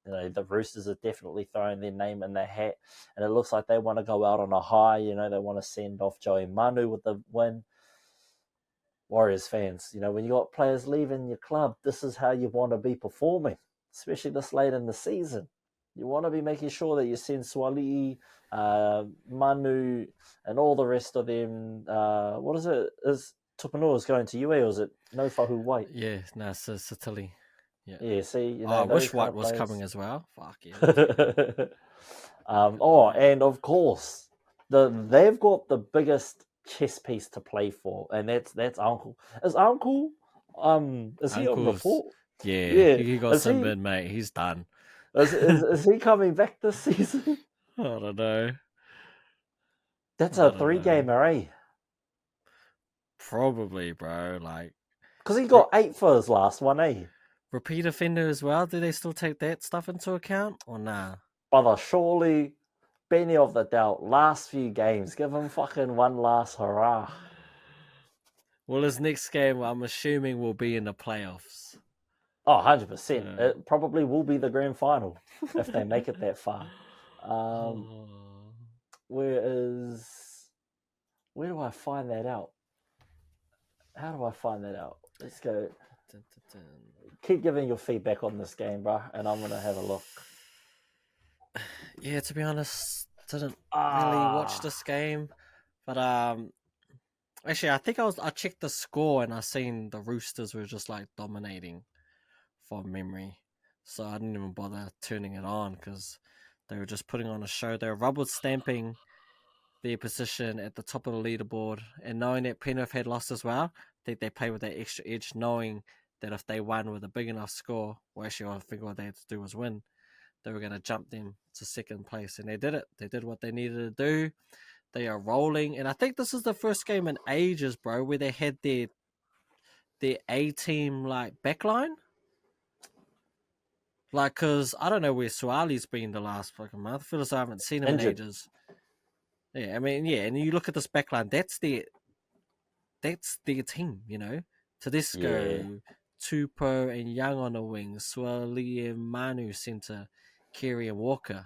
The Roosters are definitely throwing their name in the hat. And it looks like they want to go out on a high. They want to send off Joey Manu with the win. Warriors fans, when you got players leaving your club, this is how you want to be performing, especially this late in the season. You want to be making sure that you send Swali, Manu, and all the rest of them. What is it? Is Tupanua going to UA, or is it No Fahu White? Yeah, no, Satili. Yeah, see, I wish White was coming as well. Fuck yeah. And of course, they've got the biggest chess piece to play for, and that's Uncle. Is Uncle? Is he on the fort? Yeah, he got sunburned, mate. He's done. Is he coming back this season? I don't know. That's a 3-gamer, eh? Probably, bro. Because he got 8 for his last one, eh? Repeat offender as well. Do they still take that stuff into account or nah? Brother, surely, Benny of the doubt. Last few games, give him fucking one last hurrah. Well, his next game, I'm assuming, will be in the playoffs. Oh, 100%. It probably will be the grand final if they make it that far. Where do I find that out? How do I find that out? Let's go. Keep giving your feedback on this game, bro, and I'm going to have a look. Yeah, to be honest, didn't really watch this game. But actually, I think I checked the score and I seen the Roosters were just dominating from memory. So I didn't even bother turning it on because they were just putting on a show. They were rubber stamping their position at the top of the leaderboard, and knowing that Penrith had lost as well, I think they played with that extra edge, knowing that if they won with a big enough score, well, actually, I think what they had to do was win. They were going to jump them to second place, and they did it. They did what they needed to do. They are rolling, and I think this is the first game in ages, bro, where they had their A-team backline. Because I don't know where Suali's been the last fucking month. I feel as though I haven't seen him in ages. Yeah, I mean, yeah, and you look at this backline, that's their team, Tedesco, Tupou and Young on the wing, Swali and Manu centre, Kerry and Walker.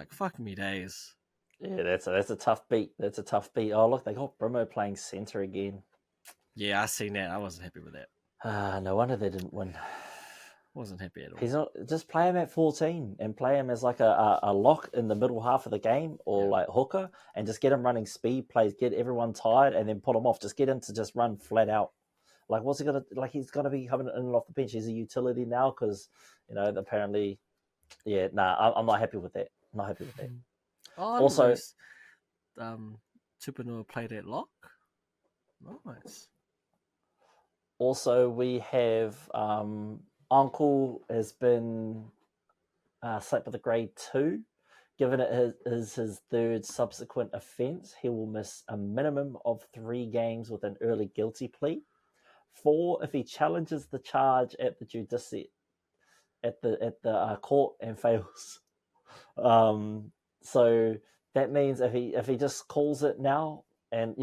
Fuck me days. Yeah, that's a tough beat. That's a tough beat. Oh, look, they got Brimo playing centre again. Yeah, I seen that. I wasn't happy with that. No wonder they didn't win. Wasn't happy at all. He's not. Just play him at 14 and play him as a lock in the middle half of the game, or hooker, and just get him running speed plays, get everyone tired, and then put him off. Just get him to just run flat out. What's he gonna He's gonna be coming in and off the bench. He's a utility now because apparently, I'm not happy with that. I'm not happy with that. Oh, also, Tupanua played at lock. Nice. Also, we have Uncle has been slapped with a grade 2. Given it is his third subsequent offence, he will miss a minimum of 3 games with an early guilty plea. 4 if he challenges the charge at the court and fails. So that means if he just calls it now and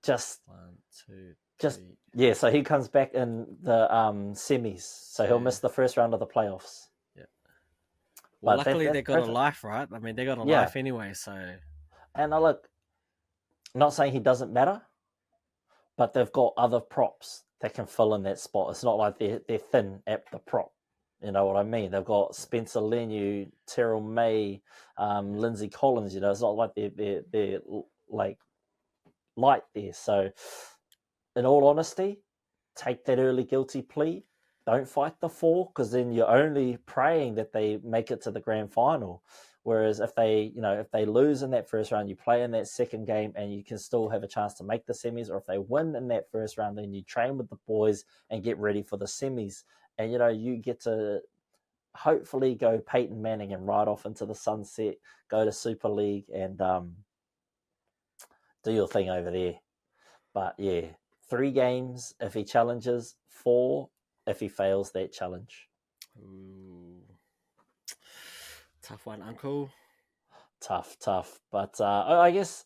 just 1, 2, just 3. yeah, so he comes back in the semis, so he'll miss the first round of the playoffs. Yeah. Well, But luckily they got perfect. a life, right? I mean, they got a life anyway, so. And look, not saying he doesn't matter, but they've got other props that can fill in that spot. It's not like they're thin at the prop. You know what I mean? They've got Spencer Leniu, Terrell May, Lindsay Collins. It's not like they're like light there. So, in all honesty, take that early guilty plea. Don't fight the 4, because then you're only praying that they make it to the grand final. Whereas if they lose in that first round, you play in that second game and you can still have a chance to make the semis. Or if they win in that first round, then you train with the boys and get ready for the semis. And, you get to hopefully go Peyton Manning and ride off into the sunset, go to Super League and do your thing over there. But, yeah, 3 games if he challenges, 4 if he fails that challenge. Ooh. Tough one, Uncle. Tough. But I guess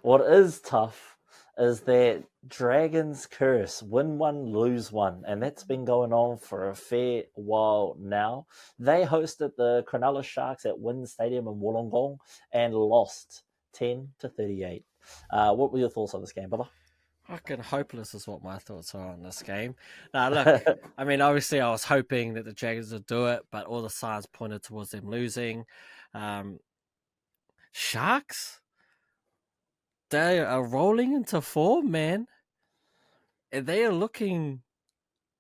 what is tough is that Dragons curse, win 1, lose 1. And that's been going on for a fair while now. They hosted the Cronulla Sharks at Wynn Stadium in Wollongong and lost 10-38. What were your thoughts on this game, brother? Fucking hopeless is what my thoughts are on this game. Now, look, I mean, obviously I was hoping that the Dragons would do it, but all the signs pointed towards them losing. Sharks? They are rolling into form, man. And they are looking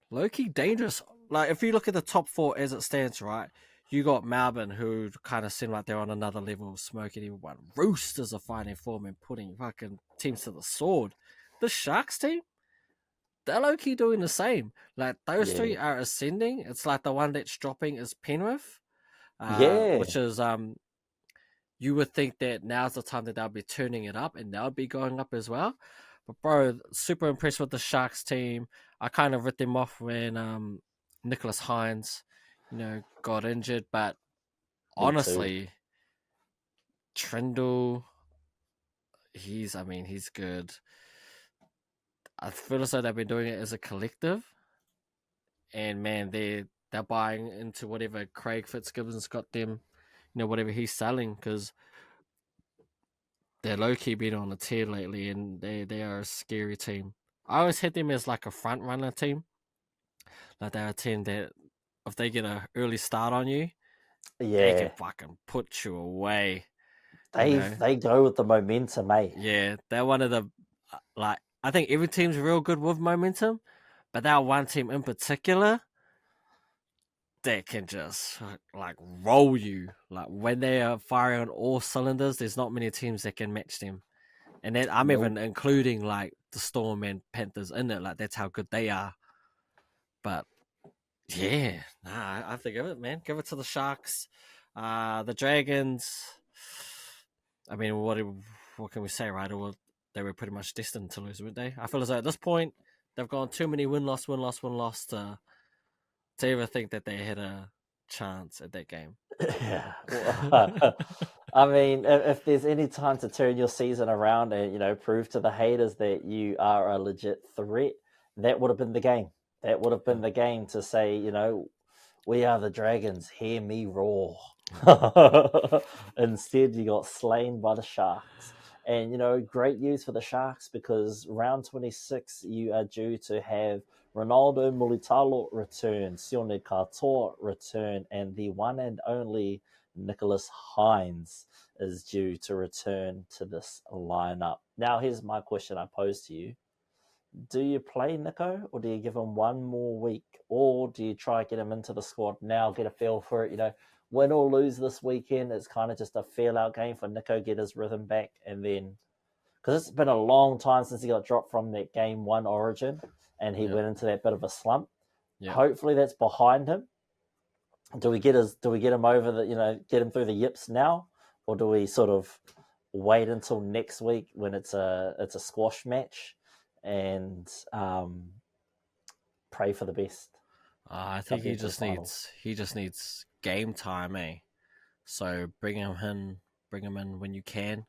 low-key dangerous. Like, if you look at the top 4 as it stands, right, you got Melbourne, who kind of seem like they're on another level, smoking everyone. Roosters are finding form and putting fucking teams to the sword. The Sharks team, they're low-key doing the same. Like, those 3 are ascending. It's like the one that's dropping is Penrith. Which is, you would think that now's the time that they'll be turning it up and they'll be going up as well. But, bro, super impressed with the Sharks team. I kind of ripped them off when Nicholas Hines, got injured. But honestly, Trindle, he's good. I feel as though they've been doing it as a collective. And, man, they're buying into whatever Craig Fitzgibbon's got them, whatever he's selling, because they're low-key been on a tear lately, and they are a scary team. I always had them as like a front-runner team. Like, they're a team that if they get an early start on you, they can fucking put you away. They go with the momentum, eh? Yeah, they're one of the, I think every team's real good with momentum, but that one team in particular, they can just roll you. Like, when they are firing on all cylinders, there's not many teams that can match them. And then I'm even including like the Storm and Panthers in it. Like, that's how good they are. But yeah, I have to give it, man. Give it to the Sharks. The Dragons, I mean, what can we say, right? They were pretty much destined to lose, weren't they? I feel as though at this point, they've gone too many win-loss to ever think that they had a chance at that game. Yeah. I mean, if there's any time to turn your season around and, prove to the haters that you are a legit threat, that would have been the game. That would have been the game to say, we are the Dragons, hear me roar. Instead, you got slain by the Sharks. And, great news for the Sharks, because round 26, you are due to have Ronaldo Mulitalo return, Sione Katoa return, and the one and only Nicholas Hines is due to return to this lineup. Now, here's my question I pose to you. Do you play Nico, or do you give him one more week, or do you try to get him into the squad now, get a feel for it, win or lose this weekend, it's kind of just a feel-out game for Nico, get his rhythm back, and then because it's been a long time since he got dropped from that game 1 Origin, and he went into that bit of a slump. Hopefully that's behind him. Do we get him over the get him through the yips now, or do we sort of wait until next week when it's a squash match and pray for the best? I think he just needs game time, eh? So bring him in when you can,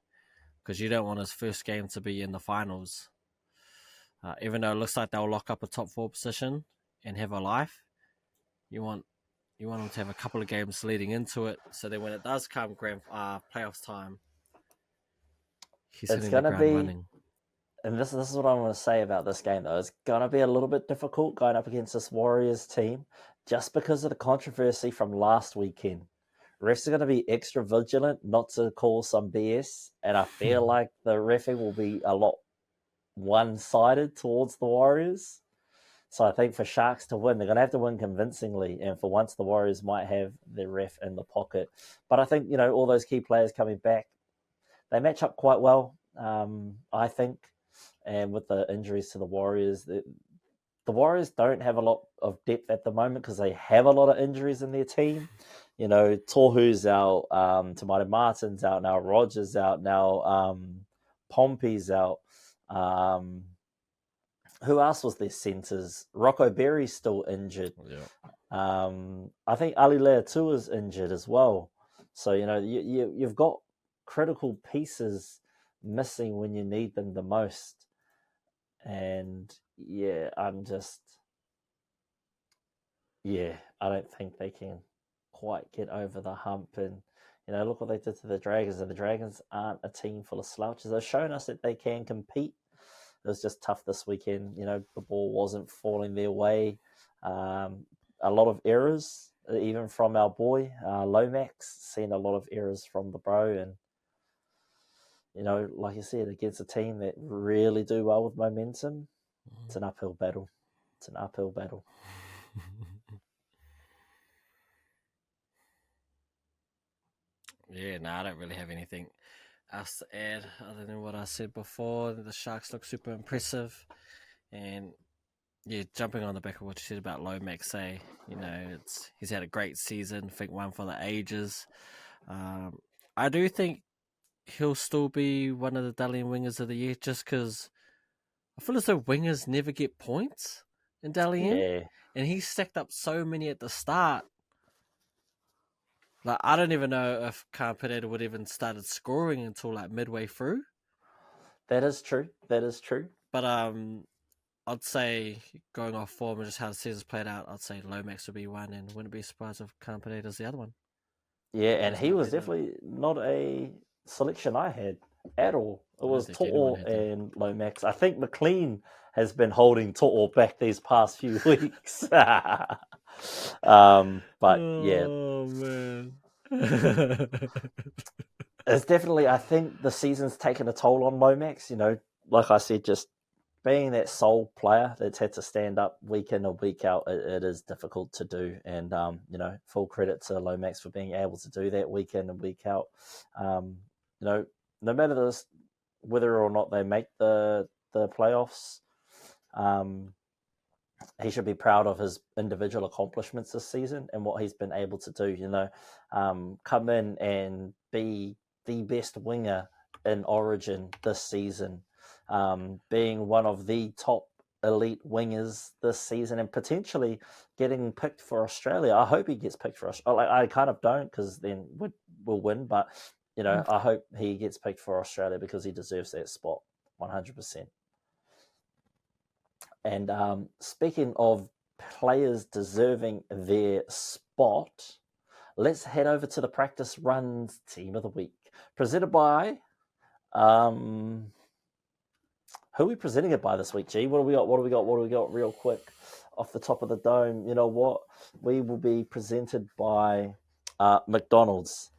because you don't want his first game to be in the finals. Even though it looks like they'll lock up a top 4 position and have a life, you want him to have a couple of games leading into it, so that when it does come playoffs time, he's hitting the ground running. And this is what I want to say about this game, though. It's going to be a little bit difficult going up against this Warriors team just because of the controversy from last weekend. Refs are going to be extra vigilant not to call some BS, and I feel like the referee will be a lot one-sided towards the Warriors. So I think for Sharks to win, they're going to have to win convincingly, and for once the Warriors might have their ref in the pocket. But I think, all those key players coming back, they match up quite well, I think. And with the injuries to the Warriors, the Warriors don't have a lot of depth at the moment because they have a lot of injuries in their team. Tohu's out, Tomato Martin's out now, Rogers out now, Pompey's out. Who else was their centres? Rocco Berry's still injured. Yeah. I think Ali Leatu is injured as well. So, you've got critical pieces missing when you need them the most. And I don't think they can quite get over the hump. And, look what they did to the Dragons. And the Dragons aren't a team full of slouches. They've shown us that they can compete. It was just tough this weekend. The ball wasn't falling their way. A lot of errors, even from our boy, Lomax. Seen a lot of errors from the bro. And, like you said, against a team that really do well with momentum, it's an uphill battle. I don't really have anything else to add other than what I said before. The Sharks look super impressive, and jumping on the back of what you said about Lomax, he's had a great season. I think one for the ages. I do think he'll still be one of the Dalian wingers of the year, just because I feel as though wingers never get points in Dalian, and he stacked up so many at the start. Like, I don't even know if Khan-Pereira would even started scoring until like midway through. That is true. But I'd say going off form and just how the season's played out, I'd say Lomax would be one, and wouldn't be surprised if Khan-Pereira's the other one. Yeah, and he was definitely not a selection I had at all. It was To'o and Lomax. I think McLean has been holding To'o back these past few weeks. Oh, man. It's definitely, I think the season's taken a toll on Lomax. Like I said, just being that sole player that's had to stand up week in and week out, it is difficult to do. And, full credit to Lomax for being able to do that week in and week out. No matter whether or not they make the playoffs, he should be proud of his individual accomplishments this season and what he's been able to do. Come in and be the best winger in Origin this season, being one of the top elite wingers this season, and potentially getting picked for Australia. I hope he gets picked for Australia. I kind of don't, because then we'll win, but I hope he gets picked for Australia because he deserves that spot 100%. And speaking of players deserving their spot, let's head over to the Practice Runs Team of the Week, presented by who are we presenting it by this week, G? What do we got real quick off the top of the dome? You know what? We will be presented by McDonald's.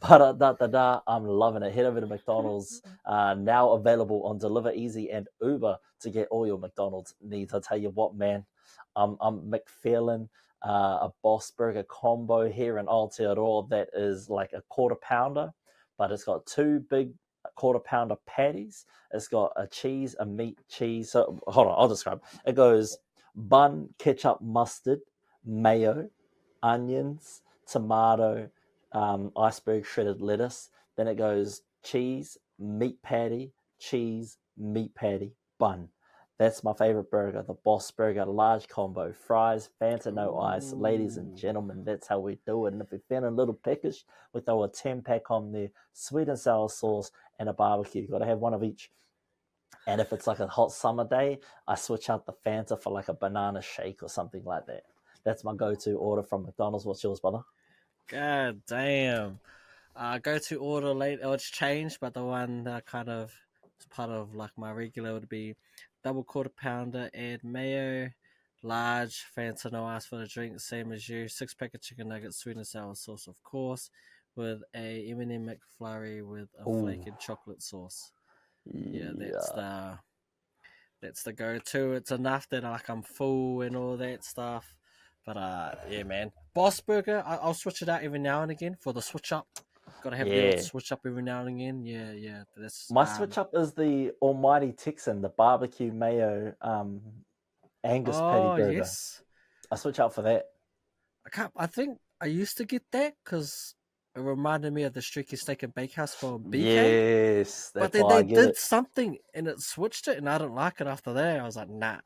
But I'm loving it. Head over to McDonald's, now available on Deliver Easy and Uber to get all your McDonald's needs. I tell you what, man, I'm McFeeling a Boss Burger combo here in Aotearoa that is like a quarter pounder, but it's got two big quarter pounder patties. It's got a cheese, a meat, cheese. So hold on, I'll describe. It goes bun, ketchup, mustard, mayo, onions, tomato, iceberg shredded lettuce. Then it goes cheese, meat patty, cheese, meat patty, bun. That's my favorite burger, the Boss Burger large combo. Fries, Fanta, no ice. Ladies and gentlemen, that's how we do it. And if you're feeling a little peckish, we throw a 10-pack on there, sweet and sour sauce, and a barbecue. You've got to have one of each. And if it's like a hot summer day, I switch out the Fanta for like a banana shake or something like that. That's my go-to order from McDonald's. What's yours, brother? God damn. Go to order late. Oh, it's changed, but the one that kind of is part of like my regular would be double quarter pounder, add mayo, large, Fanta, no ice for the drink, same as you. 6-pack of chicken nuggets, sweet and sour sauce, of course, with a M&M McFlurry with a flake and chocolate sauce. Yeah, that's the go-to. It's enough that like I'm full and all that stuff. But yeah, man, Boss Burger. I'll switch it out every now and again for the switch up. Got to have the old switch up every now and again. Yeah. That's my switch up is the Almighty Texan, the barbecue mayo Angus patty burger. Yes. I switch out for that. I think I used to get that because it reminded me of the Streaky Steak and Bakehouse from BK. Yes, that's but then why they I get did it. something and it switched it, and I didn't like it after that. I was like, nah.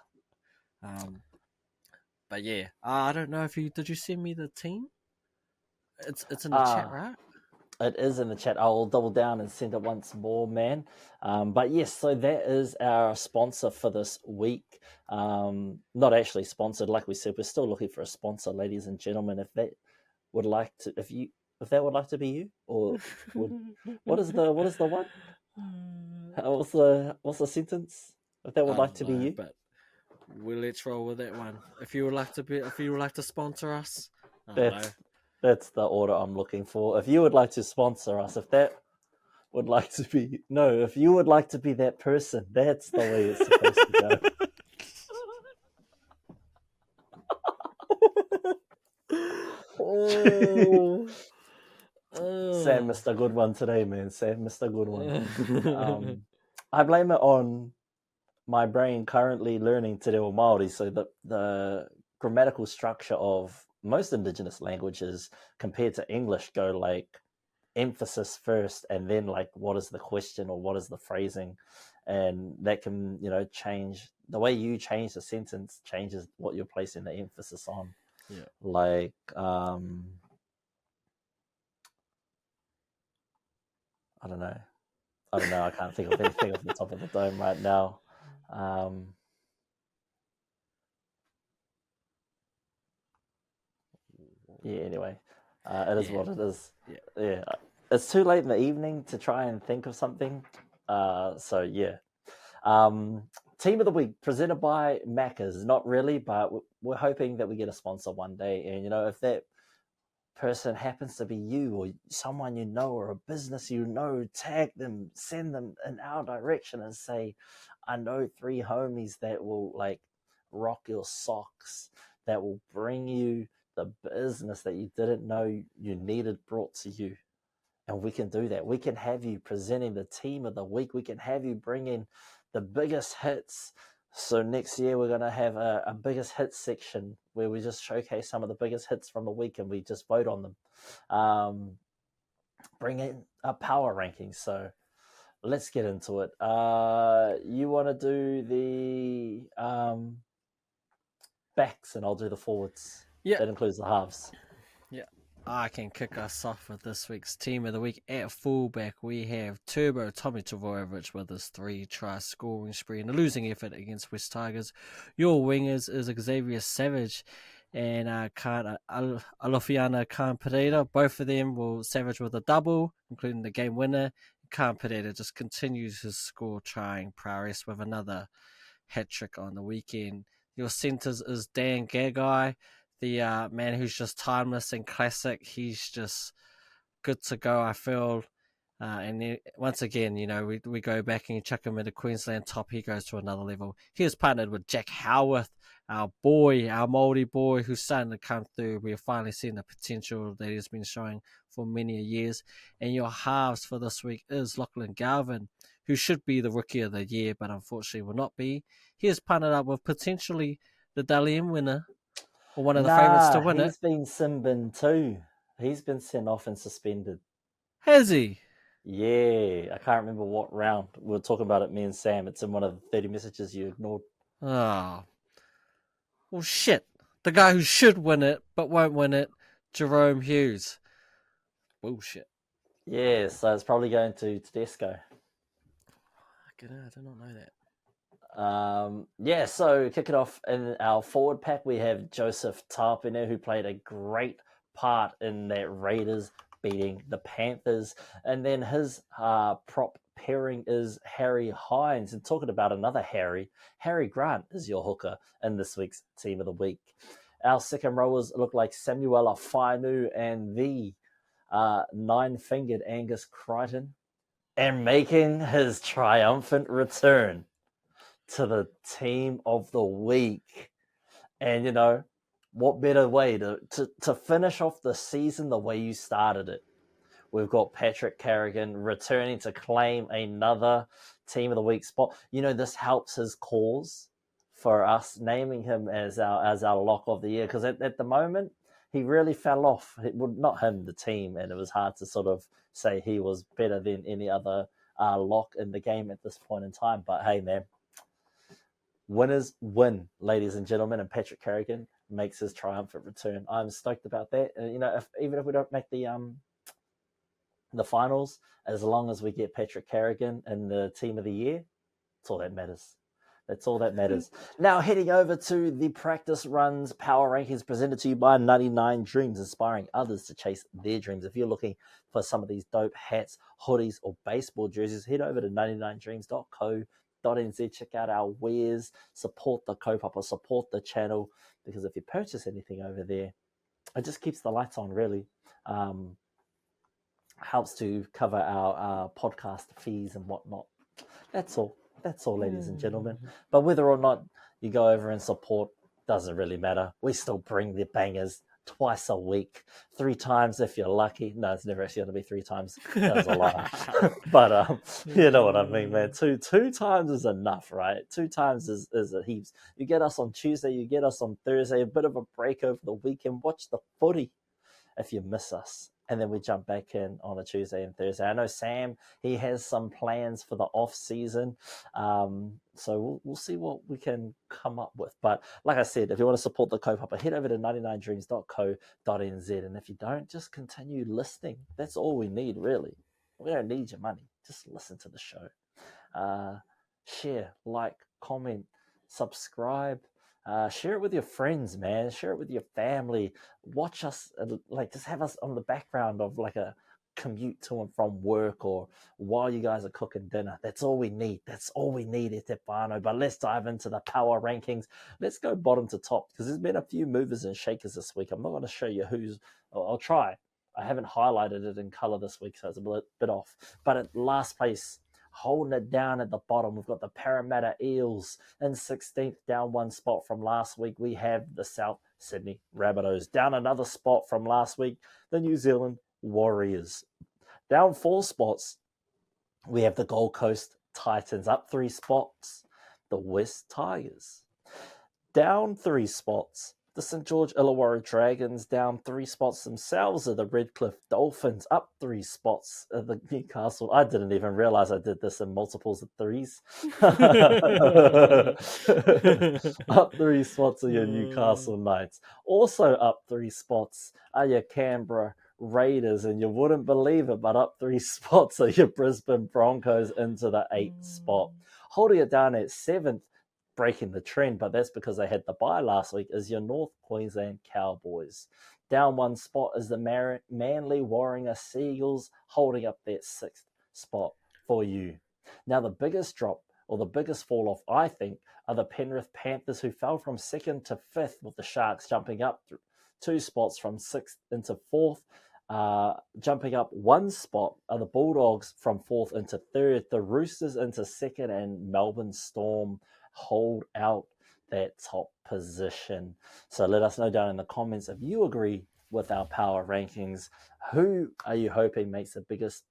But yeah, I don't know if did you send me the team? It's in the chat, right? It is in the chat. I'll double down and send it once more, man. But yes, so that is our sponsor for this week. Not actually sponsored, like we said. We're still looking for a sponsor, ladies and gentlemen. If that would like to, if that would like to be you, or what is the one? What's the sentence? If that would like to be you, but let's roll with that one. If you would like to sponsor us, that's the order I'm looking for. If you would like to sponsor us, if that would like to be if you would like to be that person, that's the way it's supposed to go. Sam missed a good one today, man. Sam missed a good one. I blame it on my brain currently learning Te Reo Māori, so the grammatical structure of most Indigenous languages compared to English go like emphasis first and then like what is the question or what is the phrasing, and that can change the way you change the sentence changes what you're placing the emphasis on. Like I don't know. I can't think of anything off the top of the dome right now. Yeah, anyway, it is what it is. Yeah, it's too late in the evening to try and think of something. So yeah, team of the week presented by Macca's. Not really, but we're hoping that we get a sponsor one day. And if that person happens to be you or someone you know or a business tag them, send them in our direction and say, I know 3 homies that will like rock your socks, that will bring you the business that you didn't know you needed brought to you. And we can do that. We can have you presenting the team of the week. We can have you bring in the biggest hits. So next year we're going to have a biggest hits section where we just showcase some of the biggest hits from the week and we just vote on them. Bring in a power ranking. So let's get into it. You want to do the backs and I'll do the forwards. Yeah. That includes the halves. Yeah. I can kick us off with this week's team of the week. At fullback, we have Tom Trbojevic with his 3-try scoring spree and a losing effort against West Tigers. Your wingers is Xavier Savage and Alofiana Khan-Pereira. Both of them will Savage with a double, including the game winner. Khan-Pereira just continues his score-trying prowess with another hat-trick on the weekend. Your centres is Dan Gagai, the man who's just timeless and classic. He's just good to go, I feel. Once again, we go back and you chuck him into Queensland top, he goes to another level. He was partnered with Jack Howarth, our boy, our Māori boy, who's starting to come through. We've finally seen the potential that he's been showing for many years. And your halves for this week is Lachlan Galvin, who should be the Rookie of the Year, but unfortunately will not be. He is partnered up with potentially the Dally M winner, or one of the favourites to win it. He's been sin-bin too. He's been sent off and suspended. Has he? Yeah, I can't remember what round. We were talking about it, me and Sam. It's in one of the 30 messages you ignored. Oh. Well, shit. The guy who should win it, but won't win it, Jerome Hughes. Bullshit. Yeah, so it's probably going to Tedesco. I did not know that. So kick it off in our forward pack. We have Joseph Tapine, who played a great part in that Raiders beating the Panthers. And then his prop pairing is Harry Hines. And talking about another Harry Grant is your hooker in this week's Team of the Week. Our second rowers look like Samuel Fainu and the nine-fingered Angus Crichton. And making his triumphant return to the Team of the Week. And, what better way to finish off the season the way you started it? We've got Patrick Carrigan returning to claim another Team of the Week spot. This helps his cause for us naming him as our lock of the year, because at the moment, he really fell off. Not him, the team, and it was hard to sort of say he was better than any other lock in the game at this point in time. But hey, man, winners win, ladies and gentlemen, and Patrick Carrigan makes his triumphant return. I'm stoked about that. And, even if we don't make the finals, as long as we get Patrick Carrigan in the Team of the Year, that's all that matters. That's all that matters. Now, heading over to the practice runs power rankings presented to you by 99 Dreams, inspiring others to chase their dreams. If you're looking for some of these dope hats, hoodies, or baseball jerseys, head over to 99dreams.co.nz. Check out our wares, support the Kaupapa, support the channel, because if you purchase anything over there, it just keeps the lights on, really. Helps to cover our podcast fees and whatnot. That's all, ladies and gentlemen. But whether or not you go over and support doesn't really matter. We still bring the bangers twice a week, 3 times if you're lucky. No, it's never actually going to be 3 times. That was a lie. But you know what I mean, man. Two times is enough, right? 2 times is a heaps. You get us on Tuesday, you get us on Thursday, a bit of a break over the weekend. Watch the footy if you miss us. And then we jump back in on a Tuesday and Thursday. I know Sam, he has some plans for the off season. So we'll see what we can come up with. But like I said, if you want to support the Kaupapa, head over to 99dreams.co.nz. And if you don't, just continue listening. That's all we need, really. We don't need your money. Just listen to the show. Share, like, comment, subscribe. Share it with your friends, man. Share it with your family. Watch us, just have us on the background of like a commute to and from work, or while you guys are cooking dinner. That's all we need. That's all we need, Etepano. But let's dive into the power rankings. Let's go bottom to top, because there's been a few movers and shakers this week. I'm not going to show you who's. I'll try. I haven't highlighted it in color this week, so it's a bit off. But at last place, holding it down at the bottom, we've got the Parramatta Eels in 16th, down 1 spot from last week. We have the South Sydney Rabbitohs down another spot from last week. The New Zealand Warriors down 4 spots. We have the Gold Coast Titans up 3 spots. The West Tigers down 3 spots. The St. George Illawarra Dragons down 3 spots themselves. Are the Redcliffe Dolphins up 3 spots. The Newcastle. I didn't even realize I did this in multiples of 3s. Up 3 spots are your Newcastle Knights. Also up 3 spots are your Canberra Raiders, and you wouldn't believe it, but up 3 spots are your Brisbane Broncos into the 8th spot. Holding it down at 7th, breaking the trend, but that's because they had the bye last week, is your North Queensland Cowboys. Down 1 spot is the Manly Warrior Seagulls, holding up that 6th spot for you. Now, the biggest drop, or the biggest fall off, I think, are the Penrith Panthers, who fell from 2nd to 5th, with the Sharks jumping up 2 spots from 6th into 4th. Jumping up one spot are the Bulldogs from 4th into 3rd, the Roosters into 2nd, and Melbourne Storm hold out that top position. So let us know down in the comments if you agree with our power rankings. Who are you hoping makes the biggest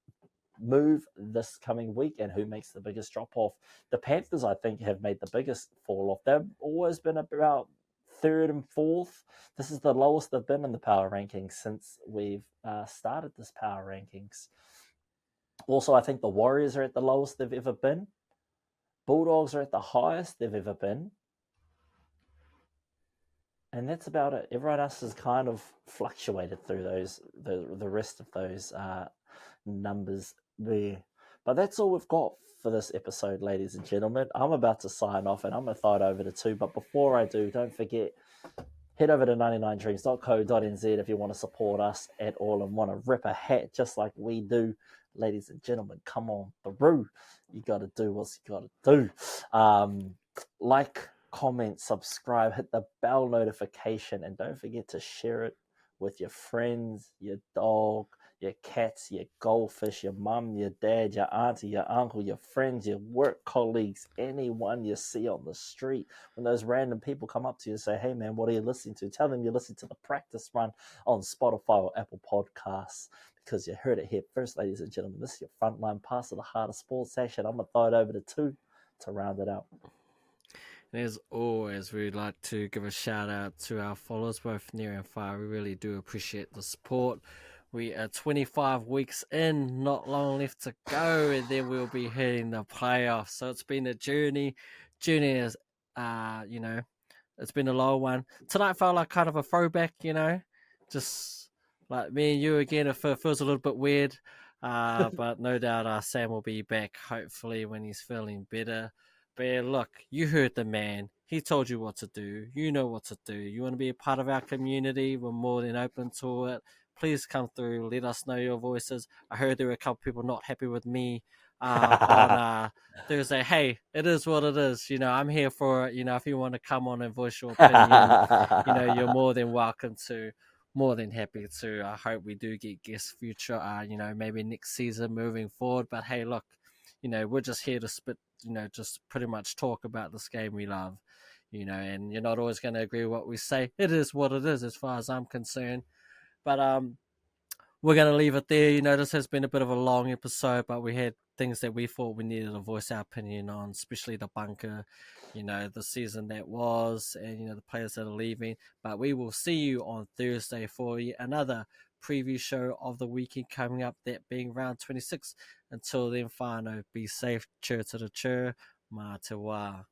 move this coming week and who makes the biggest drop off? The Panthers, I think, have made the biggest fall off. They've always been about 3rd and 4th. This is the lowest they've been in the power rankings since we've started this power rankings. Also, I think the Warriors are at the lowest they've ever been. Bulldogs are at the highest they've ever been. And that's about it. Everyone else has kind of fluctuated through the rest of those numbers there. But that's all we've got for this episode, ladies and gentlemen. I'm about to sign off and I'm going to throw it over to two. But before I do, don't forget, head over to 99dreams.co.nz if you want to support us at all and want to rip a hat just like we do. Ladies and gentlemen, come on through. You got to do what you got to do. Like, comment, subscribe, hit the bell notification, and don't forget to share it with your friends, your dog, your cats, your goldfish, your mum, your dad, your auntie, your uncle, your friends, your work colleagues, anyone you see on the street. When those random people come up to you and say, hey man, what are you listening to? Tell them you're listening to the practice run on Spotify or Apple Podcasts, because you heard it here first, ladies and gentlemen. This is your frontline pass of the Heart of Sports session. I'm going to throw it over to two to round it out. And as always, we'd like to give a shout out to our followers, both near and far. We really do appreciate the support. We are 25 weeks in, not long left to go, and then we'll be hitting the playoffs. So it's been a journey. Journey is, it's been a long one. Tonight felt like kind of a throwback, just like me and you again. It feels a little bit weird, but no doubt Sam will be back, hopefully, when he's feeling better. But yeah, look, you heard the man. He told you what to do. You know what to do. You want to be a part of our community? We're more than open to it. Please come through. Let us know your voices. I heard there were a couple people not happy with me on Thursday. Hey, it is what it is. I'm here for it. If you want to come on and voice your opinion, you're more than welcome to. More than happy to. I hope we do get guests future, maybe next season moving forward. But hey, look, we're just here to spit, just pretty much talk about this game we love, and you're not always going to agree with what we say. It is what it is as far as I'm concerned. But we're going to leave it there. This has been a bit of a long episode, but we had things that we thought we needed to voice our opinion on, especially the bunker, the season that was, and, the players that are leaving. But we will see you on Thursday for another preview show of the weekend coming up, that being round 26. Until then, whānau, be safe, chur to the chur, mā te wā.